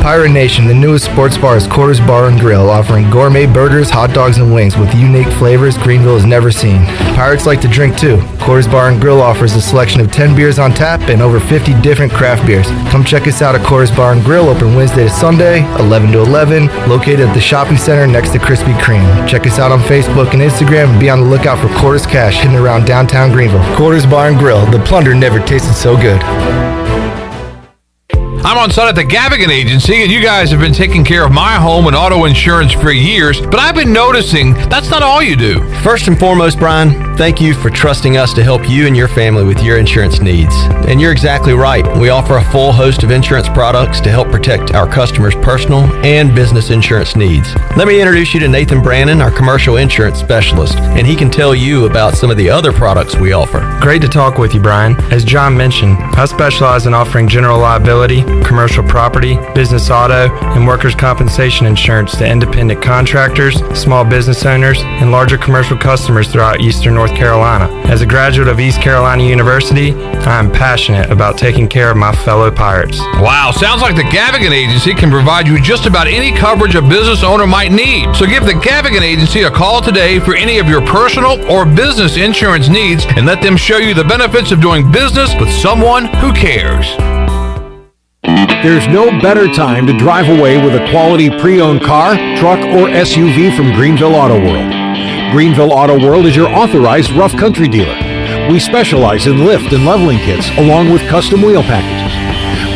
Pirate Nation, the newest sports bar is Quarters Bar and Grill, offering gourmet burgers, hot dogs, and wings with unique flavors Greenville has never seen. Pirates like to drink too. Quarters Bar and Grill offers a selection of 10 beers on tap and over 50 different craft beers. Come check us out at Quarters Bar and Grill, open Wednesday to Sunday, 11 to 11, located at the shopping center next to Krispy Kreme. Check us out on Facebook and Instagram and be on the lookout for Quarters Cash hidden around downtown Greenville. Quarters Bar and Grill, the plunder never tasted so good. I'm on site at the Gavigan Agency, and you guys have been taking care of my home and auto insurance for years, but I've been noticing that's not all you do. First and foremost, Brian, thank you for trusting us to help you and your family with your insurance needs. And you're exactly right. We offer a full host of insurance products to help protect our customers' personal and business insurance needs. Let me introduce you to Nathan Brannon, our commercial insurance specialist, and he can tell you about some of the other products we offer. Great to talk with you, Brian. As John mentioned, I specialize in offering general liability, commercial property, business auto, and workers' compensation insurance to independent contractors, small business owners, and larger commercial customers throughout eastern North Carolina. As a graduate of East Carolina University, I am passionate about taking care of my fellow pirates. Wow, sounds like the Gavigan Agency can provide you just about any coverage a business owner might need. So give the Gavigan Agency a call today for any of your personal or business insurance needs and let them show you the benefits of doing business with someone who cares. There's no better time to drive away with a quality pre-owned car, truck, or SUV from Greenville Auto World. Greenville Auto World is your authorized rough country dealer. We specialize in lift and leveling kits along with custom wheel packages.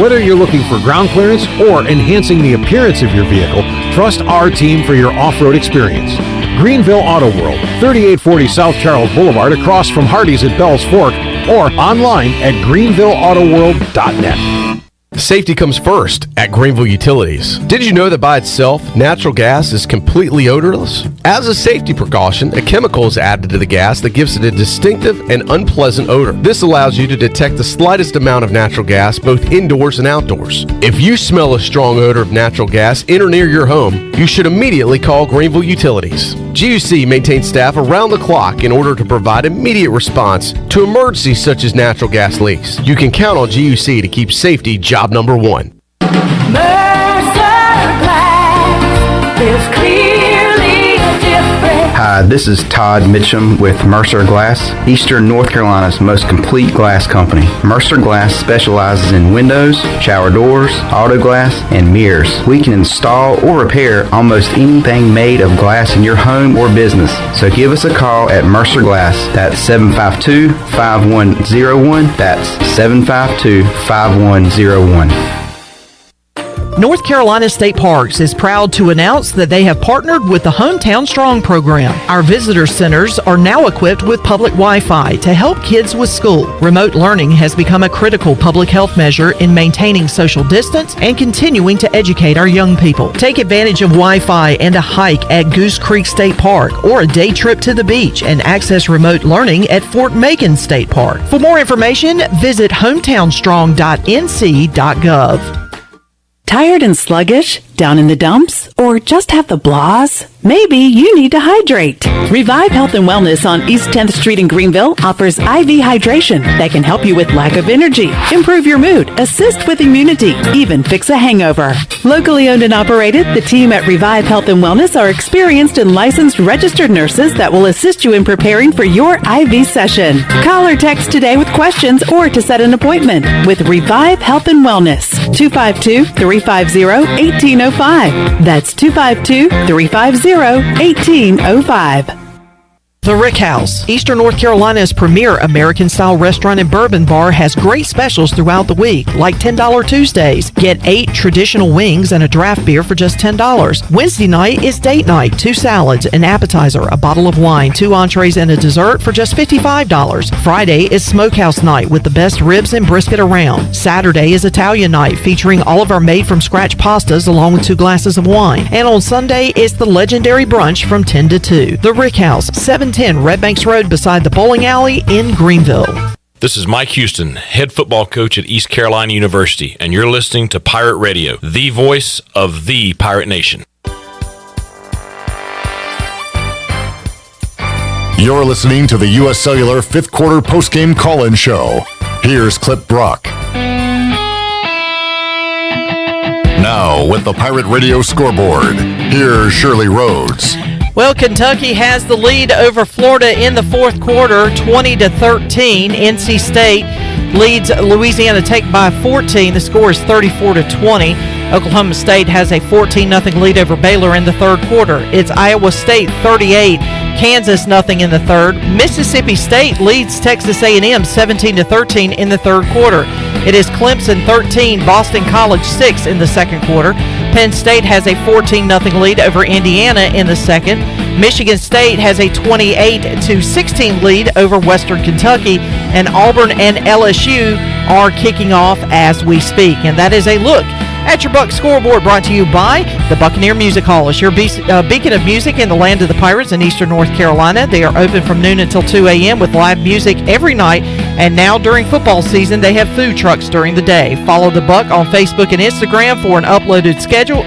Whether you're looking for ground clearance or enhancing the appearance of your vehicle, trust our team for your off-road experience. Greenville Auto World, 3840 South Charles Boulevard, across from Hardee's at Bell's Fork, or online at greenvilleautoworld.net. Safety comes first at Greenville Utilities. Did you know that by itself, natural gas is completely odorless? As a safety precaution, a chemical is added to the gas that gives it a distinctive and unpleasant odor. This allows you to detect the slightest amount of natural gas both indoors and outdoors. If you smell a strong odor of natural gas in or near your home, you should immediately call Greenville Utilities. GUC maintains staff around the clock in order to provide immediate response to emergencies such as natural gas leaks. You can count on GUC to keep safety job number one. Hi, this is Todd Mitchum with Mercer Glass, Eastern North Carolina's most complete glass company. Mercer Glass specializes in windows, shower doors, auto glass, and mirrors. We can install or repair almost anything made of glass in your home or business. So give us a call at Mercer Glass. That's 752-5101. That's 752-5101. North Carolina State Parks is proud to announce that they have partnered with the Hometown Strong program. Our visitor centers are now equipped with public Wi-Fi to help kids with school. Remote learning has become a critical public health measure in maintaining social distance and continuing to educate our young people. Take advantage of Wi-Fi and a hike at Goose Creek State Park or a day trip to the beach and access remote learning at Fort Macon State Park. For more information, visit hometownstrong.nc.gov. Tired and sluggish? Down in the dumps? Or just have the blahs? Maybe you need to hydrate. Revive Health and Wellness on East 10th Street in Greenville offers IV hydration that can help you with lack of energy, improve your mood, assist with immunity, even fix a hangover. Locally owned and operated, the team at Revive Health and Wellness are experienced and licensed registered nurses that will assist you in preparing for your IV session. Call or text today with questions or to set an appointment with Revive Health and Wellness. 252-350-1805. That's 252-350-1805. The Rick House, Eastern North Carolina's premier American-style restaurant and bourbon bar, has great specials throughout the week, like $10 Tuesdays. Get 8 traditional wings and a draft beer for just $10. Wednesday night is date night, 2 salads, an appetizer, a bottle of wine, 2 entrees, and a dessert for just $55. Friday is smokehouse night with the best ribs and brisket around. Saturday is Italian night, featuring all of our made-from-scratch pastas along with 2 glasses of wine. And on Sunday is the legendary brunch from 10 to 2. The Rick House, 710 Red Banks Road beside the bowling alley in Greenville. This is Mike Houston, head football coach at East Carolina University, and you're listening to Pirate Radio, the voice of the Pirate Nation. You're listening to the U.S. Cellular 5th Quarter Postgame Call-In Show. Here's Clip Brock. Now, with the Pirate Radio scoreboard, here's Shirley Rhodes. Well, Kentucky has the lead over Florida in the fourth quarter, 20-13. NC State leads Louisiana Tech by 14. The score is 34-20. Oklahoma State has a 14-0 lead over Baylor in the third quarter. It's Iowa State 38, Kansas nothing in the third. Mississippi State leads Texas A&M 17-13 in the third quarter. It is Clemson 13, Boston College 6 in the second quarter. Penn State has a 14-0 lead over Indiana in the second. Michigan State has a 28-16 lead over Western Kentucky, and Auburn and LSU are kicking off as we speak. And that is a look at your Buck Scoreboard, brought to you by the Buccaneer Music Hall. It's your beacon of music in the land of the Pirates in Eastern North Carolina. They are open from noon until 2 a.m. with live music every night. And now during football season, they have food trucks during the day. Follow the Buck on Facebook and Instagram for an updated schedule,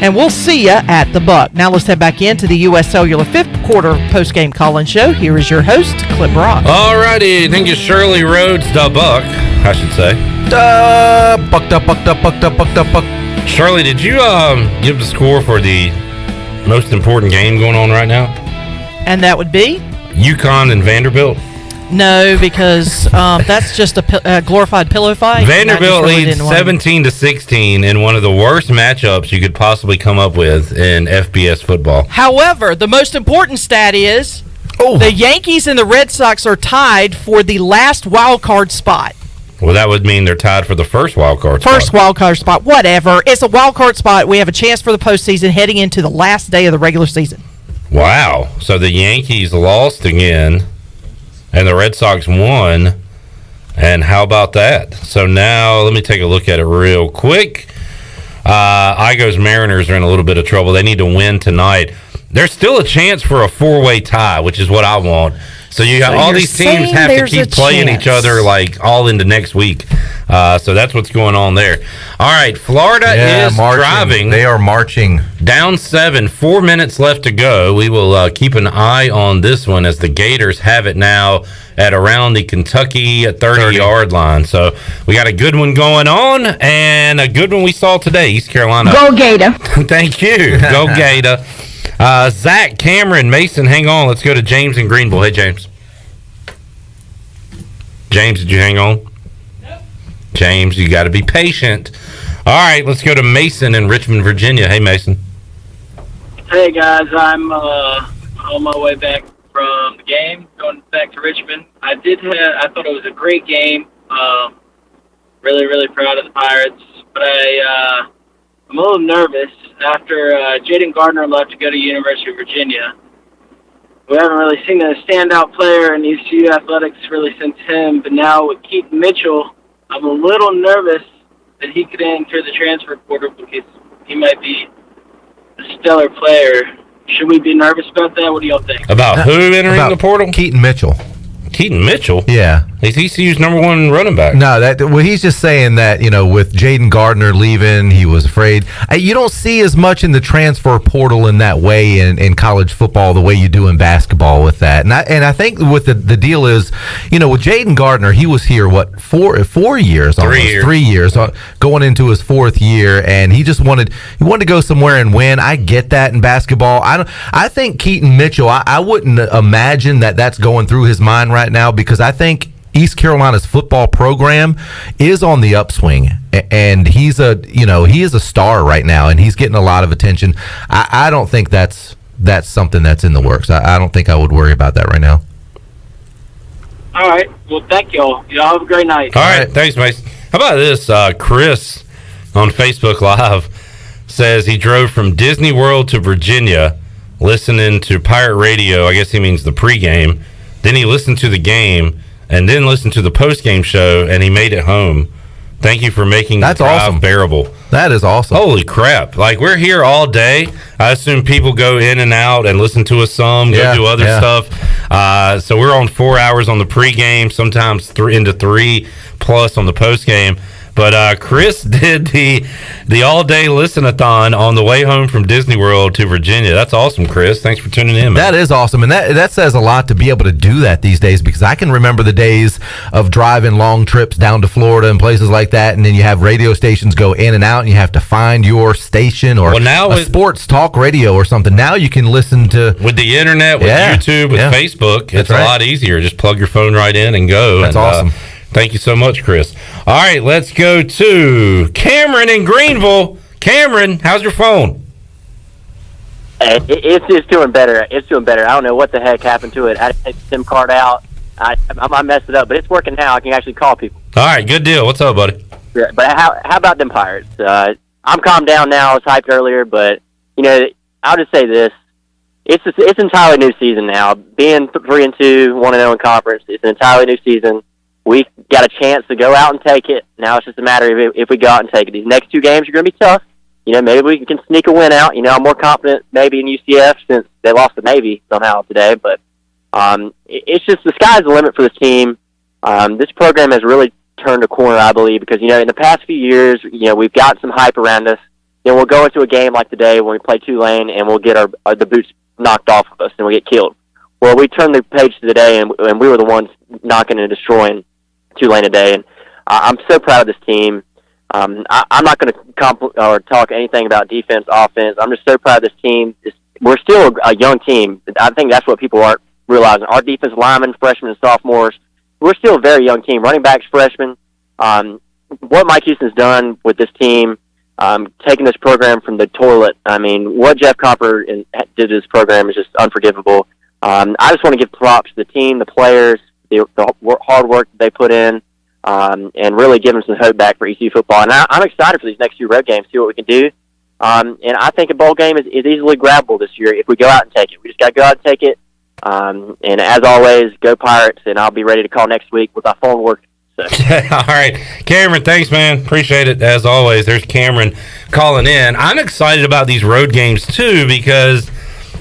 and we'll see you at the Buck. Now let's head back into the U.S. Cellular 5th Quarter Postgame Call-In Show. Here is your host, Clip Brock. All righty. Thank you, Shirley Rhodes, the Buck, I should say. Buck. Shirley, did you give the score for the most important game going on right now? And that would be? UConn and Vanderbilt. No, because that's just a glorified pillow fight. Vanderbilt leads 17-16 in one of the worst matchups you could possibly come up with in FBS football. However, the most important stat is the Yankees and the Red Sox are tied for the last wild card spot. Well, that would mean they're tied for the first wild card spot. First wild card spot, whatever. It's a wild card spot. We have a chance for the postseason heading into the last day of the regular season. Wow. So the Yankees lost again, and the Red Sox won. And how about that? So now let me take a look at it real quick. Igo's Mariners are in a little bit of trouble. They need to win tonight. There's still a chance for a four-way tie, which is what I want. So you got all these teams have to keep playing each other like all into next week. So that's what's going on there. All right, Florida is driving. They are marching. Down 7, 4 minutes left to go. We will keep an eye on this one as the Gators have it now at around the Kentucky 30-yard line. So we got a good one going on and a good one we saw today, East Carolina. Go Gator. Thank you. Go Gator. Zach, Cameron, Mason, hang on. Let's go to James in Greenville. Hey, James. James, did you hang on? Nope. James, you got to be patient. All right, let's go to Mason in Richmond, Virginia. Hey, Mason. Hey, guys. I'm on my way back from the game, going back to Richmond. I thought it was a great game. Really, really proud of the Pirates. But I'm a little nervous after Jaden Gardner left to go to University of Virginia. We haven't really seen a standout player in ECU athletics really since him, but now with Keaton Mitchell, I'm a little nervous that he could enter the transfer portal because he might be a stellar player. Should we be nervous about that? What do y'all think? About who entering the portal? Keaton Mitchell. Keaton Mitchell? Yeah. He's ECU's number one running back. No, he's just saying that, with Jaden Gardner leaving, he was afraid. You don't see as much in the transfer portal in that way in college football the way you do in basketball with that. And I think with the deal is, with Jaden Gardner, he was here, 4 years? Almost, 3 years, going into his fourth year, and he just wanted to go somewhere and win. I get that in basketball. I think Keaton Mitchell, I wouldn't imagine that that's going through his mind right now, because I think East Carolina's football program is on the upswing, and he is a star right now, and he's getting a lot of attention. I don't think that's something that's in the works. I don't think I would worry about that right now. All right. Well, thank y'all. Y'all have a great night. All right. Thanks, Mason. How about this? Chris on Facebook Live says he drove from Disney World to Virginia listening to Pirate Radio. I guess he means the pregame. Then he listened to the game and then listened to the postgame show, and he made it home. Thank you for making the drive bearable. That is awesome. Holy crap. Like, we're here all day. I assume people go in and out and listen to us some, go do other stuff. So we're on 4 hours on the pregame, sometimes into 3 plus on the postgame. But Chris did the all-day listen-a-thon on the way home from Disney World to Virginia. That's awesome, Chris. Thanks for tuning in, man. That is awesome, and that says a lot to be able to do that these days, because I can remember the days of driving long trips down to Florida and places like that, and then you have radio stations go in and out, and you have to find your station or a sports talk radio or something. Now you can listen to... With the internet, with YouTube, with Facebook, it's a lot easier. Just plug your phone right in and go. That's awesome. Thank you so much, Chris. All right, let's go to Cameron in Greenville. Cameron, how's your phone? It's doing better. It's doing better. I don't know what the heck happened to it. I had to take the SIM card out. I messed it up, but it's working now. I can actually call people. All right, good deal. What's up, buddy? Yeah, but how about them Pirates? I'm calmed down now. I was hyped earlier, but I'll just say this: it's entirely new season now. Being 3-2, 1-0 in conference, it's an entirely new season. We got a chance to go out and take it. Now it's just a matter of if we go out and take it. These next 2 games are going to be tough. Maybe we can sneak a win out. I'm more confident maybe in UCF since they lost to Navy somehow today. But it's just the sky's the limit for this team. This program has really turned a corner, I believe, because, in the past few years, we've got some hype around us. We'll go into a game like today when we play Tulane and we'll get the boots knocked off of us and we'll get killed. Well, we turned the page today and we were the ones knocking and destroying Tulane today, and I'm so proud of this team. I'm not going to talk anything about defense, offense. I'm just so proud of this team. We're still a young team. I think that's what people aren't realizing. Our defensive linemen, freshmen, and sophomores, we're still a very young team. Running backs, freshmen. What Mike Houston's done with this team, taking this program from the toilet. I mean, what Jeff Copper did to this program is just unforgivable. I just want to give props to the team, the players, the hard work that they put in. and really giving some hope back for ECU football. And I'm excited for these next few road games, see what we can do. And I think a bowl game is easily grabbable this year if we go out and take it. We just got to go out and take it. And as always, go Pirates, and I'll be ready to call next week with my phone working. So. All right. Cameron, thanks, man. Appreciate it, as always. There's Cameron calling in. I'm excited about these road games, too, because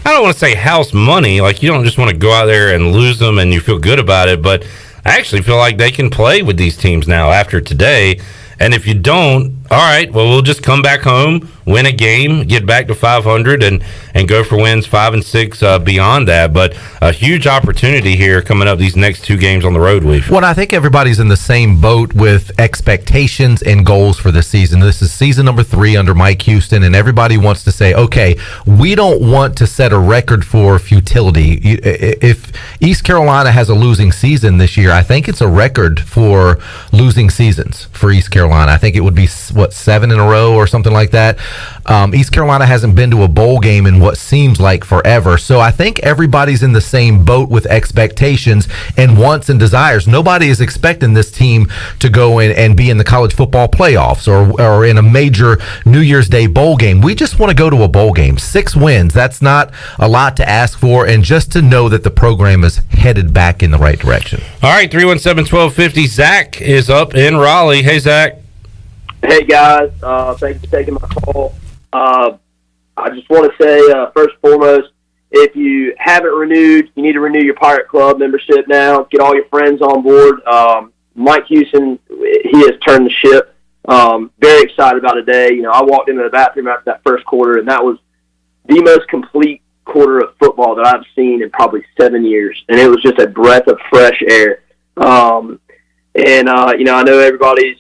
I don't want to say house money. Like, you don't just want to go out there and lose them and you feel good about it, but I actually feel like they can play with these teams now after today. And if you don't, all right, well, we'll just come back home, win a game, get back to 500, and go for wins 5 and 6 beyond that. But a huge opportunity here coming up these next 2 games on the road, Weave. Well, I think everybody's in the same boat with expectations and goals for the season. This is season number 3 under Mike Houston, and everybody wants to say, okay, we don't want to set a record for futility. If East Carolina has a losing season this year, I think it's a record for losing seasons for East Carolina. I think it would be, 7 in a row or something like that. East Carolina hasn't been to a bowl game in what seems like forever. So I think everybody's in the same boat with expectations and wants and desires. Nobody is expecting this team to go in and be in the college football playoffs or in a major New Year's Day bowl game. We just want to go to a bowl game. 6 wins. That's not a lot to ask for, and just to know that the program is headed back in the right direction. All right, 317-1250. Zach is up in Raleigh. Hey, Zach. Hey, guys. Thanks for taking my call. I just want to say, first and foremost, if you haven't renewed, you need to renew your Pirate Club membership now. Get all your friends on board. Mike Houston, he has turned the ship. Very excited about today. You know, I walked into the bathroom after that first quarter, and that was the most complete quarter of football that I've seen in probably 7 years. And it was just a breath of fresh air. You know, I know everybody's,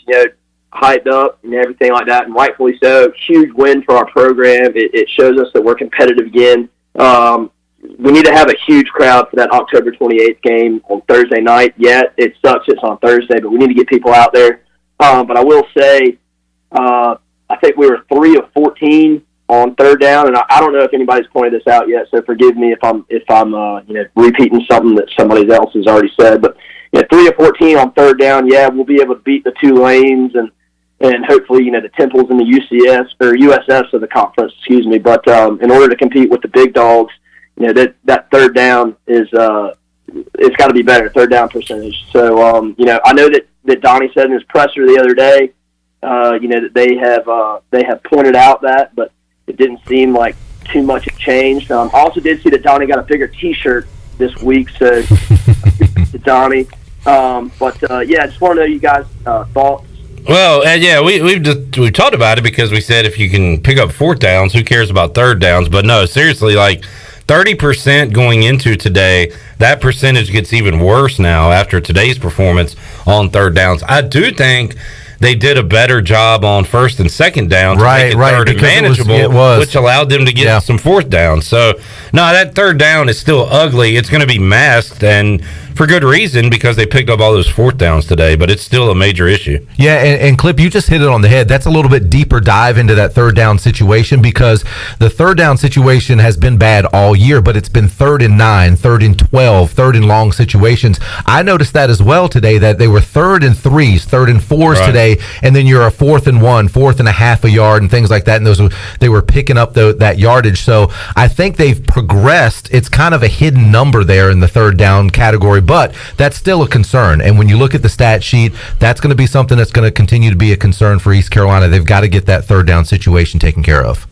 hyped up and everything like that, and rightfully so. Huge win for our program. It shows us that we're competitive again. We need to have a huge crowd for that October 28th game on Thursday night. Yeah, it sucks it's on Thursday, but we need to get people out there. But I will say, I think we were 3 of 14 on third down, and I don't know if anybody's pointed this out yet, so forgive me if I'm repeating something that somebody else has already said. But 3 of 14 on third down. Yeah, we'll be able to beat the Tulanes and hopefully, the Temples and the UCS or USS of the conference, excuse me. But in order to compete with the big dogs, that third down is it's got to be better, third down percentage. So I know that Donnie said in his presser the other day, that they have pointed out that, but it didn't seem like too much had changed. I also did see that Donnie got a bigger T-shirt this week, so to Donnie. I just want to know you guys' thoughts. Well, we've talked about it because we said if you can pick up 4th downs, who cares about 3rd downs? But no, seriously, like 30% going into today, that percentage gets even worse now after today's performance on 3rd downs. I do think they did a better job on 1st and 2nd downs, right, third and manageable, which allowed them to get some 4th downs. So, no, that 3rd down is still ugly. It's going to be masked, and for good reason, because they picked up all those 4th downs today, but it's still a major issue. Yeah, and Clip, you just hit it on the head. That's a little bit deeper dive into that 3rd down situation, because the 3rd down situation has been bad all year, but it's been 3rd and 9, 3rd and 12, 3rd and long situations. I noticed that as well today, that they were 3rd and 3s, 3rd and 4s today, and then you're a 4th and 1, 4th and a half a yard, and things like that, and they were picking up that yardage. So I think they've progressed. It's kind of a hidden number there in the 3rd down category, but that's still a concern. And when you look at the stat sheet, that's going to be something that's going to continue to be a concern for East Carolina. They've got to get that 3rd down situation taken care of.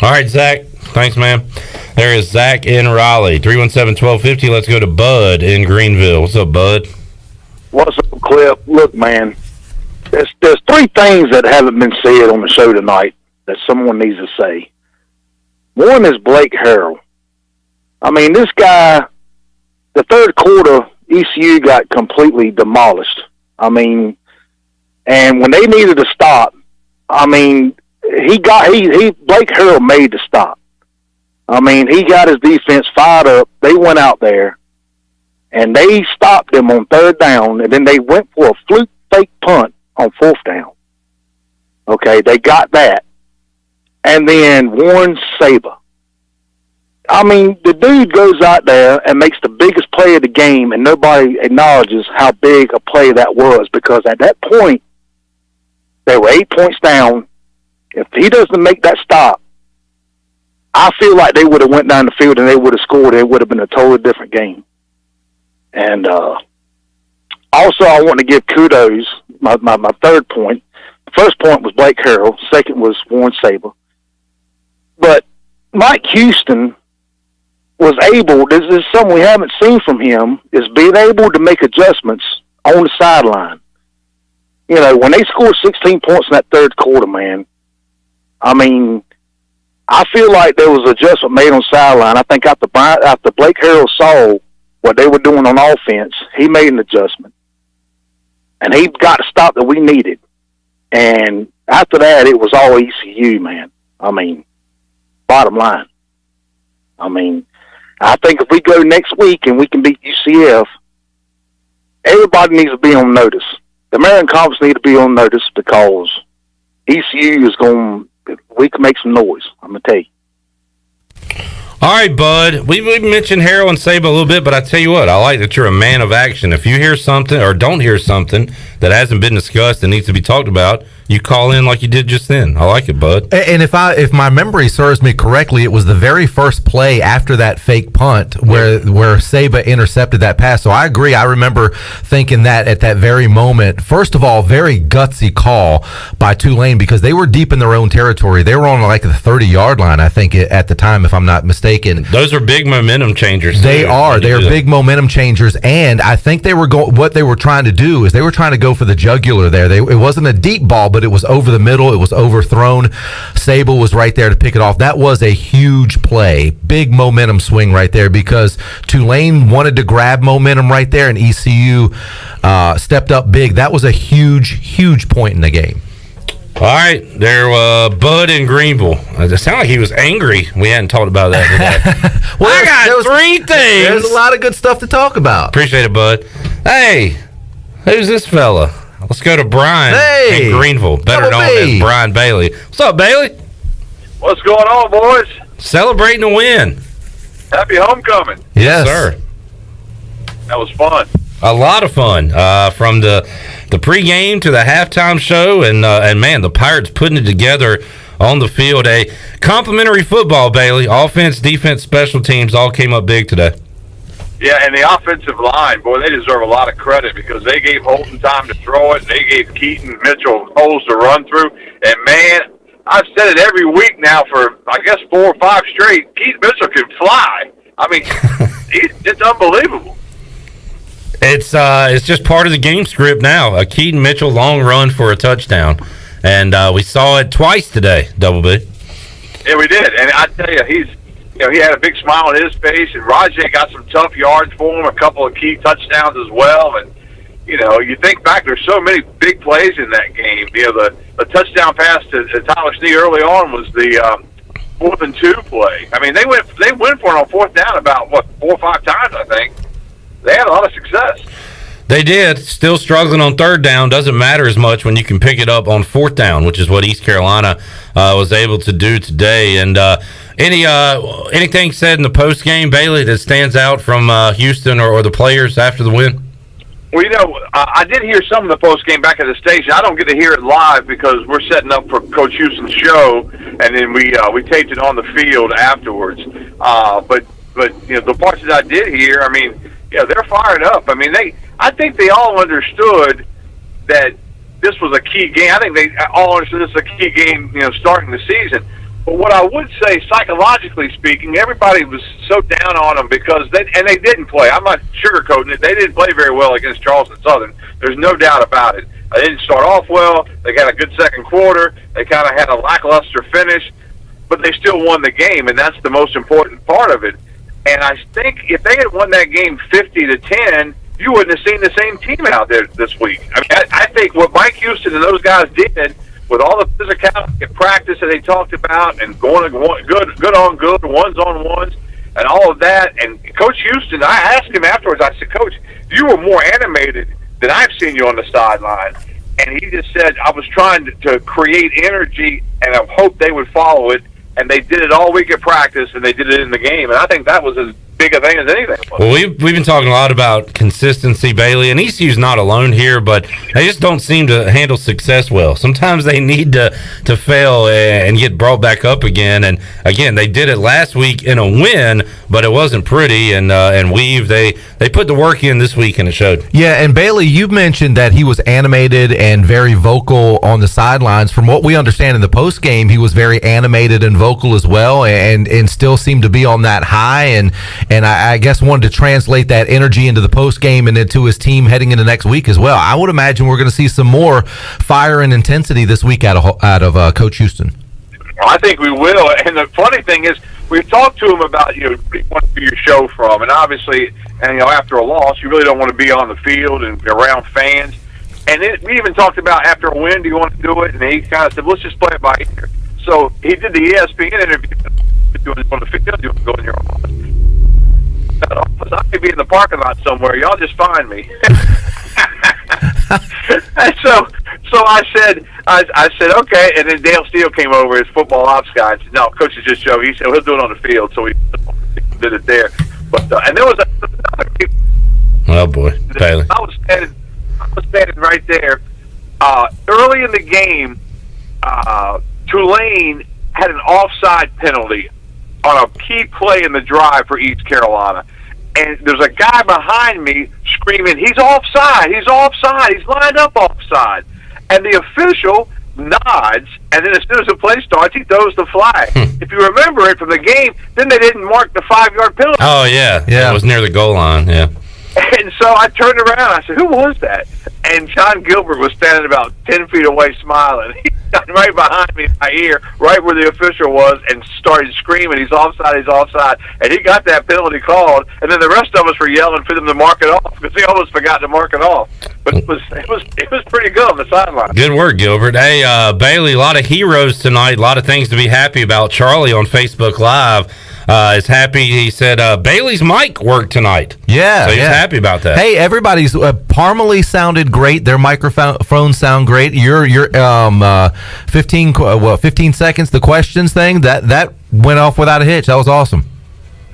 All right, Zach. Thanks, man. There is Zach in Raleigh. 317-1250. Let's go to Bud in Greenville. What's up, Bud? What's up, Clip? Look, man, there's 3 things that haven't been said on the show tonight that someone needs to say. One is Blake Harrell. I mean, this guy, the 3rd quarter, ECU got completely demolished. I mean, and when they needed to stop, I mean, Blake Harrell made the stop. I mean, he got his defense fired up. They went out there, and they stopped him on 3rd down, and then they went for a fluke fake punt on 4th down. Okay, they got that. And then Warren Saber. I mean, the dude goes out there and makes the biggest play of the game, and nobody acknowledges how big a play that was, because at that point, they were 8 points down. If he doesn't make that stop, I feel like they would have went down the field and they would have scored. It would have been a totally different game. And also, I want to give kudos, my third point. The first point was Blake Harrell. Second was Warren Saber. But Mike Houston was able, this is something we haven't seen from him, is being able to make adjustments on the sideline. You know, when they scored 16 points in that third quarter, man, I mean, I feel like there was an adjustment made on the sideline. I think after Blake Harrell saw what they were doing on offense, he made an adjustment. And he got the stop that we needed. And after that, it was all ECU, man. I mean, bottom line. I mean, I think if we go next week and we can beat UCF, everybody needs to be on notice. The American Conference need to be on notice, because ECU is going, we can make some noise, I'm going to tell you. All right, bud. We mentioned Harrell and Saba a little bit, but I tell you what, I like that you're a man of action. If you hear something or don't hear something that hasn't been discussed and needs to be talked about, you call in like you did just then. I like it, bud. And if my memory serves me correctly, it was the very first play after that fake punt where Saba intercepted that pass. So I agree. I remember thinking that at that very moment. First of all, very gutsy call by Tulane, because they were deep in their own territory. They were on like the 30-yard line, I think, at the time, if I'm not mistaken. Those are big momentum changers. They are. They are big momentum changers, and I think they were what they were trying to do is they were trying to go for the jugular there. It wasn't a deep ball, but it was over the middle. It was overthrown. Sable was right there to pick it off. That was a huge play. Big momentum swing right there, because Tulane wanted to grab momentum right there, and ECU stepped up big. That was a huge point in the game. All right, there, Bud in Greenville. It sounded like he was angry. We hadn't talked about that today. Well, I got three things. There's a lot of good stuff to talk about. Appreciate it, Bud. Hey, who's this fella? Let's go to Brian in Greenville, better known as Brian Bailey. What's up, Bailey? What's going on, boys? Celebrating a win. Happy homecoming. Yes, sir. That was fun. A lot of fun, from the pregame to the halftime show, and man, the Pirates putting it together on the field. A complimentary football, Bailey. Offense, defense, special teams all came up big today. Yeah, and the offensive line, boy, they deserve a lot of credit, because they gave Holton time to throw it, and they gave Keaton Mitchell holes to run through. And, man, I've said it every week now for, I guess, 4 or 5 straight. Keaton Mitchell can fly. I mean, it's unbelievable. It's just part of the game script now. A Keaton Mitchell long run for a touchdown, and we saw it twice today. Double B. Yeah, we did, and I tell you, he had a big smile on his face, and Rajay got some tough yards for him, a couple of key touchdowns as well. And you think back, there's so many big plays in that game. The touchdown pass to Tyler Snee early on was the 4th and 2 play. I mean, they went for it on 4th down about 4 or 5 times, I think. They had a lot of success. They did. Still struggling on 3rd down. Doesn't matter as much when you can pick it up on 4th down, which is what East Carolina was able to do today. And anything said in the post game, Bailey, that stands out from Houston or the players after the win? Well, I did hear some of the post game back at the station. I don't get to hear it live because we're setting up for Coach Houston's show, and then we taped it on the field afterwards. But the parts that I did hear, I mean, yeah, they're fired up. I mean, I think they all understood that this was a key game. I think they all understood this was a key game, starting the season. But what I would say, psychologically speaking, everybody was so down on them because they didn't play. I'm not sugarcoating it. They didn't play very well against Charleston Southern. There's no doubt about it. They didn't start off well. They got a good second quarter. They kind of had a lackluster finish, but they still won the game, and that's the most important part of it. And I think if they had won that game 50-10, you wouldn't have seen the same team out there this week. I mean, I think what Mike Houston and those guys did with all the physicality and practice that they talked about, and going good on good, ones on ones, and all of that. And Coach Houston, I asked him afterwards. I said, "Coach, you were more animated than I've seen you on the sideline." And he just said, "I was trying to create energy, and I hope they would follow it." and they did it all week at practice, and they did it in the game. And I think that was as big a thing as anything. Well, we've been talking a lot about consistency, Bailey, and ECU's not alone here, but they just don't seem to handle success well. Sometimes they need to fail and get brought back up again. And again, they did it last week in a win, but it wasn't pretty. And Weave, they put the work in this week, and it showed. Yeah, and Bailey, you mentioned that he was animated and very vocal on the sidelines. From what we understand in the post game, he was very animated and vocal as well, and still seemed to be on that high. And I guess wanted to translate that energy into the post game and into his team heading into next week as well. I would imagine we're going to see some more fire and intensity this week out of Coach Houston. I think we will. And the funny thing is, we've talked to him about, what do you want to do your show from? And obviously, after a loss, you really don't want to be on the field and around fans. And we even talked about after a win, do you want to do it? And he kind of said, let's just play it by ear. So he did the ESPN interview. Do you want to go in your office? I could be in the parking lot somewhere. Y'all just find me. And so I said, okay. And then Dale Steele came over, his football ops guy, and said, no, Coach is just show. He said, he'll do it on the field. So he did it there. But and there was another people. Oh boy, Bailey. I was standing right there. Early in the game, Tulane had an offside penalty on a key play in the drive for East Carolina. And there's a guy behind me screaming, he's offside, he's offside, he's lined up offside. And the official nods, and then as soon as the play starts, he throws the flag. If you remember it from the game, then they didn't mark the 5-yard penalty. Oh, yeah. It was near the goal line, yeah. And so I turned around, I said, who was that? And John Gilbert was standing about 10 feet away smiling. He got right behind me in my ear, right where the official was, and started screaming, he's offside, he's offside. And he got that penalty called, and then the rest of us were yelling for them to mark it off, because he almost forgot to mark it off. But it was pretty good on the sideline. Good work, Gilbert. Hey, Bailey, a lot of heroes tonight, a lot of things to be happy about. Charlie on Facebook Live is happy. He said Bailey's mic worked tonight. Yeah, so he's happy about that. Hey, everybody's Parmalee sounded great. Their microphones sound great. Your 15 seconds, the questions thing that went off without a hitch. That was awesome.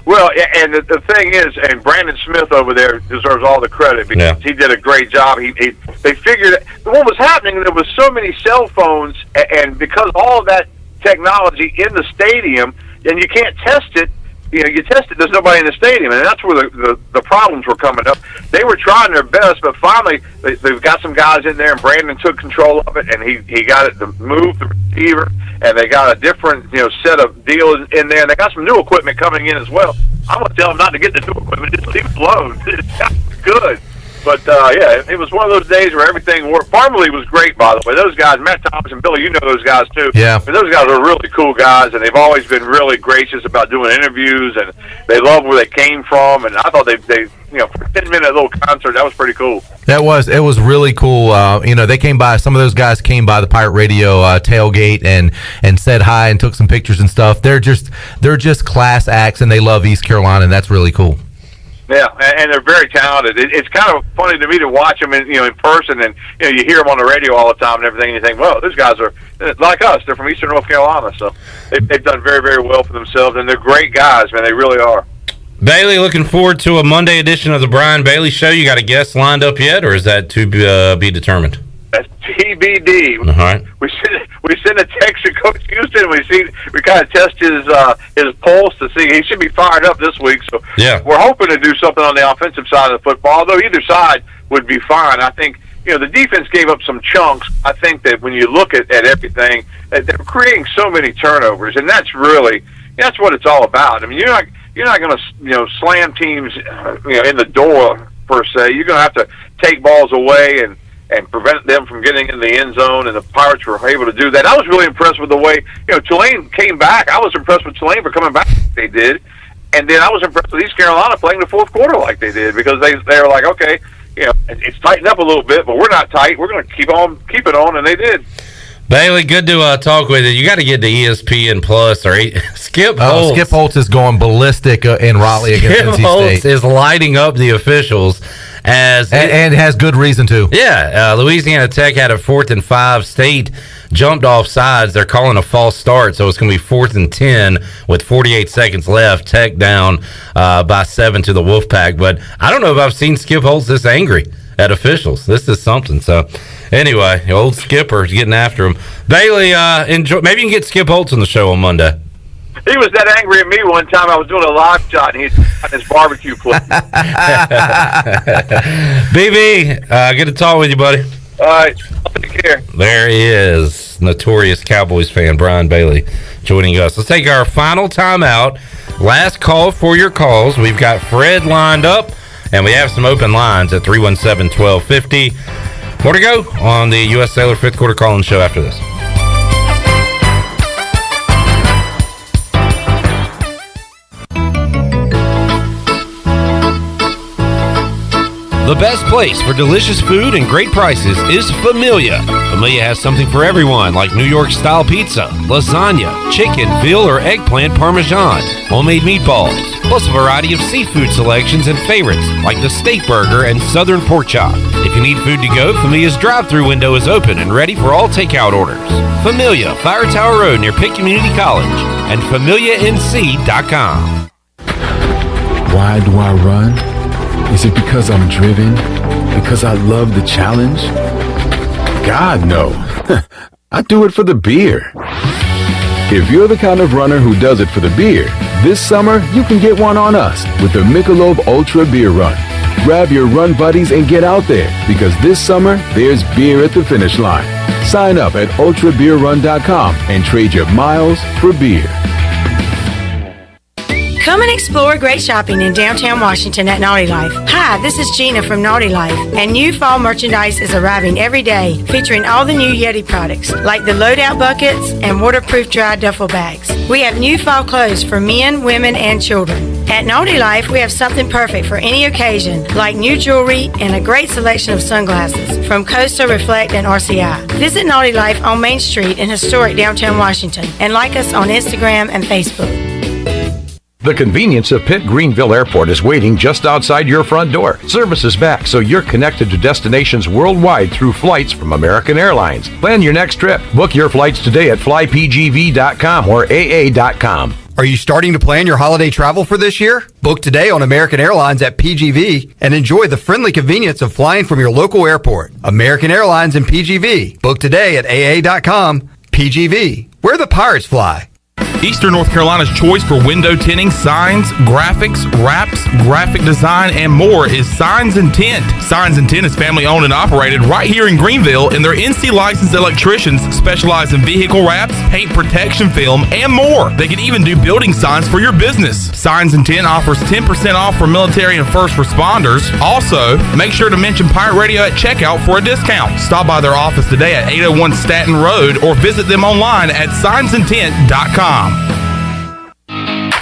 Well, and the thing is, and Brandon Smith over there deserves all the credit because he did a great job. They figured what was happening. There was so many cell phones, and because all of that technology in the stadium, and you can't test it. You test it. There's nobody in the stadium, and that's where the problems were coming up. They were trying their best, but finally they've got some guys in there, and Brandon took control of it, and he got it to move the receiver, and they got a different set of deals in there, and they got some new equipment coming in as well. I'm gonna tell them not to get the new equipment; just leave it alone. It's good. But, it was one of those days where everything worked. Parmalee was great, by the way. Those guys, Matt Thomas and Billy, you know those guys, too. Yeah. But those guys are really cool guys, and they've always been really gracious about doing interviews, and they love where they came from. And I thought they for a 10-minute little concert, that was pretty cool. It was really cool. They came by. Some of those guys came by the Pirate Radio tailgate and said hi and took some pictures and stuff. They're just class acts, and they love East Carolina, and that's really cool. Yeah, and they're very talented. It's kind of funny to me to watch them in person, and you hear them on the radio all the time and everything. And you think, well, those guys are like us. They're from Eastern North Carolina, so they've done very, very well for themselves, and they're great guys, man. They really are. Bailey, looking forward to a Monday edition of the Brian Bailey Show. You got a guest lined up yet, or is that to be determined? That's TBD. All right. We send a text to Coach Houston. We kind of test his pulse to see he should be fired up this week. So we're hoping to do something on the offensive side of the football. Although either side would be fine. I think the defense gave up some chunks. I think that when you look at everything, they're creating so many turnovers, and that's what it's all about. I mean, you're not going to slam teams in the door per se. You're going to have to take balls away and prevent them from getting in the end zone, and the Pirates were able to do that. I was really impressed with the way, Tulane came back. I was impressed with Tulane for coming back like they did, and then I was impressed with East Carolina playing the fourth quarter like they did, because they were like, okay, it's tightened up a little bit, but we're not tight. We're going to keep it on, and they did. Bailey, good to talk with you. You got to get to ESPN Plus or Skip Holtz. Skip Holtz is going ballistic in Raleigh against NC State. Skip Holtz is lighting up the officials, and has good reason to. Yeah, Louisiana Tech had a 4th and 5. State jumped off sides. They're calling a false start, so it's going to be 4th and 10 with 48 seconds left. Tech down by 7 to the Wolfpack. But I don't know if I've seen Skip Holtz this angry at officials. This is something. So anyway, the old Skipper's getting after him. Bailey, enjoy. Maybe you can get Skip Holtz on the show on Monday. He was that angry at me one time. I was doing a live shot, and he's on his barbecue plate. BB, good to talk with you, buddy. All right, take care. There he is, notorious Cowboys fan Brian Bailey joining us. Let's take our final timeout. Last call for your calls. We've got Fred lined up, and we have some open lines at 317-1250. More to go on the U.S. Cellular 5th quarter call-in show after this. The best place for delicious food and great prices is Familia. Familia has something for everyone, like New York-style pizza, lasagna, chicken, veal, or eggplant parmesan, homemade meatballs, plus a variety of seafood selections and favorites, like the steak burger and southern pork chop. If you need food to go, Familia's drive-thru window is open and ready for all takeout orders. Familia, Fire Tower Road near Pitt Community College, and FamiliaNC.com. Why do I run? Is it because I'm driven? Because I love the challenge? God, no. I do it for the beer. If you're the kind of runner who does it for the beer, this summer you can get one on us with the Michelob Ultra Beer Run. Grab your run buddies and get out there, because this summer there's beer at the finish line. Sign up at ultrabeerrun.com and trade your miles for beer. Come and explore great shopping in downtown Washington at Naughty Life. Hi, this is Gina from Naughty Life, and new fall merchandise is arriving every day, featuring all the new Yeti products, like the loadout buckets and waterproof dry duffel bags. We have new fall clothes for men, women, and children. At Naughty Life, we have something perfect for any occasion, like new jewelry and a great selection of sunglasses from Costa, Reflect, and RCI. Visit Naughty Life on Main Street in historic downtown Washington, and like us on Instagram and Facebook. The convenience of Pitt Greenville Airport is waiting just outside your front door. Service is back, so you're connected to destinations worldwide through flights from American Airlines. Plan your next trip. Book your flights today at flypgv.com or aa.com. Are you starting to plan your holiday travel for this year? Book today on American Airlines at PGV and enjoy the friendly convenience of flying from your local airport. American Airlines and PGV. Book today at aa.com. PGV, where the pirates fly. Eastern North Carolina's choice for window tinting, signs, graphics, wraps, graphic design, and more is Signs and Tint. Signs and Tint is family owned and operated right here in Greenville, and their NC licensed electricians specialize in vehicle wraps, paint protection film, and more. They can even do building signs for your business. Signs and Tint offers 10% off for military and first responders. Also, make sure to mention Pirate Radio at checkout for a discount. Stop by their office today at 801 Staten Road or visit them online at signsandtint.com.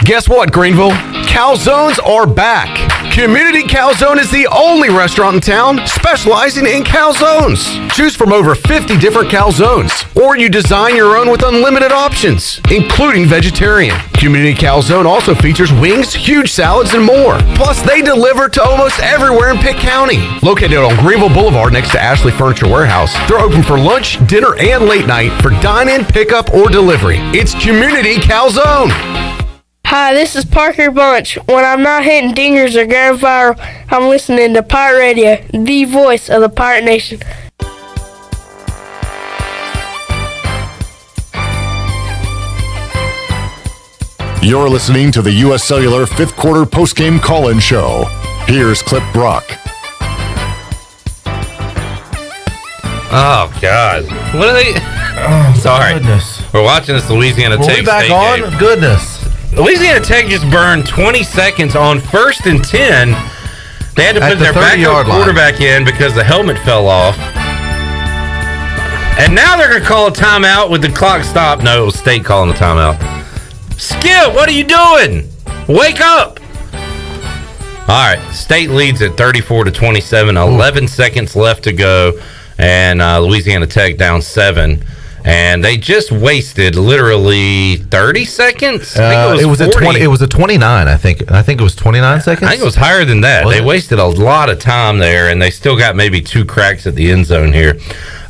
Guess what, Greenville? Calzones are back. Community Calzone is the only restaurant in town specializing in calzones. Choose from over 50 different calzones, or you design your own with unlimited options, including vegetarian. Community Calzone also features wings, huge salads, and more. Plus, they deliver to almost everywhere in Pitt County. Located on Greenville Boulevard next to Ashley Furniture Warehouse, they're open for lunch, dinner, and late night for dine-in, pickup, or delivery. It's Community Calzone. Hi, this is Parker Bunch. When I'm not hitting dingers or going viral, I'm listening to Pirate Radio, the voice of the Pirate Nation. You're listening to the U.S. Cellular 5th quarter postgame call-in show. Here's Clip Brock. Oh, God. What are they? Oh, sorry. Goodness. We're watching this Louisiana Tech we back State on? game. Goodness. Louisiana Tech just burned 20 seconds on 1st and 10. They had to put their backup quarterback in because the helmet fell off. And now they're going to call a timeout with the clock stopped. No, it was State calling the timeout. Skip, what are you doing? Wake up. All right, State leads at 34-27. 11 seconds left to go. And Louisiana Tech down 7. and they just wasted literally 30 seconds. I think it was 40. It was a 29. I think it was 29 seconds. I think it was higher than that. They wasted a lot of time there, and they still got maybe 2 cracks at the end zone here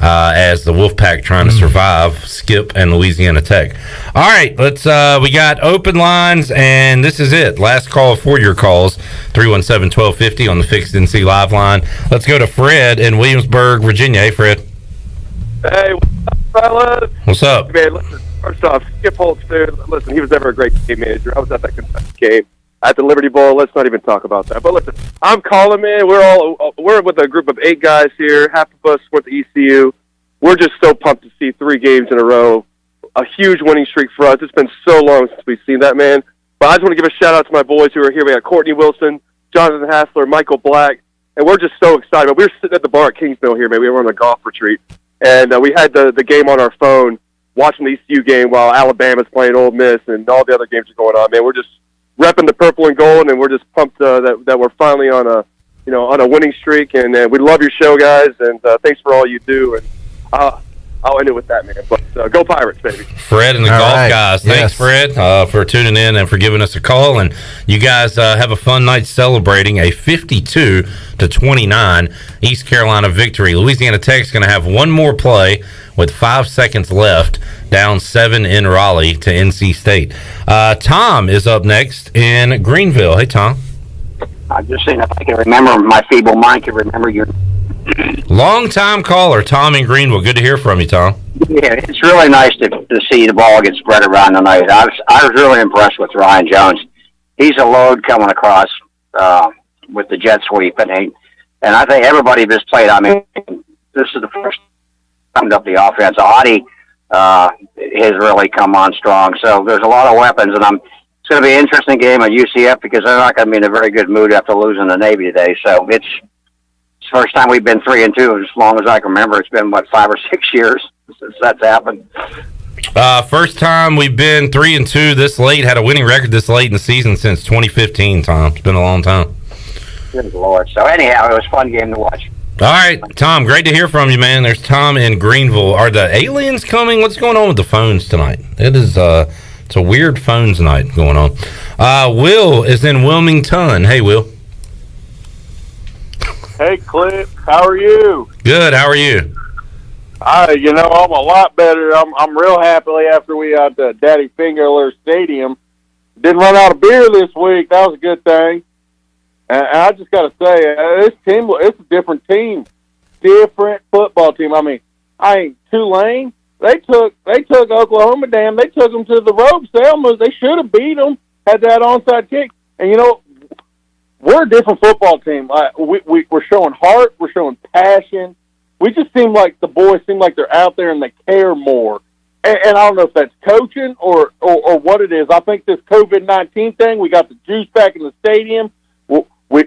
as the Wolfpack trying to survive Skip and Louisiana Tech. All right, let's. We got open lines, and this is it. Last call for your calls, 317-1250 on the Fixed NC Live line. Let's go to Fred in Williamsburg, Virginia. Hey, Fred. Hey, what's up, fellas? What's up? Man, listen, first off, Skip Holtz, dude, listen, he was never a great game manager. I was at that Kentucky game at the Liberty Bowl. Let's not even talk about that. But listen, I'm calling, man. We're with a group of 8 guys here. Half of us went to ECU. We're just so pumped to see 3 games in a row. A huge winning streak for us. It's been so long since we've seen that, man. But I just want to give a shout-out to my boys who are here. We got Courtney Wilson, Jonathan Hassler, Michael Black, and we're just so excited. We were sitting at the bar at Kingsmill here, man. We were on a golf retreat. And we had the game on our phone, watching the ECU game while Alabama's playing Ole Miss and all the other games are going on. Man, we're just repping the purple and gold, and we're just pumped that we're finally on a winning streak. And we love your show, guys, and thanks for all you do. And I'll end it with that, man. But go Pirates, baby. Fred and the golf guys. Thanks, Fred, for tuning in and for giving us a call. And you guys have a fun night celebrating a 52-29 East Carolina victory. Louisiana Tech's going to have one more play with 5 seconds left, down 7 in Raleigh to NC State. Tom is up next in Greenville. Hey, Tom. I'm just saying, if I can remember, my feeble mind can remember your... Long-time caller, Tom in Greenville. Good to hear from you, Tom. Yeah, it's really nice to see the ball get spread around tonight. I was really impressed with Ryan Jones. He's a load coming across with the jet sweep, and I think everybody that's played, I mean, this is the first time up the offense. Audie has really come on strong, so there's a lot of weapons, and it's going to be an interesting game at UCF because they're not going to be in a very good mood after losing the Navy today, so it's first time we've been 3-2 as long as I can remember. It's been 5 or 6 years since that's happened. First time we've been 3-2 this late, had a winning record this late in the season since 2015, Tom. It's been a long time. Good Lord. So anyhow, it was a fun game to watch. All right, Tom, great to hear from you, man. There's Tom in Greenville. Are the aliens coming? What's going on with the phones tonight? It is it's a weird phones night going on. Will is in Wilmington. Hey, Will. Hey, Clip, how are you? Good, how are you? I'm a lot better. I'm real happily after we had the Daddy Fingerler Stadium. Didn't run out of beer this week. That was a good thing. And I just got to say, this team, it's a different team. Different football team. I mean, Tulane, they took Oklahoma, damn, they took them to the ropes. They should have beat them, had that onside kick. And, we're a different football team. We're showing heart. We're showing passion. We just seem like the boys seem like they're out there and they care more. And I don't know if that's coaching or what it is. I think this COVID-19 thing, we got the juice back in the stadium. They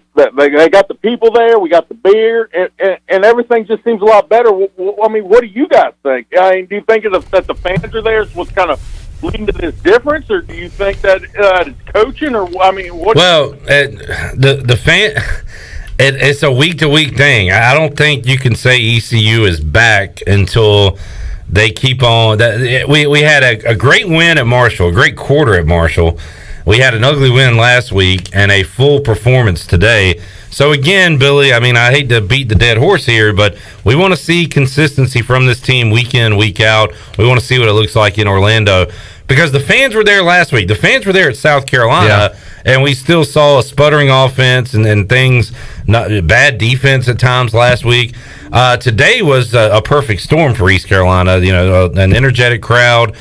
got the people there. We got the beer. And everything just seems a lot better. I mean, what do you guys think? I mean, do you think that the fans are there is what's kind of leading to this difference, or do you think that it's coaching, or I mean, what? Well, the fan, it's a week-to-week thing. I don't think you can say ECU is back until they keep on. We had a great win at Marshall, a great quarter at Marshall. We had an ugly win last week and a full performance today. So again, Billy, I mean, I hate to beat the dead horse here, but we want to see consistency from this team week in, week out. We want to see what it looks like in Orlando. Because the fans were there last week. The fans were there at South Carolina, and we still saw a sputtering offense and things, bad defense at times last week. Today was a perfect storm for East Carolina. An energetic crowd,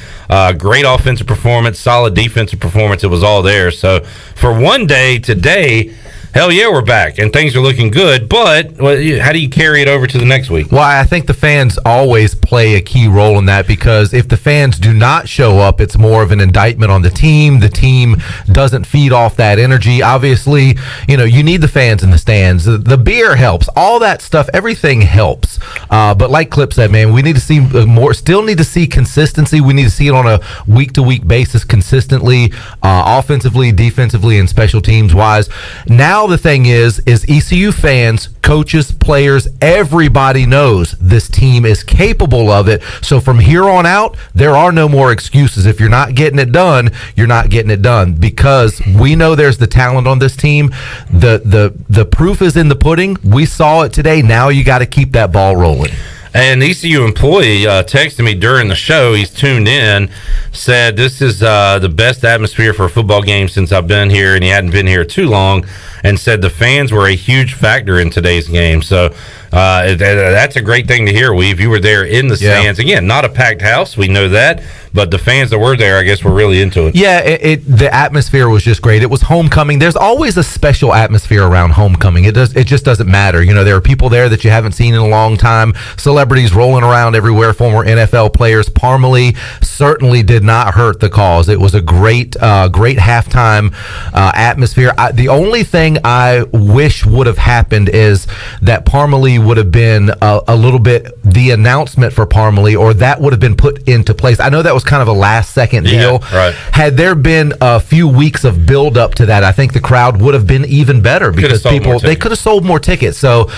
great offensive performance, solid defensive performance. It was all there. So for one day today, hell yeah, we're back, and things are looking good, but how do you carry it over to the next week? Well, I think the fans always play a key role in that, because if the fans do not show up, it's more of an indictment on the team. The team doesn't feed off that energy. Obviously, you need the fans in the stands. The beer helps. All that stuff, everything helps. But like Clip said, man, we need to see more, still need to see consistency. We need to see it on a week-to-week basis consistently, offensively, defensively, and special teams-wise. Now now the thing is ECU fans, coaches, players, everybody knows this team is capable of it. So from here on out, there are no more excuses. If you're not getting it done, you're not getting it done, because we know there's the talent on this team. The proof is in the pudding. We saw it today. Now you got to keep that ball rolling. An ECU employee texted me during the show. He's tuned in, said this is the best atmosphere for a football game since I've been here, and he hadn't been here too long, and said the fans were a huge factor in today's game. So that's a great thing to hear, Weave. You were there in the stands. Again, not a packed house, we know that, but the fans that were there, I guess, were really into it. Yeah, the atmosphere was just great. It was homecoming. There's always a special atmosphere around homecoming. It just doesn't matter. You know, there are people there that you haven't seen in a long time, celebrities rolling around everywhere, former NFL players. Parmalee certainly did not hurt the cause. It was a great halftime atmosphere. The only thing I wish would have happened is that Parmalee would have been a little bit the announcement for Parmalee, or that would have been put into place. I know that was kind of a last-second deal. Right. Had there been a few weeks of build-up to that, I think the crowd would have been even better, because they could have sold more tickets. So,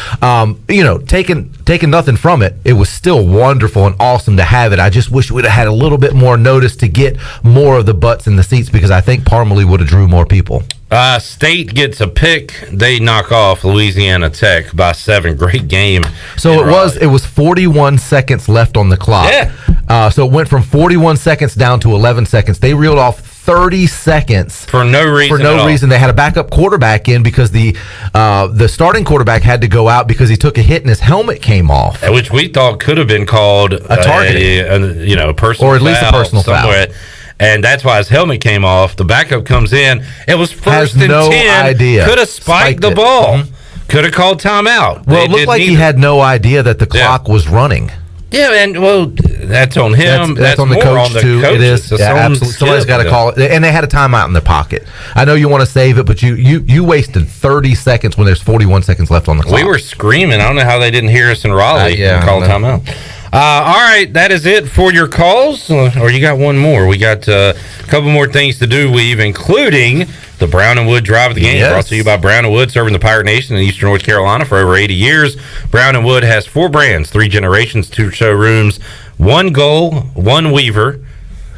taking nothing from it, it was still wonderful and awesome to have it. I just wish we'd have had a little bit more notice to get more of the butts in the seats, because I think Parmalee would have drew more people. State gets a pick. They knock off Louisiana Tech by 7. Great game. So it was 41 seconds left on the clock. Yeah. So it went from 41 seconds down to 11 seconds. They reeled off 30 seconds for no reason. They had a backup quarterback in, because the starting quarterback had to go out because he took a hit and his helmet came off, which we thought could have been called a targeting, a personal or at least a personal somewhere. foul. And that's why his helmet came off. The backup comes in. It was first and 10. Idea. Could have spiked the ball. Mm-hmm. Could have called timeout. Well, it looked like he had no idea that the clock was running. Yeah, and that's on him. That's on the coach too. Coaches. It is. It's Absolutely. Somebody's got to call it. And they had a timeout in their pocket. I know you want to save it, but you wasted 30 seconds when there's 41 seconds left on the clock. We were screaming. I don't know how they didn't hear us in Raleigh and call timeout. All right, that is it for your calls. Or you got one more? We got a couple more things to do, Weave, including the Brown and Wood Drive of the Game, brought to you by Brown and Wood, serving the Pirate Nation in Eastern North Carolina for over 80 years. Brown and Wood has 4 brands, 3 generations, 2 showrooms, 1 goal, 1 Weaver.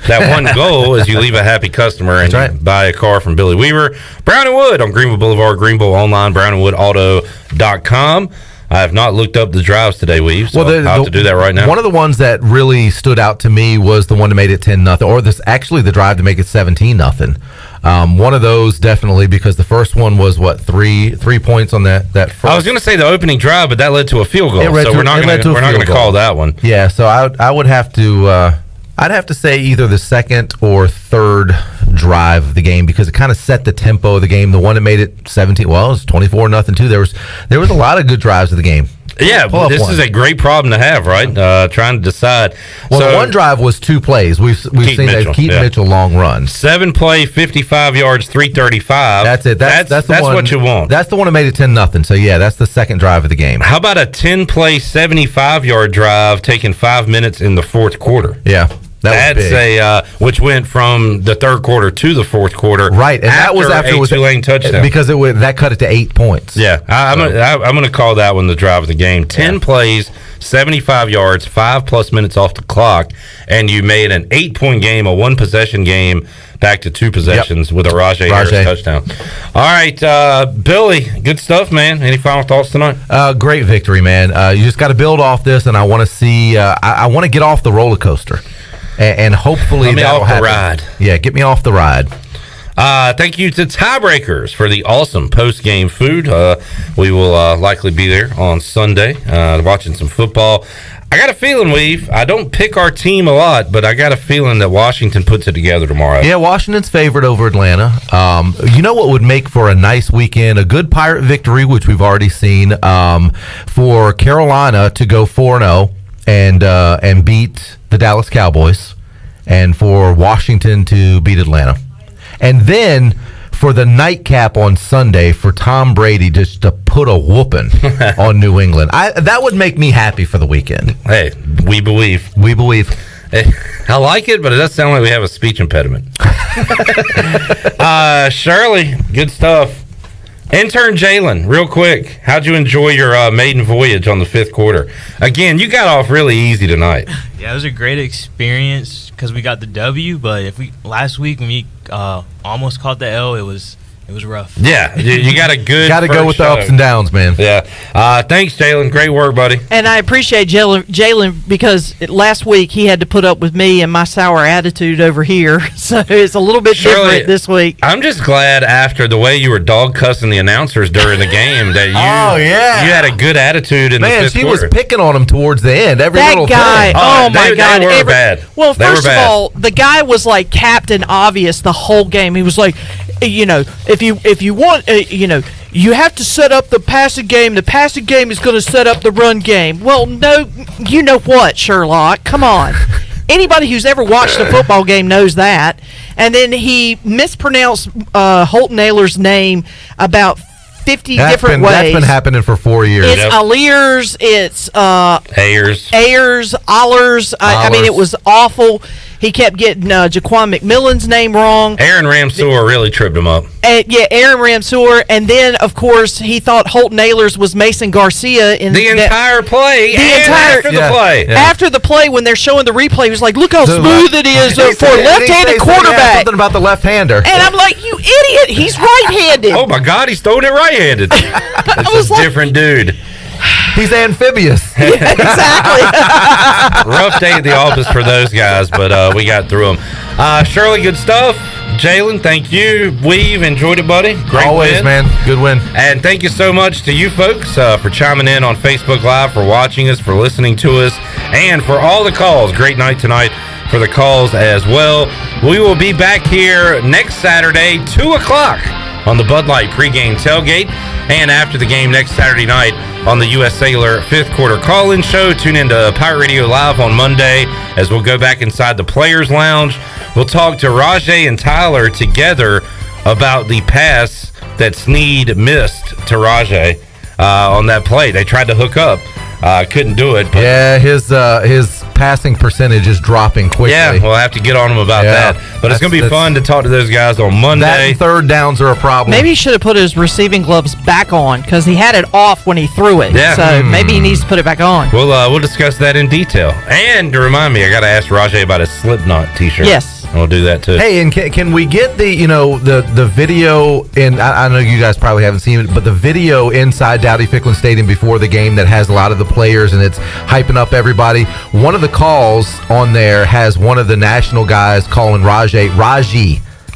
That one goal is you leave a happy customer and buy a car from Billy Weaver. Brown and Wood on Greenville Boulevard, Greenville, online, brownandwoodauto.com. I have not looked up the drives today, Weave, so I'll have to do that right now. One of the ones that really stood out to me was the one that made it 10-0, or the drive to make it 17-0. One of those definitely, because the first one was three points on that first. I was going to say the opening drive, but that led to a field goal, so we're not going to call that one. Yeah, so I would have to. I'd have to say either the second or third drive of the game, because it kind of set the tempo of the game. The one that made it 17, well, it was 24-0 too. There was a lot of good drives of the game. Yeah, this is a great problem to have, right? Trying to decide. Well, the one drive was 2 plays. We've seen that Keaton Mitchell long run. 7 play, 55 yards, 335. That's it. That's what you want. That's the one that made it 10-0. So yeah, that's the second drive of the game. How about a 10 play, 75 yard drive taking 5 minutes in the fourth quarter? Yeah. That's which went from the third quarter to the fourth quarter, right? And that was after a Tulane touchdown, because that cut it to 8 points. Yeah, I'm going to call that one the drive of the game. 10 plays, 75 yards, 5+ minutes off the clock, and you made an 8-point game, a 1-possession game, back to 2 possessions with a Rajay Harris touchdown. All right, Billy, good stuff, man. Any final thoughts tonight? Great victory, man. You just got to build off this, and I want to see. I want to get off the roller coaster. And hopefully that'll happen. Ride. Yeah, get me off the ride. Thank you to Tiebreakers for the awesome post-game food. We will likely be there on Sunday watching some football. I got a feeling, Weave, I don't pick our team a lot, but I got a feeling that Washington puts it together tomorrow. Yeah, Washington's favored over Atlanta. You know what would make for a nice weekend? A good Pirate victory, which we've already seen, for Carolina to go 4-0 and beat the Dallas Cowboys, and for Washington to beat Atlanta. And then for the nightcap on Sunday for Tom Brady just to put a whooping on New England. That would make me happy for the weekend. Hey, we believe. We believe. I like it, but it does sound like we have a speech impediment. Shirley, good stuff. Intern Jalen, real quick, how'd you enjoy your maiden voyage on the fifth quarter? Again, you got off really easy tonight. Yeah, it was a great experience because we got the W, but last week when we almost caught the L, it was rough. Yeah, you got a good. Got to go with the ups and downs, man. Yeah. Thanks, Jalen. Great work, buddy. And I appreciate Jalen because last week he had to put up with me and my sour attitude over here, so it's a little bit different this week. I'm just glad after the way you were dog cussing the announcers during the game that you had a good attitude in the fifth quarter. Man, she was picking on him towards the end. Every that little guy, thing. oh my God. They were bad. Well, They first were of bad. all, the guy was like Captain Obvious the whole game. He was like, if you want, you have to set up the passing game. The passing game is going to set up the run game. Well, no, you know what, Sherlock? Come on. Anybody who's ever watched a football game knows that. And then he mispronounced Holton Naylor's name about 50 different ways. That's been happening for 4 years. It's Aliers, it's Ayers, Allers. I mean, it was awful. He kept getting Jaquan McMillan's name wrong. Aaron Ramseur really tripped him up. Aaron Ramseur. And then, of course, he thought Holton Naylor's was Mason Garcia. In the entire play. After the play. Yeah. After the play, when they're showing the replay, he was like, look how smooth it is for a left-handed quarterback. Something about the left-hander. And I'm like, you idiot. He's right-handed. Oh, my God. He's throwing it right-handed. It's a different dude. He's amphibious. Yeah, exactly. Rough day at the office for those guys, but we got through them. Shirley, good stuff. Jalen, thank you. We've enjoyed it, buddy. Great Always, win. man. Good win. And thank you so much to you folks for chiming in on Facebook Live, for watching us, for listening to us, and for all the calls. Great night tonight for the calls as well. We will be back here next Saturday, 2 o'clock on the Bud Light pregame tailgate, and after the game next Saturday night on the U.S. Cellular fifth quarter call-in show. Tune into Pirate Radio Live on Monday as we'll go back inside the Players Lounge. We'll talk to Rajay and Tyler together about the pass that Snead missed to Rajay on that play. They tried to hook up. Couldn't do it. But yeah, his passing percentage is dropping quickly. Yeah, we'll have to get on him about that. But it's going to be fun to talk to those guys on Monday. That and third downs are a problem. Maybe he should have put his receiving gloves back on because he had it off when he threw it. Yeah. So maybe he needs to put it back on. We'll discuss that in detail. And to remind me, I got to ask Rajay about his Slipknot T-shirt. Yes. We'll do that too. Hey, and can we get the video? And I know you guys probably haven't seen it, but the video inside Dowdy Ficklin Stadium before the game that has a lot of the players and it's hyping up everybody. One of the calls on there has one of the national guys calling Raji.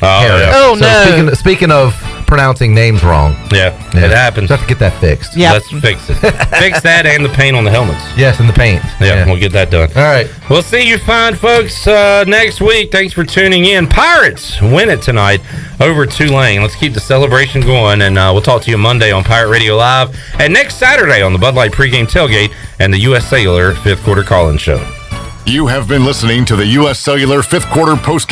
Oh, no. Speaking of pronouncing names wrong. Yeah, it happens. Let's get that fixed. Yeah. Let's fix it. Fix that and the paint on the helmets. Yes, and the paint. Yeah, we'll get that done. All right. We'll see you fine folks next week. Thanks for tuning in. Pirates win it tonight over Tulane. Let's keep the celebration going, and we'll talk to you Monday on Pirate Radio Live and next Saturday on the Bud Light pregame tailgate and the U.S. Cellular fifth quarter call-in show. You have been listening to the U.S. Cellular fifth quarter postgame